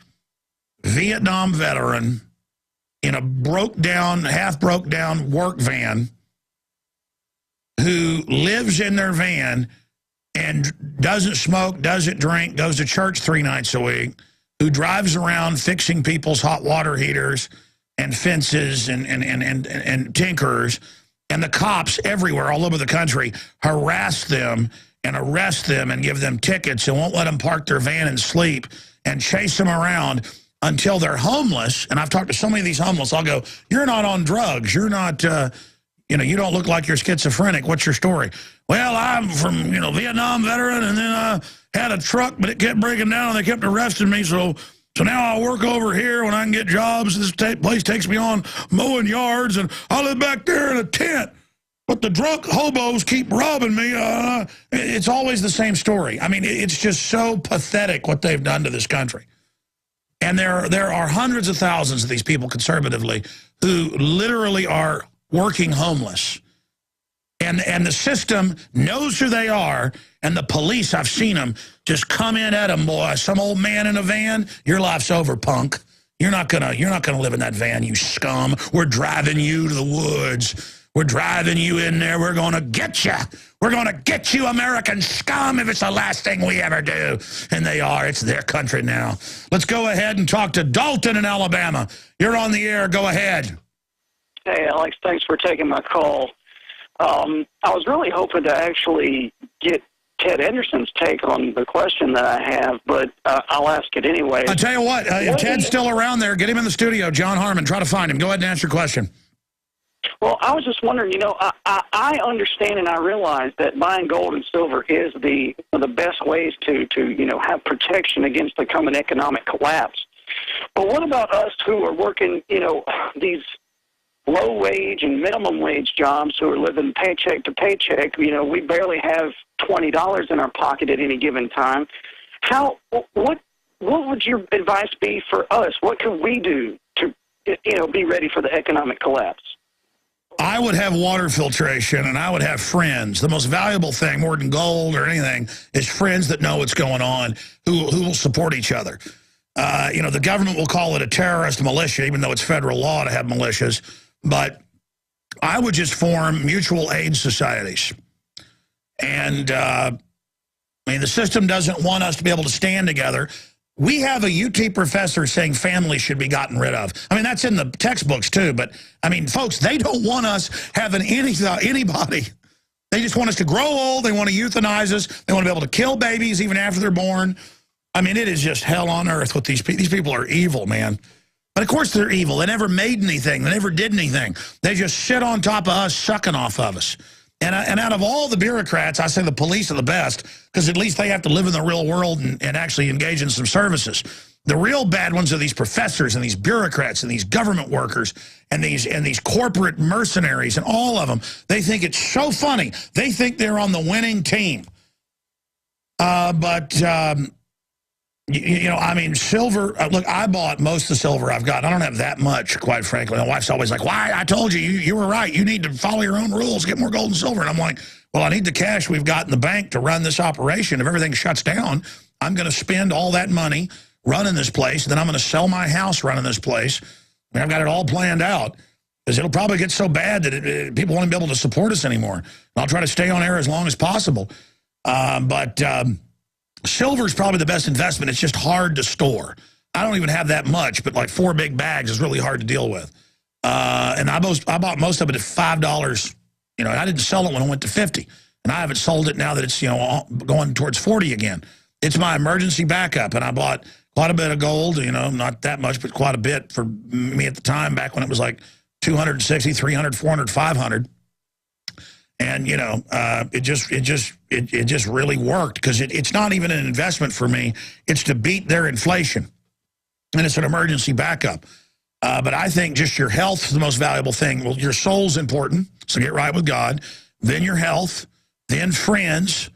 Vietnam veteran in a half broke down work van who lives in their van and doesn't smoke, doesn't drink, goes to church 3 nights a week, who drives around fixing people's hot water heaters and fences and tinkerers. And the cops everywhere, all over the country, harass them and arrest them and give them tickets and won't let them park their van and sleep and chase them around until they're homeless. And I've talked to so many of these homeless. I'll go, you're not on drugs. You're not, you don't look like you're schizophrenic. What's your story? Well, I'm from, Vietnam veteran, and then I had a truck, but it kept breaking down, and they kept arresting me, so now I work over here when I can get jobs. This place takes me on mowing yards, and I live back there in a tent. but the drunk hobos keep robbing me. It's always the same story. I mean, it's just so pathetic what they've done to this country. And there are hundreds of thousands of these people conservatively who literally are working homeless. And the system knows who they are, and the police, I've seen them, just come in at them, boy. Some old man in a van, your life's over, punk. You're not gonna live in that van, you scum. We're driving you to the woods. We're driving you in there. We're gonna get you. We're gonna get you, American scum, if it's the last thing we ever do. And they are. It's their country now. Let's go ahead and talk to Dalton in Alabama. You're on the air. Go ahead. Hey, Alex, thanks for taking my call. I was really hoping to actually get Ted Anderson's take on the question that I have, but I'll ask it anyway. I'll tell you what, if Ted's still around there, get him in the studio, John Harmon. Try to find him. Go ahead and answer your question. Well, I was just wondering, I understand and I realize that buying gold and silver is the best ways to have protection against the coming economic collapse. But what about us who are working, these low-wage and minimum-wage jobs who are living paycheck to paycheck? We barely have $20 in our pocket at any given time. What would your advice be for us? What can we do to, be ready for the economic collapse? I would have water filtration, and I would have friends. The most valuable thing, more than gold or anything, is friends that know what's going on, who will support each other. The government will call it a terrorist militia, even though it's federal law to have militias. But I would just form mutual aid societies. And, the system doesn't want us to be able to stand together. We have a UT professor saying families should be gotten rid of. That's in the textbooks, too. But, folks, they don't want us having anybody. They just want us to grow old. They want to euthanize us. They want to be able to kill babies even after they're born. It is just hell on earth with these people. These people are evil, man. But, of course, they're evil. They never made anything. They never did anything. They just sit on top of us, sucking off of us. And out of all the bureaucrats, I say the police are the best, because at least they have to live in the real world and actually engage in some services. The real bad ones are these professors and these bureaucrats and these government workers and these corporate mercenaries, and all of them. They think it's so funny. They think they're on the winning team. Silver, look, I bought most of the silver I've got. I don't have that much, quite frankly. My wife's always like, why? I told you, you were right. You need to follow your own rules, get more gold and silver. And I'm like, well, I need the cash we've got in the bank to run this operation. If everything shuts down, I'm going to spend all that money running this place. Then I'm going to sell my house running this place. I've got it all planned out, because it'll probably get so bad that people won't be able to support us anymore. And I'll try to stay on air as long as possible. Silver is probably the best investment. It's just hard to store. I don't even have that much, but like 4 big bags is really hard to deal with. And I bought most of it at $5. I didn't sell it when it went to 50, and I haven't sold it now that it's going towards 40 again. It's my emergency backup, and I bought quite a bit of gold. Not that much, but quite a bit for me at the time, back when it was like 260, 300, 400, 500. And, it just really worked, because it's not even an investment for me. It's to beat their inflation. And it's an emergency backup. But I think just your health is the most valuable thing. Well, your soul's important, so get right with God. Then your health, then friends,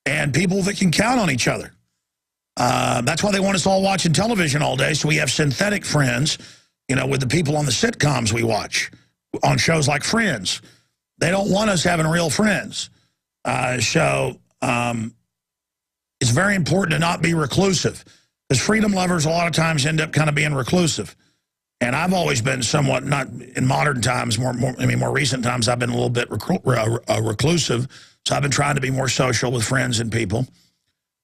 and people that can count on each other. That's why they want us all watching television all day, so we have synthetic friends, with the people on the sitcoms we watch, on shows like Friends. They don't want us having real friends. So it's very important to not be reclusive, because freedom lovers a lot of times end up kind of being reclusive. And I've always been somewhat, not in modern times, more recent times, I've been a little bit reclusive. So I've been trying to be more social with friends and people.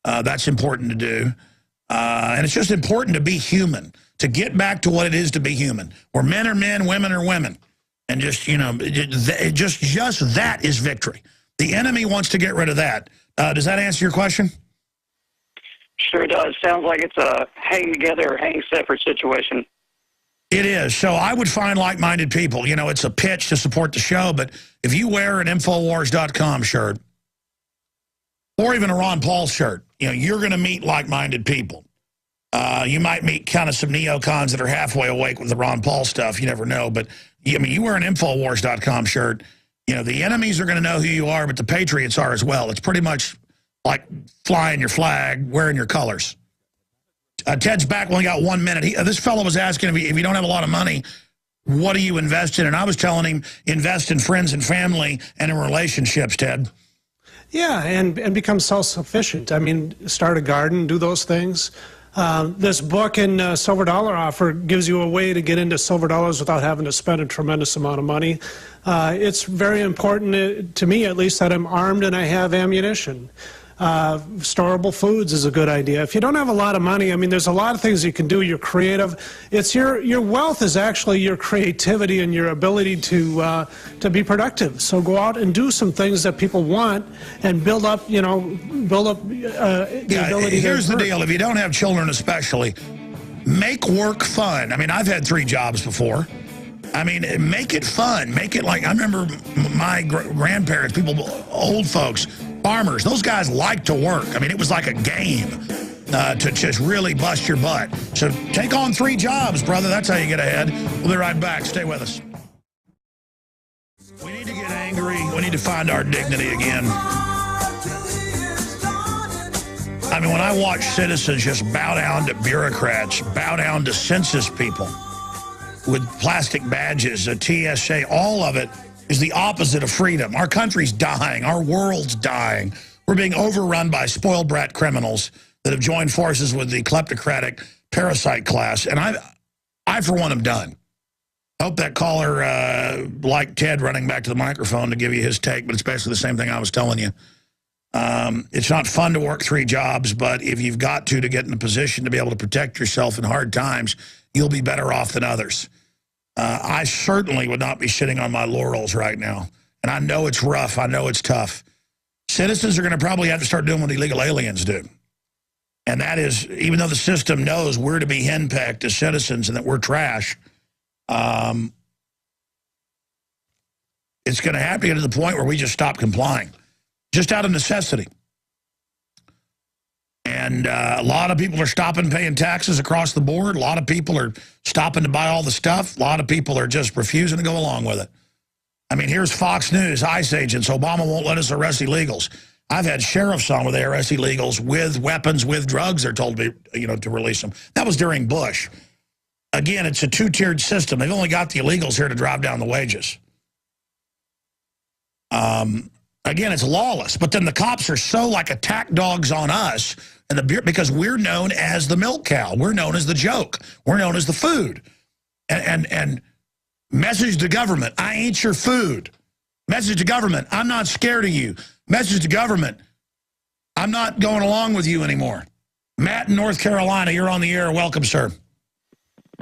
That's important to do. And it's just important to be human, to get back to what it is to be human, where men are men, women are women. And just, just that is victory. The enemy wants to get rid of that. Does that answer your question? Sure does. Sounds like it's a hang together or hang separate situation. It is. So I would find like-minded people. It's a pitch to support the show, but if you wear an Infowars.com shirt, or even a Ron Paul shirt, you're going to meet like-minded people. You might meet kind of some neocons that are halfway awake with the Ron Paul stuff. You never know, but you wear an Infowars.com shirt, You know, the enemies are going to know who you are, but the patriots are as well. It's pretty much like flying your flag, wearing your colors. Ted's back. We only got 1 minute. This fellow was asking if you don't have a lot of money, what do you invest in? And I was telling him, invest in friends and family and in relationships, Ted. Yeah, and become self-sufficient. I mean, start a garden, do those things. This book in Silver Dollar Offer gives you a way to get into silver dollars without having to spend a tremendous amount of money. It's very important, to me at least, that I'm armed and I have ammunition. Storable foods is a good idea. If you don't have a lot of money, I mean, there's a lot of things you can do. You're creative. It's your wealth is actually your creativity and your ability to be productive. So go out and do some things that people want and build up, the ability. Here's the deal. If you don't have children especially, make work fun. I mean, I've had 3 jobs before. I mean, make it fun. Make it like, I remember my grandparents, old folks, farmers, those guys like to work. I mean, it was like a game to just really bust your butt. So take on 3 jobs, brother. That's how you get ahead. We'll be right back. Stay with us. We need to get angry. We need to find our dignity again. I mean, when I watch citizens just bow down to bureaucrats, bow down to census people with plastic badges, a TSA, all of it is the opposite of freedom. Our country's dying. Our world's dying. We're being overrun by spoiled brat criminals that have joined forces with the kleptocratic parasite class. And I for one, am done. I hope that caller liked Ted running back to the microphone to give you his take, but it's basically the same thing I was telling you. It's not fun to work 3 jobs, but if you've got to get in a position to be able to protect yourself in hard times, you'll be better off than others. I certainly would not be sitting on my laurels right now. And I know it's rough. I know it's tough. Citizens are going to probably have to start doing what illegal aliens do. And that is, even though the system knows we're to be henpecked as citizens and that we're trash, it's going to have to get to the point where we just stop complying, just out of necessity. And a lot of people are stopping paying taxes across the board. A lot of people are stopping to buy all the stuff. A lot of people are just refusing to go along with it. I mean, here's Fox News, ICE agents. Obama won't let us arrest illegals. I've had sheriffs on where they arrest illegals with weapons, with drugs. They're told to be, to release them. That was during Bush. Again, it's a 2-tiered system. They've only got the illegals here to drive down the wages. Again, it's lawless. But then the cops are so like attack dogs on us, and because we're known as the milk cow. We're known as the joke. We're known as the food. And message to government, I ain't your food. Message to government, I'm not scared of you. Message to government, I'm not going along with you anymore. Matt in North Carolina, you're on the air. Welcome, sir.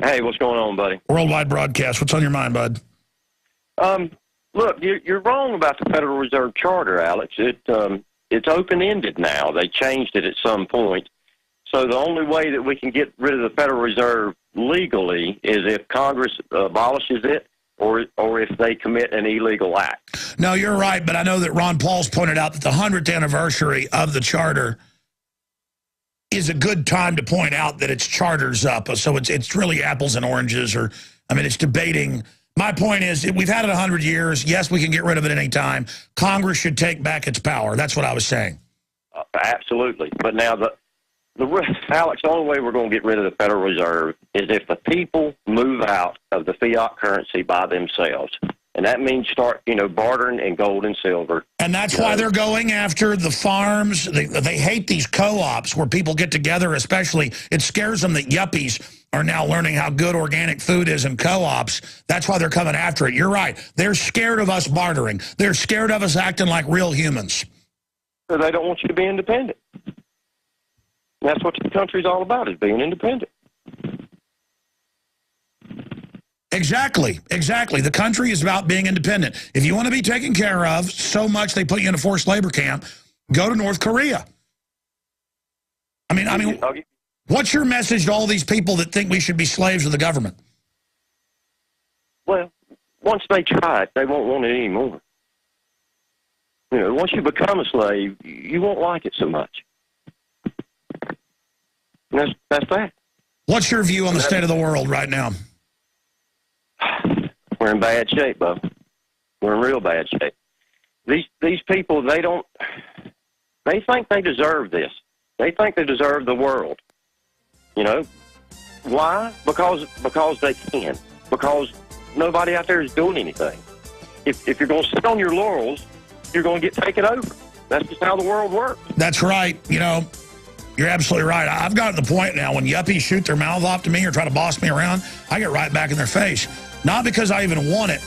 Hey, what's going on, buddy? Worldwide broadcast. What's on your mind, bud? Look, you're wrong about the Federal Reserve Charter, Alex. It's open-ended now. They changed it at some point. So the only way that we can get rid of the Federal Reserve legally is if Congress abolishes it or if they commit an illegal act. No, you're right, but I know that Ron Paul's pointed out that the 100th anniversary of the charter is a good time to point out that its charter's up. So it's really apples and oranges, it's debating. My point is, we've had it 100 years. Yes, we can get rid of it at any time. Congress should take back its power. That's what I was saying. Absolutely. But now, Alex, the only way we're going to get rid of the Federal Reserve is if the people move out of the fiat currency by themselves. And that means start, bartering in gold and silver. And that's why they're going after the farms. They hate these co-ops where people get together, especially. It scares them that yuppies are now learning how good organic food is in co-ops. That's why they're coming after it. You're right. They're scared of us bartering. They're scared of us acting like real humans. So they don't want you to be independent. That's what the country's all about, is being independent. Exactly. The country is about being independent. If you want to be taken care of so much they put you in a forced labor camp, go to North Korea. I mean, what's your message to all these people that think we should be slaves of the government? Well, once they try it, they won't want it anymore. Once you become a slave, you won't like it so much. And that's that. What's your view on the state of the world right now? We're in bad shape, Bo. We're in real bad shape. These people, they think they deserve this. They think they deserve the world. You know, why? Because they can. Because nobody out there is doing anything. If you're going to sit on your laurels, you're going to get taken over. That's just how the world works. That's right. You know, you're absolutely right. I've gotten to the point now when yuppies shoot their mouth off to me or try to boss me around, I get right back in their face. Not because I even want it,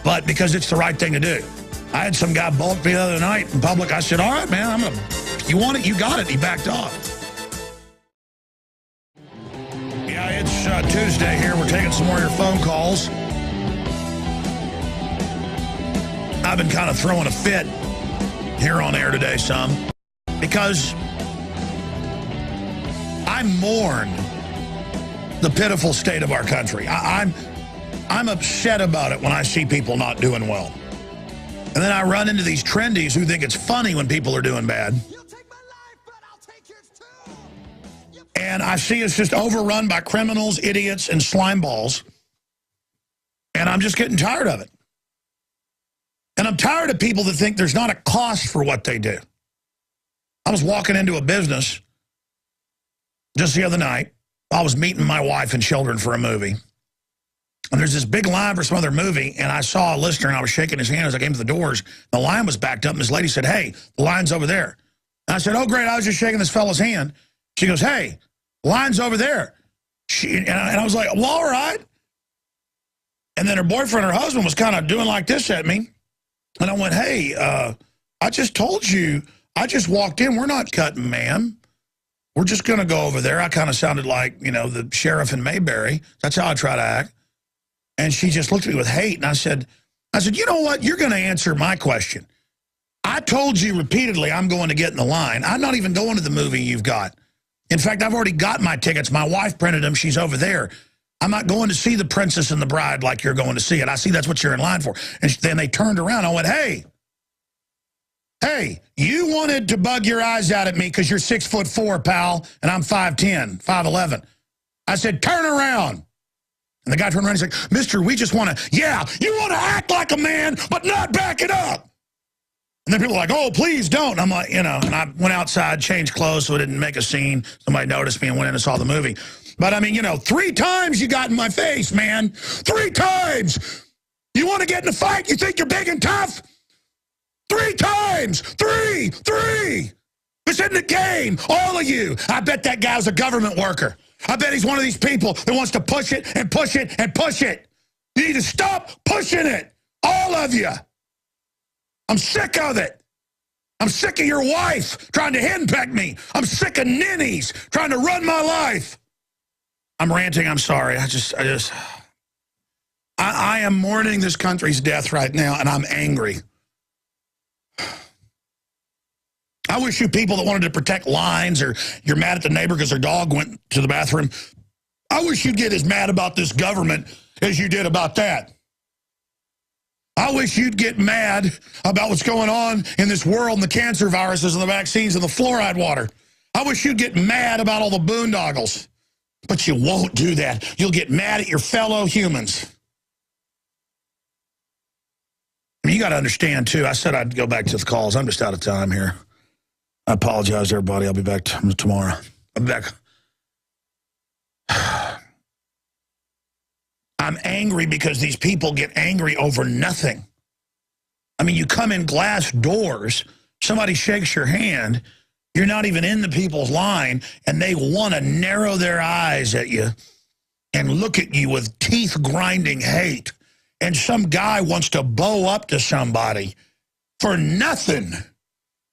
but because it's the right thing to do. I had some guy bulk me the other night in public. I said, all right, man, you want it, you got it. He backed off. Yeah, it's Tuesday here. We're taking some more of your phone calls. I've been kind of throwing a fit here on air today some because I mourn the pitiful state of our country. I'm upset about it when I see people not doing well. And then I run into these trendies who think it's funny when people are doing bad. And I see us just overrun by criminals, idiots, and slime balls. And I'm just getting tired of it. And I'm tired of people that think there's not a cost for what they do. I was walking into a business just the other night. I was meeting my wife and children for a movie. And there's this big line for some other movie, and I saw a listener, and I was shaking his hand as I came to the doors. The line was backed up, and this lady said, hey, the line's over there. And I said, oh, great, I was just shaking this fellow's hand. She goes, hey, the line's over there. And I was like, well, all right. And then her boyfriend, her husband, was kind of doing like this at me. And I went, hey, I just told you, I just walked in. We're not cutting, ma'am. We're just going to go over there. I kind of sounded like, you know, the sheriff in Mayberry. That's how I try to act. And she just looked at me with hate. And I said, you know what? You're going to answer my question. I told you repeatedly I'm going to get in the line. I'm not even going to the movie you've got. In fact, I've already got my tickets. My wife printed them. She's over there. I'm not going to see The Princess and the Bride like you're going to see it. I see that's what you're in line for. And then they turned around. I went, hey, you wanted to bug your eyes out at me because you're 6'4", pal, and I'm 5'10", 5'11". I said, turn around. And the guy turned around and he's like, mister, we just want to, yeah, you want to act like a man, but not back it up. And then people are like, oh, please don't. And I'm like, you know, and I went outside, changed clothes so it didn't make a scene. Somebody noticed me and went in and saw the movie. But, I mean, you know, 3 times you got in my face, man. 3 times. You want to get in a fight? You think you're big and tough? 3 times. 3. It's in the game. All of you. I bet that guy's a government worker. I bet he's one of these people that wants to push it and push it and push it. You need to stop pushing it. All of you. I'm sick of it. I'm sick of your wife trying to henpeck me. I'm sick of ninnies trying to run my life. I'm ranting. I'm sorry. I am mourning this country's death right now, and I'm angry. I wish you people that wanted to protect lines or you're mad at the neighbor because their dog went to the bathroom, I wish you'd get as mad about this government as you did about that. I wish you'd get mad about what's going on in this world and the cancer viruses and the vaccines and the fluoride water. I wish you'd get mad about all the boondoggles. But you won't do that. You'll get mad at your fellow humans. I mean, you got to understand, too. I said I'd go back to the calls. I'm just out of time here. I apologize, everybody. I'll be back tomorrow. I'll be back. I'm angry because these people get angry over nothing. I mean, you come in glass doors, somebody shakes your hand, you're not even in the people's line, and they want to narrow their eyes at you and look at you with teeth-grinding hate. And some guy wants to bow up to somebody for nothing.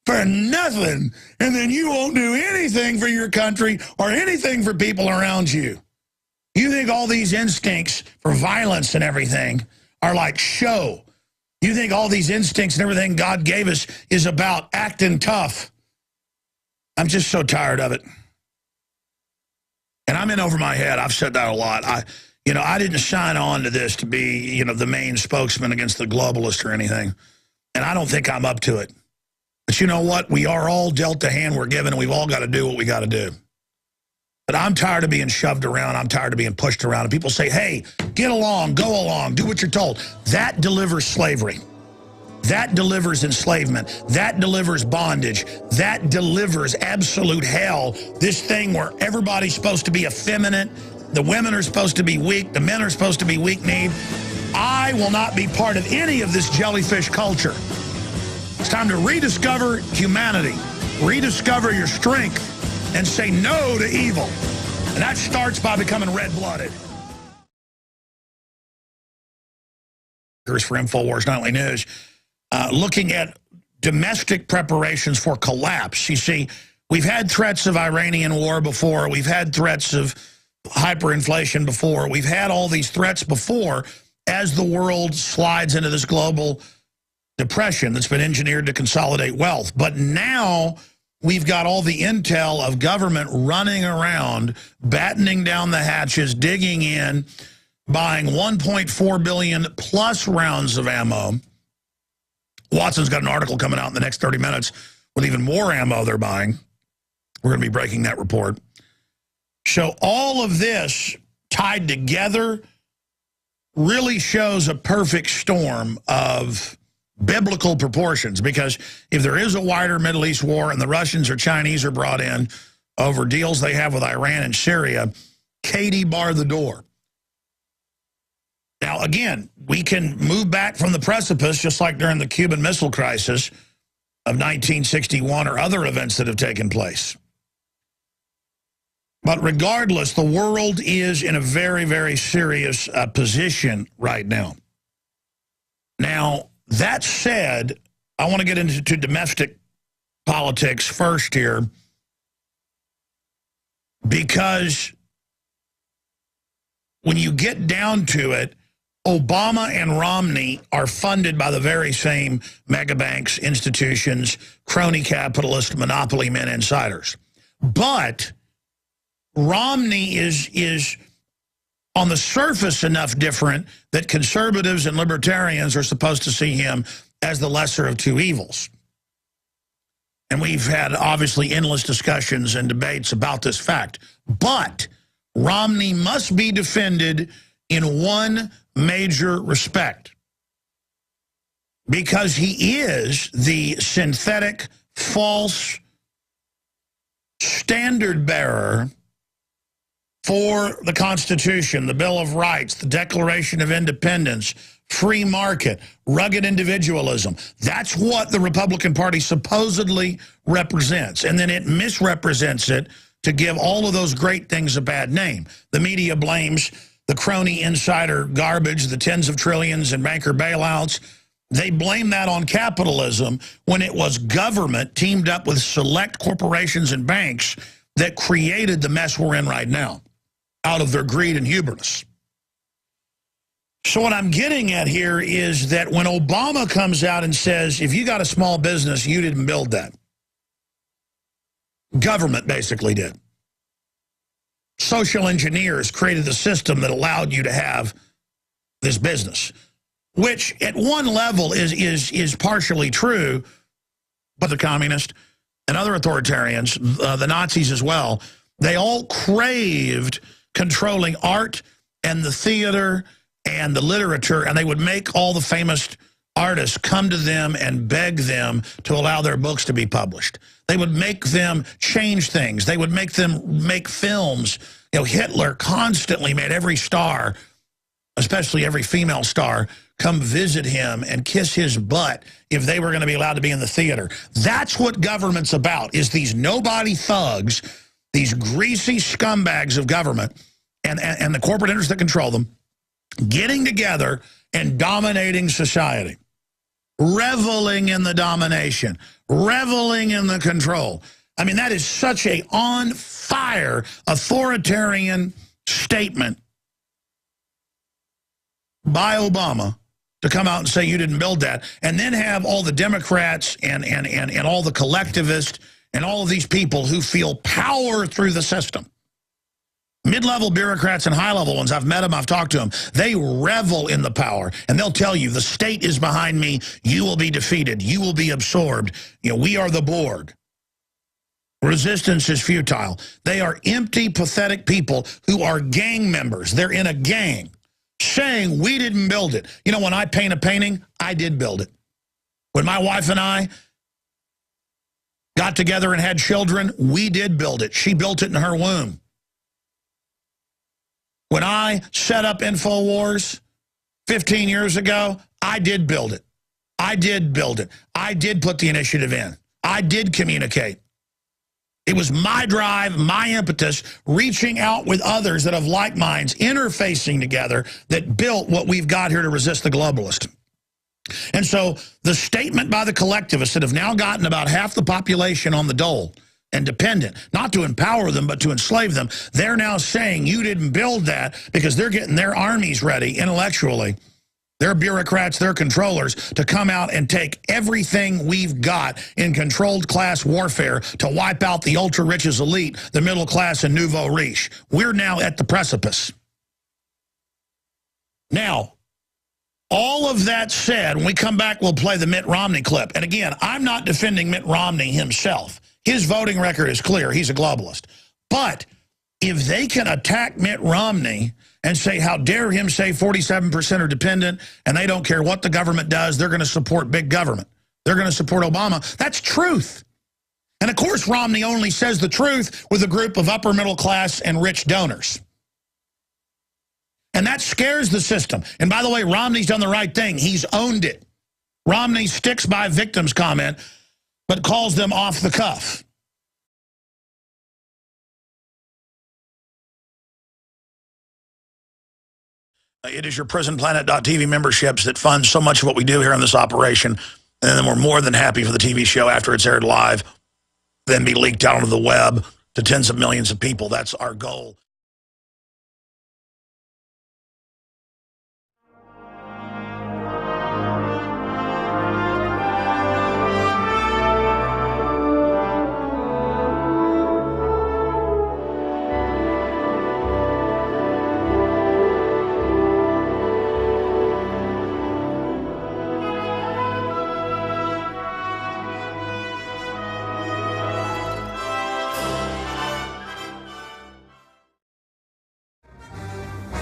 For nothing. And then you won't do anything for your country or anything for people around you. You think all these instincts for violence and everything are like show. You think all these instincts and everything God gave us is about acting tough. I'm just so tired of it. And I'm in over my head. I've said that a lot. I didn't sign on to this to be, the main spokesman against the globalists or anything. And I don't think I'm up to it. But you know what? We are all dealt the hand we're given, and we've all got to do what we got to do. But I'm tired of being shoved around. I'm tired of being pushed around. And people say, hey, get along, go along, do what you're told. That delivers slavery. That delivers enslavement. That delivers bondage. That delivers absolute hell. This thing where everybody's supposed to be effeminate, the women are supposed to be weak, the men are supposed to be weak-kneed. I will not be part of any of this jellyfish culture. It's time to rediscover humanity, rediscover your strength, and say no to evil. And that starts by becoming red-blooded. For InfoWars Nightly News, looking at domestic preparations for collapse. You see, we've had threats of Iranian war before. We've had threats of hyperinflation before. We've had all these threats before as the world slides into this global depression that's been engineered to consolidate wealth. But now we've got all the intel of government running around, battening down the hatches, digging in, buying 1.4 billion plus rounds of ammo. Watson's got an article coming out in the next 30 minutes with even more ammo they're buying. We're going to be breaking that report. So all of this tied together really shows a perfect storm of biblical proportions, because if there is a wider Middle East war and the Russians or Chinese are brought in over deals they have with Iran and Syria, Katie bar the door. Now, again, we can move back from the precipice just like during the Cuban Missile Crisis of 1961 or other events that have taken place. But regardless, the world is in a very, very serious position right now. Now, that said, I want to get into domestic politics first here, because when you get down to it, Obama and Romney are funded by the very same mega banks, institutions, crony capitalist, monopoly men, insiders. But Romney is on the surface enough different that conservatives and libertarians are supposed to see him as the lesser of two evils. And we've had, obviously, endless discussions and debates about this fact. But Romney must be defended in one major respect, because he is the synthetic, false standard bearer for the Constitution, the Bill of Rights, the Declaration of Independence, free market, rugged individualism. That's what the Republican Party supposedly represents. And then it misrepresents it to give all of those great things a bad name. The media blames the crony insider garbage, the tens of trillions in banker bailouts. They blame that on capitalism when it was government teamed up with select corporations and banks that created the mess we're in right now out of their greed and hubris. So what I'm getting at here is that when Obama comes out and says, if you got a small business, you didn't build that. Government basically did. Social engineers created the system that allowed you to have this business, which at one level is partially true, but the communists and other authoritarians, the Nazis as well, they all craved controlling art and the theater and the literature, and they would make all the famous artists come to them and beg them to allow their books to be published. They would make them change things. They would make them make films. You know, Hitler constantly made every star, especially every female star, come visit him and kiss his butt if they were going to be allowed to be in the theater. That's what government's about, is these nobody thugs, these greasy scumbags of government and the corporate interests that control them, getting together and dominating society, reveling in the domination, reveling in the control. I mean, that is such a on-fire authoritarian statement by Obama to come out and say you didn't build that, and then have all the Democrats and all the collectivists and all of these people who feel power through the system. Mid-level bureaucrats and high-level ones, I've met them, I've talked to them. They revel in the power, and they'll tell you, the state is behind me, you will be defeated, you will be absorbed, you know, we are the Borg. Resistance is futile. They are empty, pathetic people who are gang members. They're in a gang saying, we didn't build it. You know, when I paint a painting, I did build it. When my wife and I got together and had children, we did build it. She built it in her womb. When I set up InfoWars 15 years ago, I did build it. I did build it. I did put the initiative in. I did communicate. It was my drive, my impetus, reaching out with others that have like minds, interfacing together, that built what we've got here to resist the globalist. And so the statement by the collectivists that have now gotten about half the population on the dole and dependent, not to empower them, but to enslave them, they're now saying you didn't build that, because they're getting their armies ready intellectually, their bureaucrats, their controllers, to come out and take everything we've got in controlled class warfare to wipe out the ultra-riches elite, the middle class, and nouveau riche. We're now at the precipice. Now, all of that said, when we come back, we'll play the Mitt Romney clip. And again, I'm not defending Mitt Romney himself. His voting record is clear. He's a globalist. But if they can attack Mitt Romney and say, how dare him say 47% are dependent and they don't care what the government does, they're going to support big government, they're going to support Obama, that's truth. And of course, Romney only says the truth with a group of upper middle class and rich donors. And that scares the system. And by the way, Romney's done the right thing. He's owned it. Romney sticks by victims comment, but calls them off the cuff. It is your PrisonPlanet.tv memberships that fund so much of what we do here in this operation. And then we're more than happy for the TV show, after it's aired live, then be leaked out onto the web to tens of millions of people. That's our goal.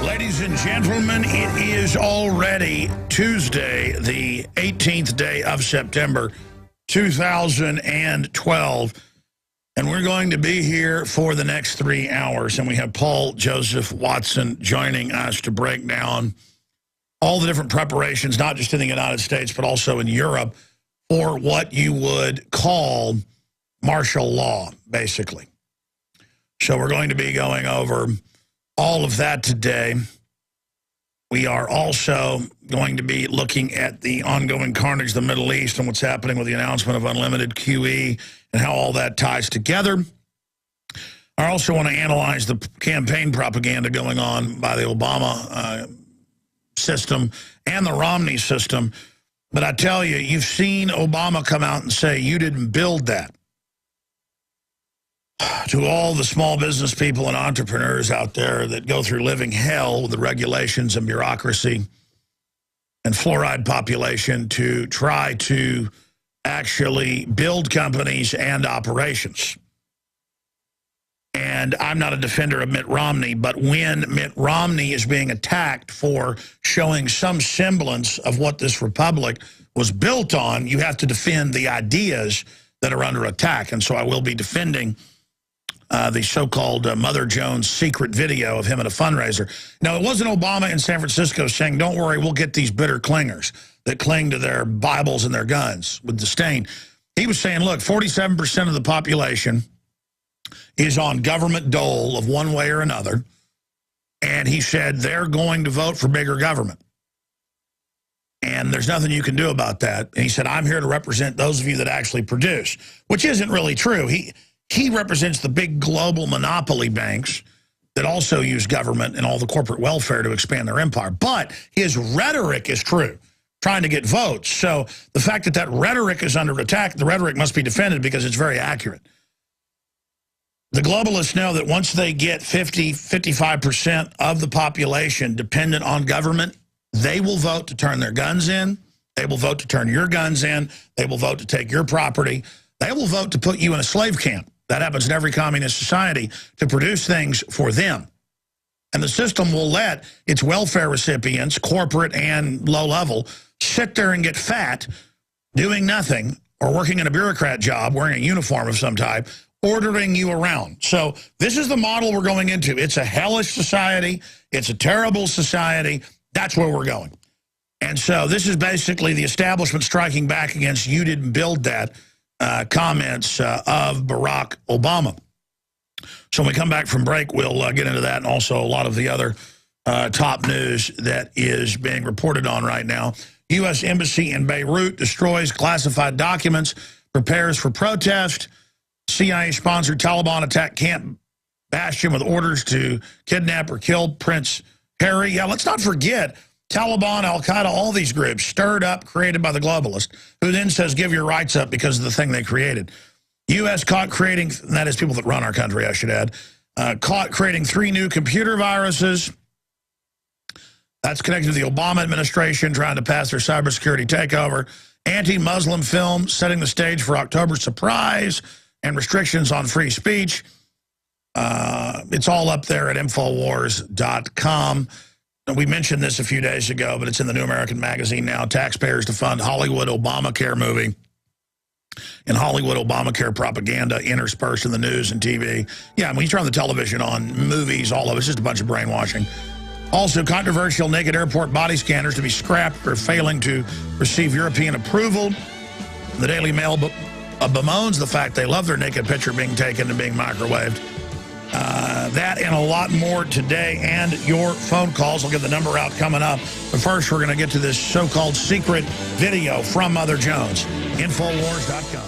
Ladies and gentlemen, it is already Tuesday, the 18th day of September, 2012, and we're going to be here for the next 3 hours, and we have Paul Joseph Watson joining us to break down all the different preparations, not just in the United States, but also in Europe, for what you would call martial law, basically. So we're going to be going over all of that today. We are also going to be looking at the ongoing carnage in the Middle East and what's happening with the announcement of unlimited QE and how all that ties together. I also want to analyze the campaign propaganda going on by the Obama system and the Romney system. But I tell you, you've seen Obama come out and say, you didn't build that. To all the small business people and entrepreneurs out there that go through living hell with the regulations and bureaucracy and fluoride population to try to actually build companies and operations. And I'm not a defender of Mitt Romney, but when Mitt Romney is being attacked for showing some semblance of what this republic was built on, you have to defend the ideas that are under attack. And so I will be defending the so-called Mother Jones secret video of him at a fundraiser. Now, it wasn't Obama in San Francisco saying, don't worry, we'll get these bitter clingers that cling to their Bibles and their guns with disdain. He was saying, look, 47% of the population is on government dole of one way or another. And he said they're going to vote for bigger government. And there's nothing you can do about that. And he said, I'm here to represent those of you that actually produce, which isn't really true. He represents the big global monopoly banks that also use government and all the corporate welfare to expand their empire. But his rhetoric is true, trying to get votes. So the fact that that rhetoric is under attack, the rhetoric must be defended because it's very accurate. The globalists know that once they get 55% of the population dependent on government, they will vote to turn their guns in. They will vote to turn your guns in. They will vote to take your property. They will vote to put you in a slave camp. That happens in every communist society, to produce things for them. And the system will let its welfare recipients, corporate and low level, sit there and get fat doing nothing or working in a bureaucrat job, wearing a uniform of some type, ordering you around. So this is the model we're going into. It's a hellish society. It's a terrible society. That's where we're going. And so this is basically the establishment striking back against "you didn't build that" comments of Barack Obama. So when we come back from break, we'll get into that and also a lot of the other top news that is being reported on right now. U.S. Embassy in Beirut destroys classified documents, prepares for protest. CIA-sponsored Taliban attack Camp Bastion with orders to kidnap or kill Prince Harry. Yeah, let's not forget Taliban, Al-Qaeda, all these groups stirred up, created by the globalist, who then says give your rights up because of the thing they created. U.S. caught creating, and that is people that run our country, I should add, caught creating 3 new computer viruses. That's connected to the Obama administration trying to pass their cybersecurity takeover. Anti-Muslim film setting the stage for October surprise and restrictions on free speech. It's all up there at Infowars.com. We mentioned this a few days ago, but it's in the New American Magazine now. Taxpayers to fund Hollywood Obamacare movie and Hollywood Obamacare propaganda interspersed in the news and TV. Yeah, when you turn the television on, movies, all of it's just a bunch of brainwashing. Also, controversial naked airport body scanners to be scrapped for failing to receive European approval. The Daily Mail bemoans the fact they love their naked picture being taken and being microwaved. That and a lot more today, and your phone calls. I'll get the number out coming up. But first, we're going to get to this so-called secret video from Mother Jones. Infowars.com.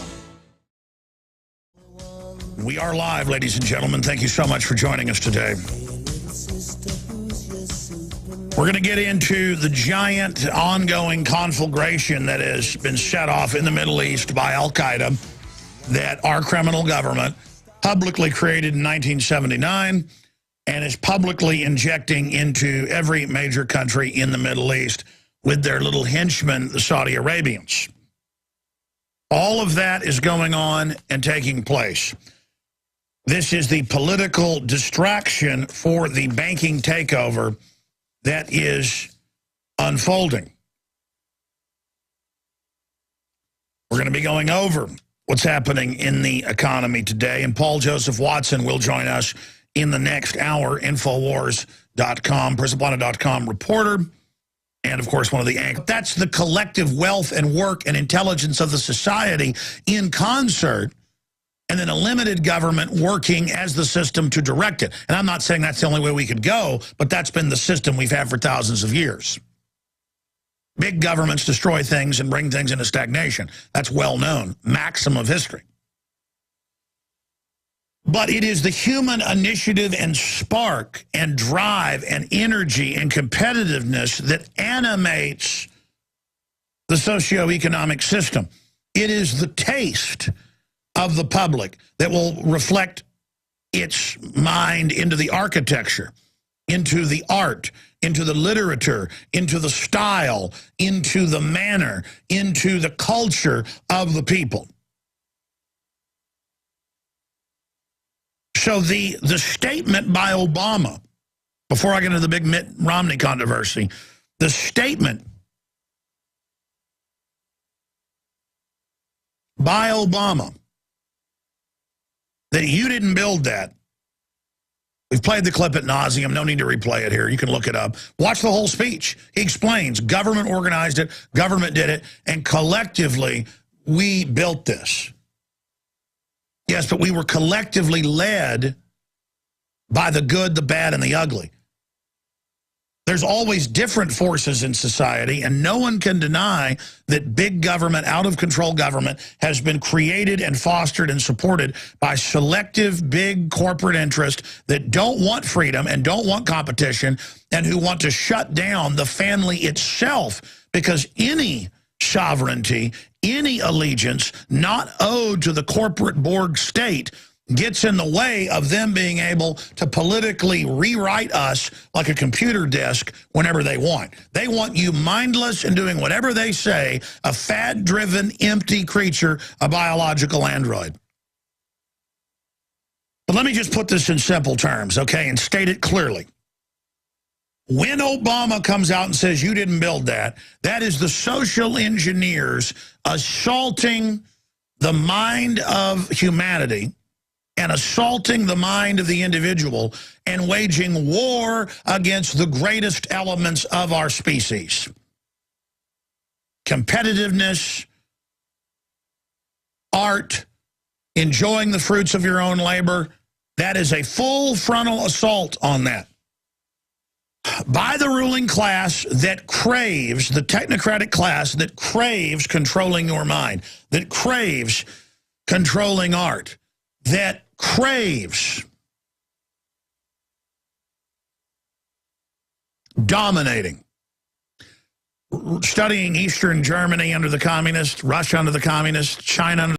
We are live, ladies and gentlemen. Thank you so much for joining us today. We're going to get into the giant ongoing conflagration that has been set off in the Middle East by Al-Qaeda, that our criminal government publicly created in 1979 and is publicly injecting into every major country in the Middle East with their little henchmen, the Saudi Arabians. All of that is going on and taking place. This is the political distraction for the banking takeover that is unfolding. We're going to be going over what's happening in the economy today, and Paul Joseph Watson will join us in the next hour. Infowars.com, PrisonPlanet.com reporter, and of course one of the anchors. That's the collective wealth and work and intelligence of the society in concert, and then a limited government working as the system to direct it. And I'm not saying that's the only way we could go, but that's been the system we've had for thousands of years. Big governments destroy things and bring things into stagnation. That's well known, maxim of history. But it is the human initiative and spark and drive and energy and competitiveness that animates the socioeconomic system. It is the taste of the public that will reflect its mind into the architecture, into the art, into the literature, into the style, into the manner, into the culture of the people. So the statement by Obama, before I get into the big Mitt Romney controversy, the statement by Obama that you didn't build that. We've played the clip at nauseum. No need to replay it here. You can look it up. Watch the whole speech. He explains government organized it, government did it, and collectively we built this. Yes, but we were collectively led by the good, the bad, and the ugly. There's always different forces in society, and no one can deny that big government, out-of-control government, has been created and fostered and supported by selective big corporate interests that don't want freedom and don't want competition and who want to shut down the family itself, because any sovereignty, any allegiance not owed to the corporate Borg state gets in the way of them being able to politically rewrite us like a computer disk whenever they want. They want you mindless and doing whatever they say, a fad-driven, empty creature, a biological android. But let me just put this in simple terms, okay, and state it clearly. When Obama comes out and says you didn't build that, that is the social engineers assaulting the mind of humanity and assaulting the mind of the individual and waging war against the greatest elements of our species. Competitiveness, art, enjoying the fruits of your own labor, that is a full frontal assault on that. By the ruling class that craves, the technocratic class that craves controlling your mind, that craves controlling art, that craves dominating. Studying Eastern Germany under the communists, Russia under the communists, China under